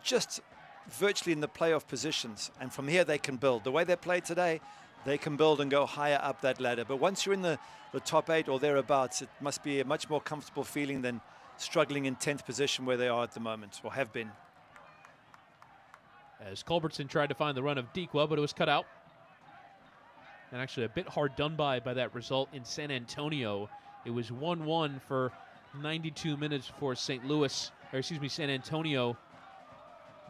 just virtually in the playoff positions. And from here they can build. The way they play today, they can build and go higher up that ladder. But once you're in the top 8 or thereabouts, it must be a much more comfortable feeling than struggling in 10th position where they are at the moment, or have been. As Culbertson tried to find the run of Dikwa, but it was cut out. And actually a bit hard done by that result in San Antonio. It was 1-1 for 92 minutes before San Antonio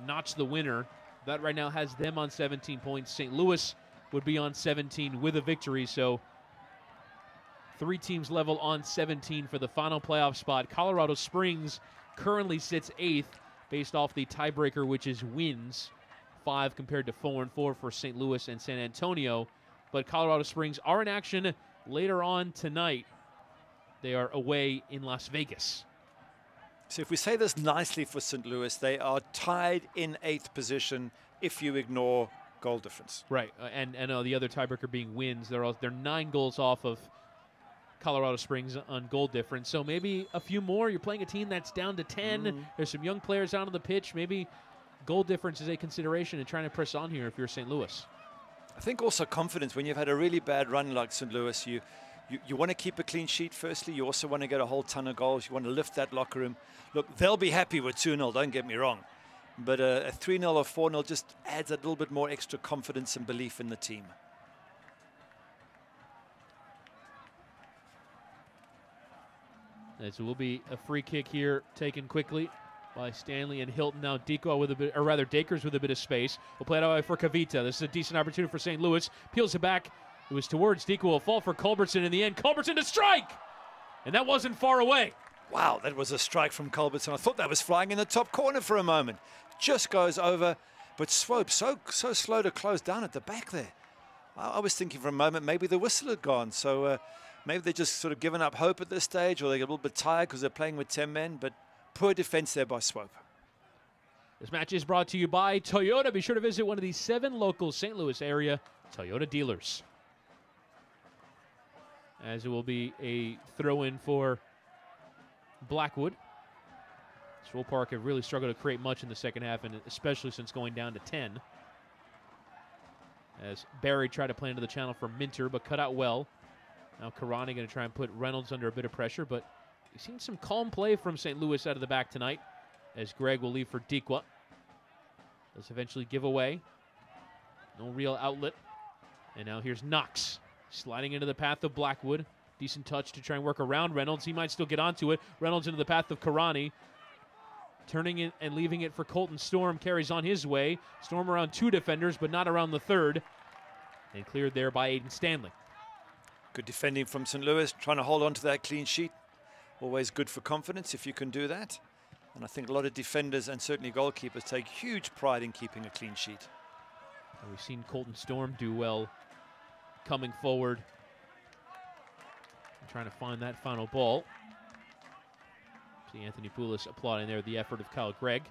notched the winner. That right now has them on 17 points. St. Louis would be on 17 with a victory, so 3 teams level on 17 for the final playoff spot. Colorado Springs currently sits 8th based off the tiebreaker, which is wins. 5 compared to 4-4 for St. Louis and San Antonio. But Colorado Springs are in action later on tonight. They are away in Las Vegas. So if we say this nicely for St. Louis, they are tied in 8th position if you ignore goal difference. Right, and the other tiebreaker being wins. They're 9 goals off of Colorado Springs on goal difference. So maybe a few more. You're playing a team that's down to 10. There's some young players out on the pitch. Maybe goal difference is a consideration in trying to press on here if you're St. Louis. I think also confidence. When you've had a really bad run like St. Louis, you want to keep a clean sheet firstly. You also want to get a whole ton of goals. You want to lift that locker room. Look, they'll be happy with 2-0, don't get me wrong. But a 3-0 or 4-0 just adds a little bit more extra confidence and belief in the team. As it will be a free kick here taken quickly by Stanley and Hilton. Now Dikwa with a bit, or rather Dakers with a bit of space. We'll play it out for Kavita. This is a decent opportunity for St. Louis. Peels it back. It was towards Dikwa. Will fall for Culbertson in the end. Culbertson to strike! And that wasn't far away. Wow, that was a strike from Culbertson. I thought that was flying in the top corner for a moment. Just goes over, but Swope so slow to close down at the back there. I was thinking for a moment maybe the whistle had gone. So maybe they're just sort of given up hope at this stage, or they get a little bit tired because they're playing with 10 men. But poor defense there by Swope. This match is brought to you by Toyota. Be sure to visit one of these 7 local St. Louis area Toyota dealers. As it will be a throw-in for Blackwood. Swope Park have really struggled to create much in the second half, and especially since going down to 10. As Barry tried to play into the channel for Minter, but cut out well. Now Karani going to try and put Reynolds under a bit of pressure, but We've seen some calm play from St. Louis out of the back tonight, as Greg will leave for Dikwa. Does eventually give away. No real outlet. And now here's Knox sliding into the path of Blackwood. Decent touch to try and work around Reynolds. He might still get onto it. Reynolds into the path of Karani. Turning it and leaving it for Colton Storm. Carries on his way. Storm around 2 defenders, but not around the 3rd. And cleared there by Aiden Stanley. Good defending from St. Louis, trying to hold on to that clean sheet. Always good for confidence if you can do that. And I think a lot of defenders and certainly goalkeepers take huge pride in keeping a clean sheet. And we've seen Colton Storm do well coming forward and trying to find that final ball. See Anthony Poulos applauding there the effort of Kyle Gregg.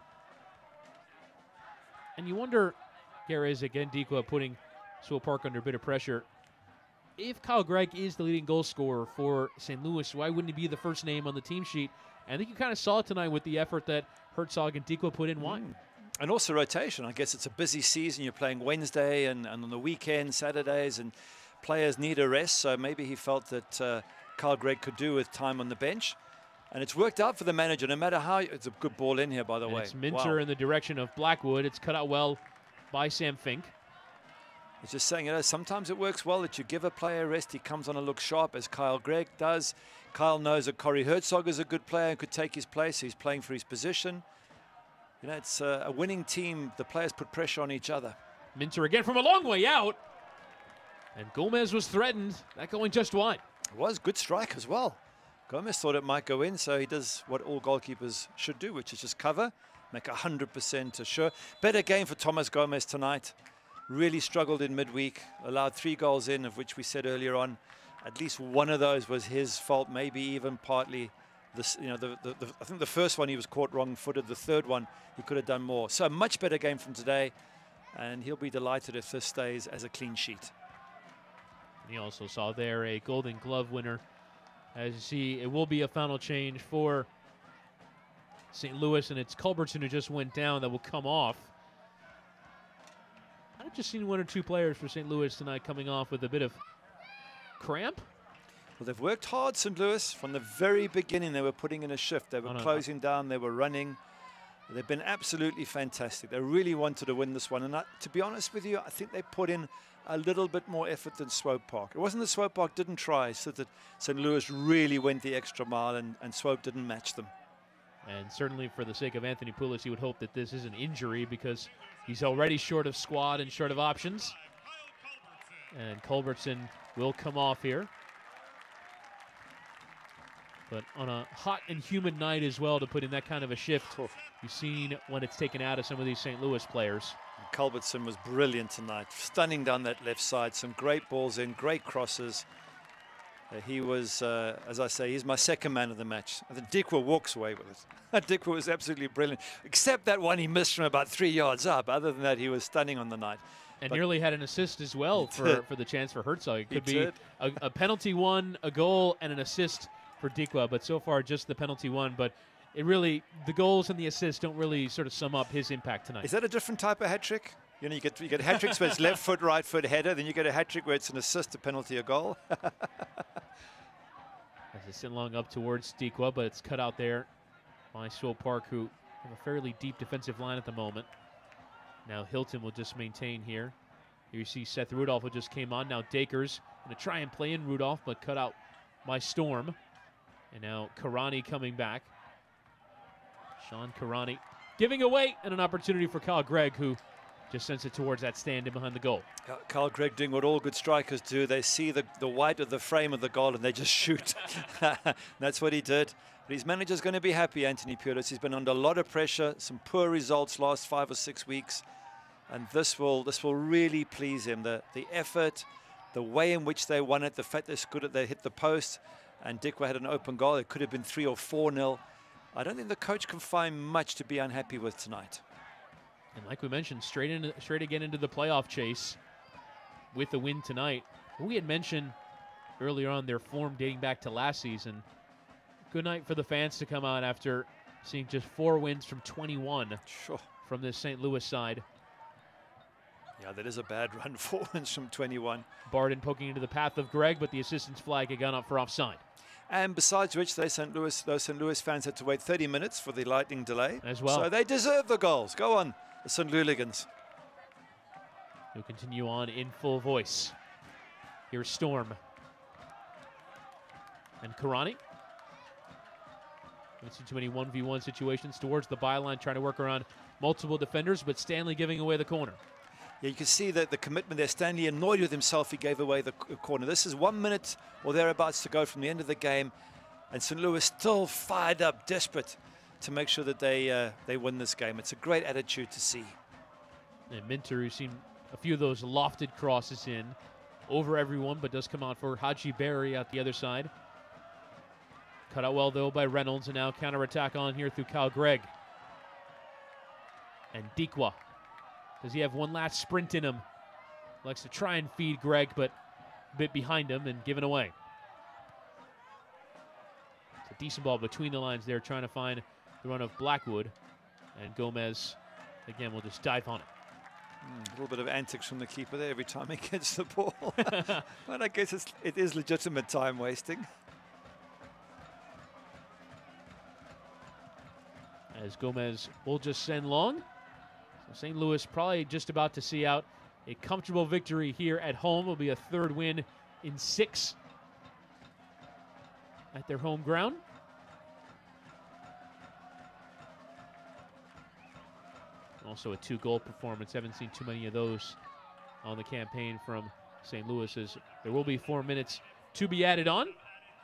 And you wonder, Gary, is again Dikwa putting Swope Park under a bit of pressure. If Kyle Gregg is the leading goal scorer for St. Louis, why wouldn't he be the first name on the team sheet? And I think you kind of saw it tonight with the effort that Herzog and Dikwa put in wide. And also rotation. I guess it's a busy season. You're playing Wednesday and on the weekend, Saturdays, and players need a rest. So maybe he felt that Kyle Gregg could do with time on the bench. And it's worked out for the manager, no matter how. It's a good ball in here, by the way. It's Minter in the direction of Blackwood. It's cut out well by Sam Fink. It's just saying, you know, sometimes it works well that you give a player a rest. He comes on and looks sharp, as Kyle Gregg does. Kyle knows that Corey Herzog is a good player and could take his place. He's playing for his position. You know, it's a winning team. The players put pressure on each other. Minter again from a long way out. And Gomez was threatened. That going just wide. It was good strike as well. Gomez thought it might go in, so he does what all goalkeepers should do, which is just cover, make 100% sure. Better game for Thomas Gomez tonight. Really struggled in midweek, allowed 3 goals in, of which we said earlier on, at least one of those was his fault, maybe even partly. This, you know, I think the first one he was caught wrong-footed. The third one he could have done more. So a much better game from today, and he'll be delighted if this stays as a clean sheet. And he also saw there a Golden Glove winner. As you see, it will be a final change for St. Louis, and it's Culbertson who just went down that will come off. I've just seen 1 or 2 players for St. Louis tonight coming off with a bit of cramp. Well, they've worked hard, St. Louis. From the very beginning, they were putting in a shift. They were closing down. They were running. They've been absolutely fantastic. They really wanted to win this one. And to be honest with you, I think they put in a little bit more effort than Swope Park. It wasn't that Swope Park didn't try, so that St. Louis really went the extra mile and Swope didn't match them. And certainly for the sake of Anthony Poulos, you would hope that this is an injury because he's already short of squad and short of options. And Culbertson will come off here. But on a hot and humid night as well, to put in that kind of a shift, you've seen when it's taken out of some of these St. Louis players. Culbertson was brilliant tonight, stunning down that left side. Some great balls in, great crosses. He was, as I say, he's my second man of the match. I think Dikwa walks away with it. Dikwa was absolutely brilliant, except that one he missed from about 3 yards up. Other than that, he was stunning on the night. And nearly had an assist as well for the chance for Herzog. It could be a penalty one, a goal, and an assist for Dikwa, but so far just the penalty one. But it really, the goals and the assists don't really sort of sum up his impact tonight. Is that a different type of hat trick? You know, you get hat tricks where it's left foot, right foot header, then you get a hat trick where it's an assist, a penalty, a goal. As it's sent long up towards Dikwa, but it's cut out there by Swope Park, who have a fairly deep defensive line at the moment. Now Hilton will just maintain here. Here you see Seth Rudolph, who just came on. Now Dakers going to try and play in Rudolph, but cut out by Storm. And now Karani coming back. Sean Karani giving away, and an opportunity for Kyle Gregg, who just sends it towards that stand in behind the goal. Kyle Gregg doing what all good strikers do. They see the white of the frame of the goal and they just shoot. That's what he did. But his manager's going to be happy, Anthony Poulos. He's been under a lot of pressure, some poor results last 5 or 6 weeks. And this will really please him. The effort, the way in which they won it, the fact they hit the post, and Dikwa had an open goal. It could have been 3 or 4-0. I don't think the coach can find much to be unhappy with tonight. And like we mentioned, straight again into the playoff chase with the win tonight. We had mentioned earlier on their form dating back to last season. Good night for the fans to come out after seeing just 4 wins from 21 from this St. Louis side. Yeah, that is a bad run, 4 wins from 21. Barden poking into the path of Gregg, but the assistant's flag had gone up for offside. And besides which, those St. Louis fans had to wait 30 minutes for the lightning delay. As well. So they deserve the goals. Go on, the St. Louligans. We'll continue on in full voice. Here's Storm. And Karani. Don't see too many 1v1 situations towards the byline, trying to work around multiple defenders, but Stanley giving away the corner. Yeah, you can see that the commitment there. Stanley annoyed with himself. He gave away the corner. This is 1 minute or thereabouts to go from the end of the game, and St. Louis still fired up, desperate to make sure that they win this game. It's a great attitude to see. And Minter, who's seen a few of those lofted crosses in over everyone, but does come out for Haji Berry at the other side. Cut out well, though, by Reynolds, and now counterattack on here through Kyle Gregg. And Dikwa. Does he have one last sprint in him? Likes to try and feed Gregg, but a bit behind him and given away. It's a decent ball between the lines there, trying to find the run of Blackwood. And Gomez, again, will just dive on it. A little bit of antics from the keeper there every time he gets the ball. But I guess it is legitimate time wasting. As Gomez will just send long. So St. Louis probably just about to see out a comfortable victory here at home. Will be a third win in 6 at their home ground. Also a 2-goal performance. Haven't seen too many of those on the campaign from St. Louis, as there will be 4 minutes to be added on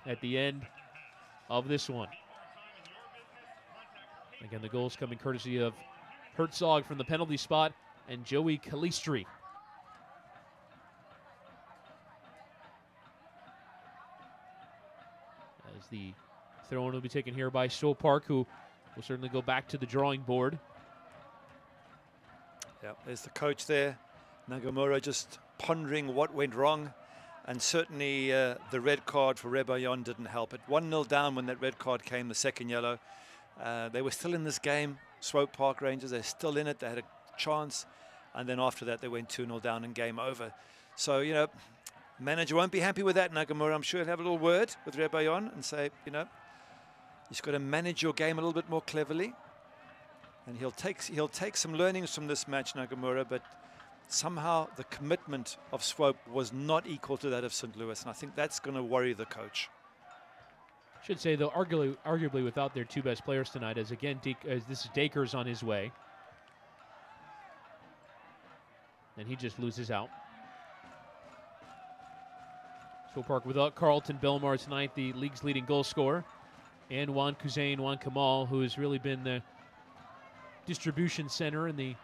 at the end of this one. Again, the goals coming courtesy of Herzog from the penalty spot and Joey Calistri. As the throw-in will be taken here by Swope Park, who will certainly go back to the drawing board. Yeah, there's the coach there. Nagamura just pondering what went wrong. And certainly the red card for Rebaillon didn't help it. 1-0 down when that red card came, the second yellow. They were still in this game, Swope Park Rangers. They're still in it. They had a chance. And then after that, they went 2-0 down and game over. So, you know, manager won't be happy with that, Nagamura. I'm sure he'll have a little word with Rebaillon and say, you know, you've got to manage your game a little bit more cleverly. And he'll take some learnings from this match, Nagamura, but somehow the commitment of Swope was not equal to that of St. Louis. And I think that's going to worry the coach. Should say, though, arguably without their 2 best players tonight, as again, this is Dakers on his way. And he just loses out. Swope Park without Carlton Belmar tonight, the league's leading goal scorer, and Juan Kamal, who has really been the distribution center in the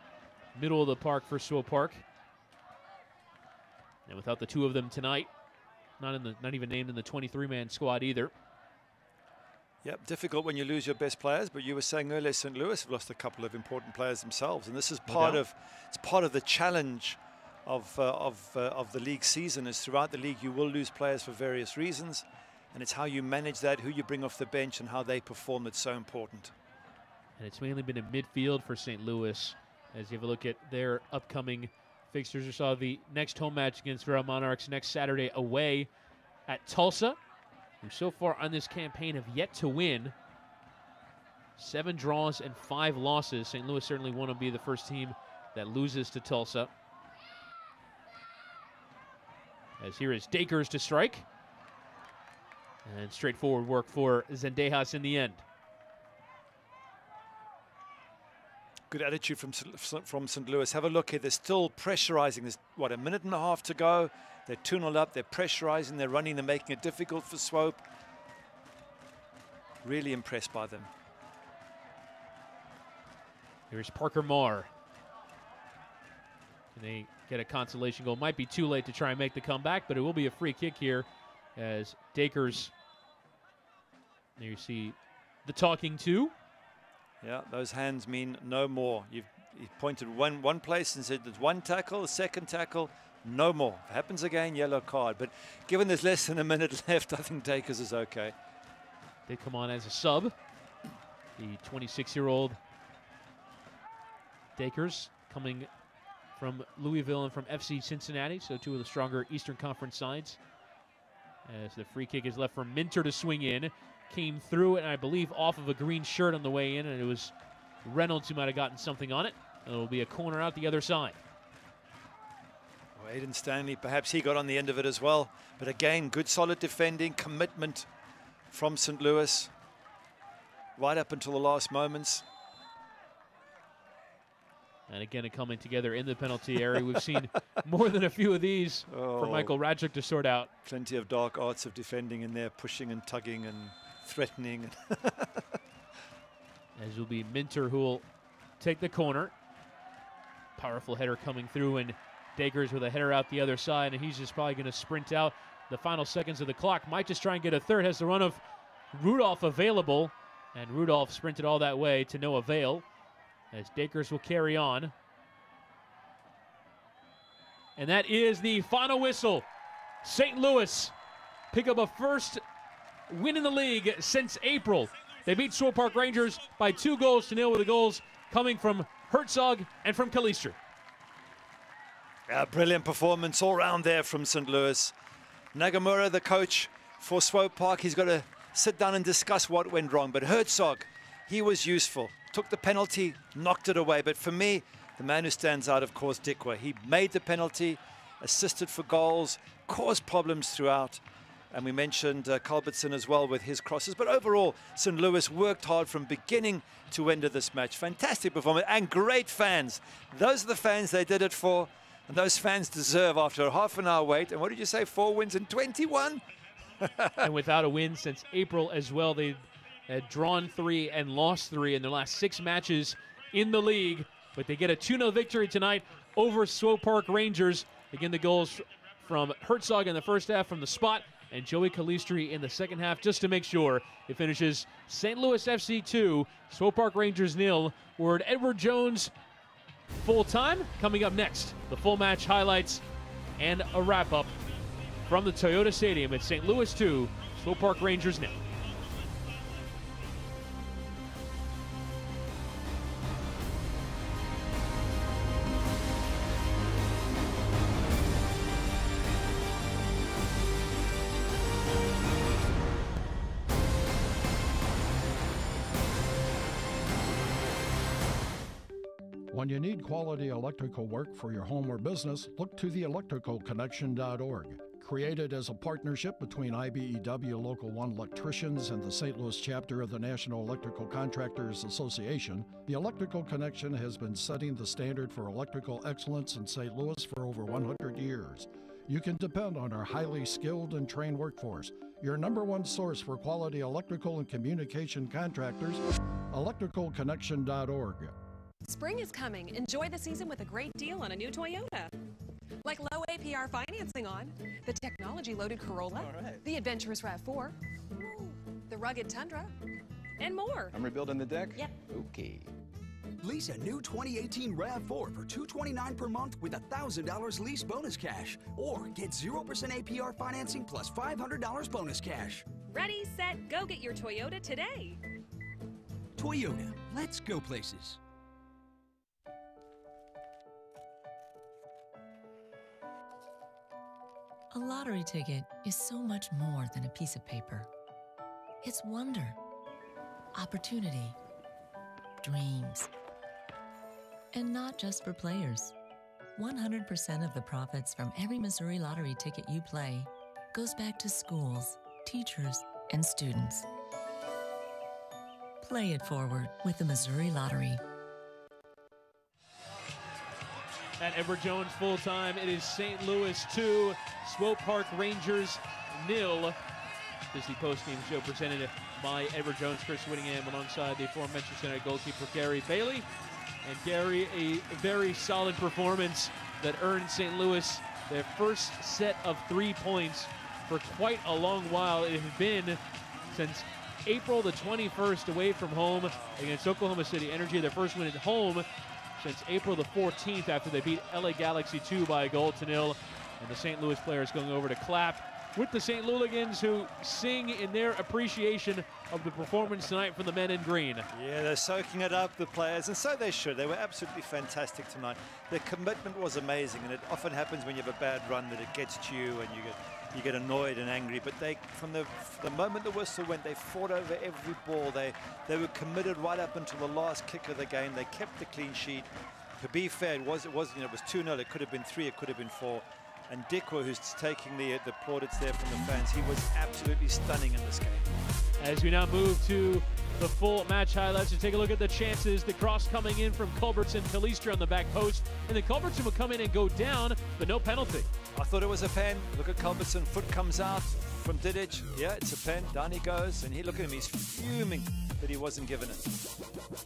middle of the park for Swope Park. And without the 2 of them tonight, not even named in the 23-man squad either. Yep, difficult when you lose your best players, but you were saying earlier St. Louis have lost a couple of important players themselves, and this is part of the challenge of the league season. Is throughout the league you will lose players for various reasons, and it's how you manage that, who you bring off the bench, and how they perform that's so important. And it's mainly been in midfield for St. Louis. As you have a look at their upcoming fixtures, you saw the next home match against Vera Monarchs next Saturday away at Tulsa, who so far on this campaign have yet to win. 7 draws and 5 losses. St. Louis certainly want to be the first team that loses to Tulsa. As here is Dakers to strike. And straightforward work for Zendejas in the end. Good attitude from St. Louis. Have a look here. They're still pressurizing. There's, what, a minute and a half to go. They're 2-0 up. They're pressurizing. They're running. They're making it difficult for Swope. Really impressed by them. Here's Parker Marr. Can they get a consolation goal? Might be too late to try and make the comeback, but it will be a free kick here as Dakers. There you see the talking to. Yeah, those hands mean no more. You've pointed one place and said there's 1 tackle, a 2nd tackle, no more. If it happens again, yellow card. But given there's less than a minute left, I think Dakers is okay. They come on as a sub. The 26-year-old Dakers coming from Louisville and from FC Cincinnati, so 2 of the stronger Eastern Conference sides As the free kick is left for Minter to swing in. Came through it, and I believe off of a green shirt on the way in, and it was Reynolds who might have gotten something on it. And it will be a corner out the other side. Oh, Aiden Stanley, perhaps he got on the end of it as well. But again, good solid defending, commitment from St. Louis. Right up until the last moments. And again, coming together in the penalty area. We've seen more than a few of these for Michael Radchuk to sort out. Plenty of dark arts of defending in there, pushing and tugging and threatening. As will be Minter who will take the corner. Powerful header coming through, and Dacres with a header out the other side, and he's just probably going to sprint out the final seconds of the clock. Might just try and get a third. Has the run of Rudolph available, and Rudolph sprinted all that way to no avail, as Dacres will carry on. And that is the final whistle. St. Louis pick up a first win in the league since April. They beat Swope Park Rangers by 2-0 with the goals coming from Herzog and from Calistri. A brilliant performance all round there from St. Louis. Nagamura, the coach for Swope Park, he's got to sit down and discuss what went wrong. But Herzog, he was useful. Took the penalty, knocked it away. But for me, the man who stands out, of course, Dikwa. He made the penalty, assisted for goals, caused problems throughout. And we mentioned Culbertson as well with his crosses. But overall, St. Louis worked hard from beginning to end of this match. Fantastic performance and great fans. Those are the fans they did it for. And those fans deserve, after a half-an-hour wait, and what did you say, 4 wins in 21? And without a win since April as well. They had drawn 3 and lost 3 in their last 6 matches in the league. But they get a 2-0 victory tonight over Swope Park Rangers. Again, the goals from Herzog in the first half from the spot, and Joey Calistri in the second half, just to make sure it finishes St. Louis FC 2, Swope Park Rangers 0. We're at Edward Jones full time. Coming up next, the full match highlights and a wrap-up from the Toyota Stadium at St. Louis 2, Swope Park Rangers 0. When you need quality electrical work for your home or business, look to theelectricalconnection.org. Created as a partnership between IBEW Local 1 electricians and the St. Louis chapter of the National Electrical Contractors Association, the Electrical Connection has been setting the standard for electrical excellence in St. Louis for over 100 years. You can depend on our highly skilled and trained workforce, your #1 source for quality electrical and communication contractors, electricalconnection.org. Spring is coming. Enjoy the season with a great deal on a new Toyota. Like low APR financing on the technology-loaded Corolla, the adventurous RAV4, the rugged Tundra, and more. I'm rebuilding the deck? Yep. Okay. Lease a new 2018 RAV4 for $229 per month with $1,000 lease bonus cash. Or get 0% APR financing plus $500 bonus cash. Ready, set, go get your Toyota today. Toyota, let's go places. A lottery ticket is so much more than a piece of paper. It's wonder, opportunity, dreams. And not just for players. 100% of the profits from every Missouri lottery ticket you play goes back to schools, teachers, and students. Play it forward with the Missouri Lottery. At Edward Jones full time, it is St. Louis 2, Swope Park Rangers 0. This is the post-game show presented by Edward Jones, Chris Whittingham, alongside the former Manchester United goalkeeper Gary Bailey. And Gary, a very solid performance that earned St. Louis their first set of 3 points for quite a long while. It had been since April the 21st away from home against Oklahoma City Energy, their first win at home since April the 14th after they beat LA Galaxy 2 by 1-0. And the St. Louis players going over to clap with the St. Louligans, who sing in their appreciation of the performance tonight from the men in green. Yeah, they're soaking it up, the players, and so they should. They were absolutely fantastic tonight. Their commitment was amazing, and it often happens when you have a bad run that it gets to you and you get you get annoyed and angry. But they, from the moment the whistle went, they fought over every ball. They were committed right up until the last kick of the game. They kept the clean sheet. To be fair, it was 2-0. It could have been 3. It could have been 4. And Dikwa, who's taking the plaudits there from the fans, he was absolutely stunning in this game. As we now move to the full match highlights, to take a look at the chances. The cross coming in from Culbertson, Calistri on the back post, and then Culbertson will come in and go down, but no penalty. I thought it was a pen. Look at Culbertson, foot comes out from Didic. Yeah, it's a pen. Down he goes, and look at him, he's fuming that he wasn't given it.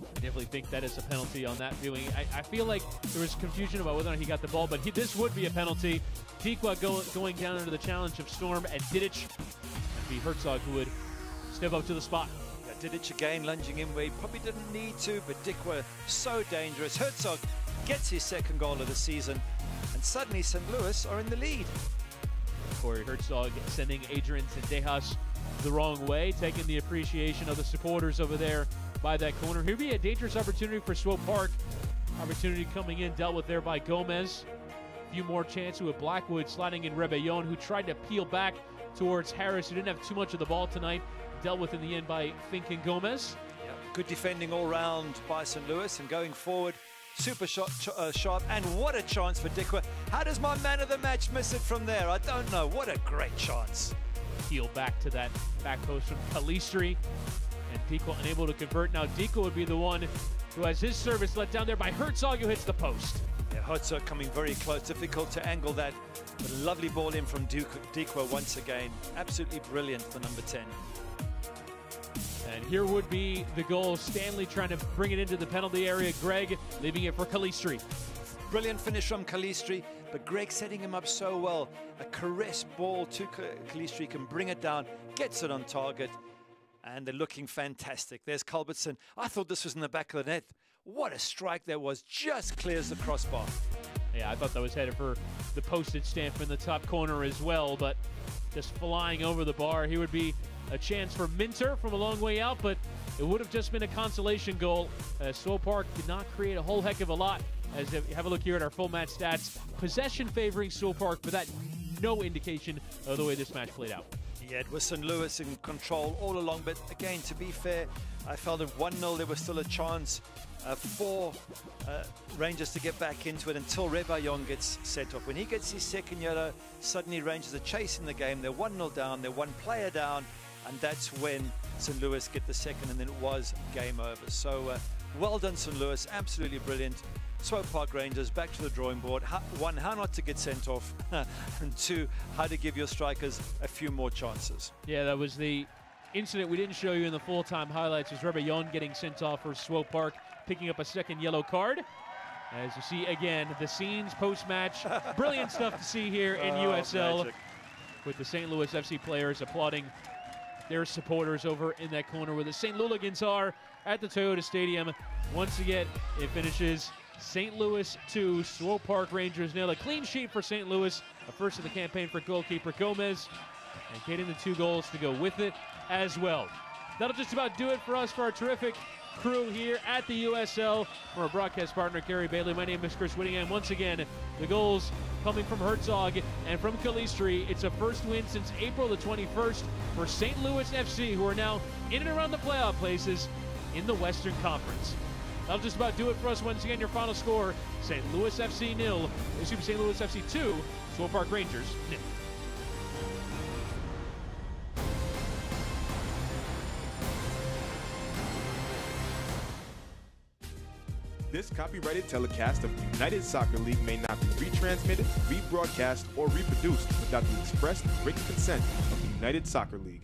I definitely think that is a penalty on that viewing. I feel like there was confusion about whether or not he got the ball, but this would be a penalty. Dikwa going down under the challenge of Storm and Didic. That'd be Herzog who would step up to the spot. Yeah, Didic again lunging in where he probably didn't need to, but Dikwa so dangerous. Herzog gets his second goal of the season, and suddenly St. Louis are in the lead. Corey Herzog sending Adrian Sendejas the wrong way, taking the appreciation of the supporters over there by that corner. Here'd be a dangerous opportunity for Swope Park. Opportunity coming in, dealt with there by Gomez. A few more chances with Blackwood sliding in Rebellon, who tried to peel back towards Harris, who didn't have too much of the ball tonight. Dealt with in the end by Fink and Gomez. Yeah, good defending all round by St. Louis, and going forward, super sharp, and what a chance for Dikwa. How does my man of the match miss it from there? I don't know. What a great chance. Peel back to that back post from Calistri, and Dikwa unable to convert. Now Dikwa would be the one who has his service let down there by Herzog, who hits the post. Yeah, Herzog coming very close, difficult to angle that. But a lovely ball in from Dikwa once again. Absolutely brilliant for number 10. And here would be the goal. Stanley trying to bring it into the penalty area. Greg leaving it for Calistri. Brilliant finish from Calistri, but Greg setting him up so well. A caress ball to Calistri, can bring it down, gets it on target, and they're looking fantastic. There's Culbertson. I thought this was in the back of the net. What a strike there was, just clears the crossbar. Yeah, I thought that was headed for the postage stamp in the top corner as well, but just flying over the bar. Here would be a chance for Minter from a long way out, but it would have just been a consolation goal. Swope Park did not create a whole heck of a lot. As you have a look here at our full match stats, possession favoring Swope Park, but that no indication of the way this match played out. Yeah, it was St. Louis in control all along, but again, to be fair, I felt at 1-0 there was still a chance for Rangers to get back into it until Rebellon gets set off. When he gets his second yellow, suddenly Rangers are chasing the game. They're 1-0 down, they're one player down, and that's when St. Louis get the second, and then it was game over. So well done, St. Louis, absolutely brilliant. Swope Park Rangers back to the drawing board. One, how not to get sent off, and two, how to give your strikers a few more chances. Yeah, that was the incident we didn't show you in the full-time highlights, was Rebellon getting sent off for Swope Park, picking up a second yellow card. As you see again, the scenes post-match, brilliant stuff to see here in USL, magic. With the St. Louis FC players applauding their supporters over in that corner where the St. Louligans are at the Toyota Stadium. Once again, it finishes St. Louis 2, Swope Park Rangers nil. A clean sheet for St. Louis, a first of the campaign for goalkeeper Gomez, and getting the 2 goals to go with it as well. That'll just about do it for us, for our terrific crew here at the USL. For our broadcast partner, Gary Bailey, my name is Chris Whittingham. Once again, the goals coming from Herzog and from Calistri. It's a first win since April the 21st for St. Louis FC, who are now in and around the playoff places in the Western Conference. That'll just about do it for us. Once again, your final score, St. Louis FC 0, St. Louis FC 2, Swope Park Rangers 0. This copyrighted telecast of the United Soccer League may not be retransmitted, rebroadcast, or reproduced without the express written consent of the United Soccer League.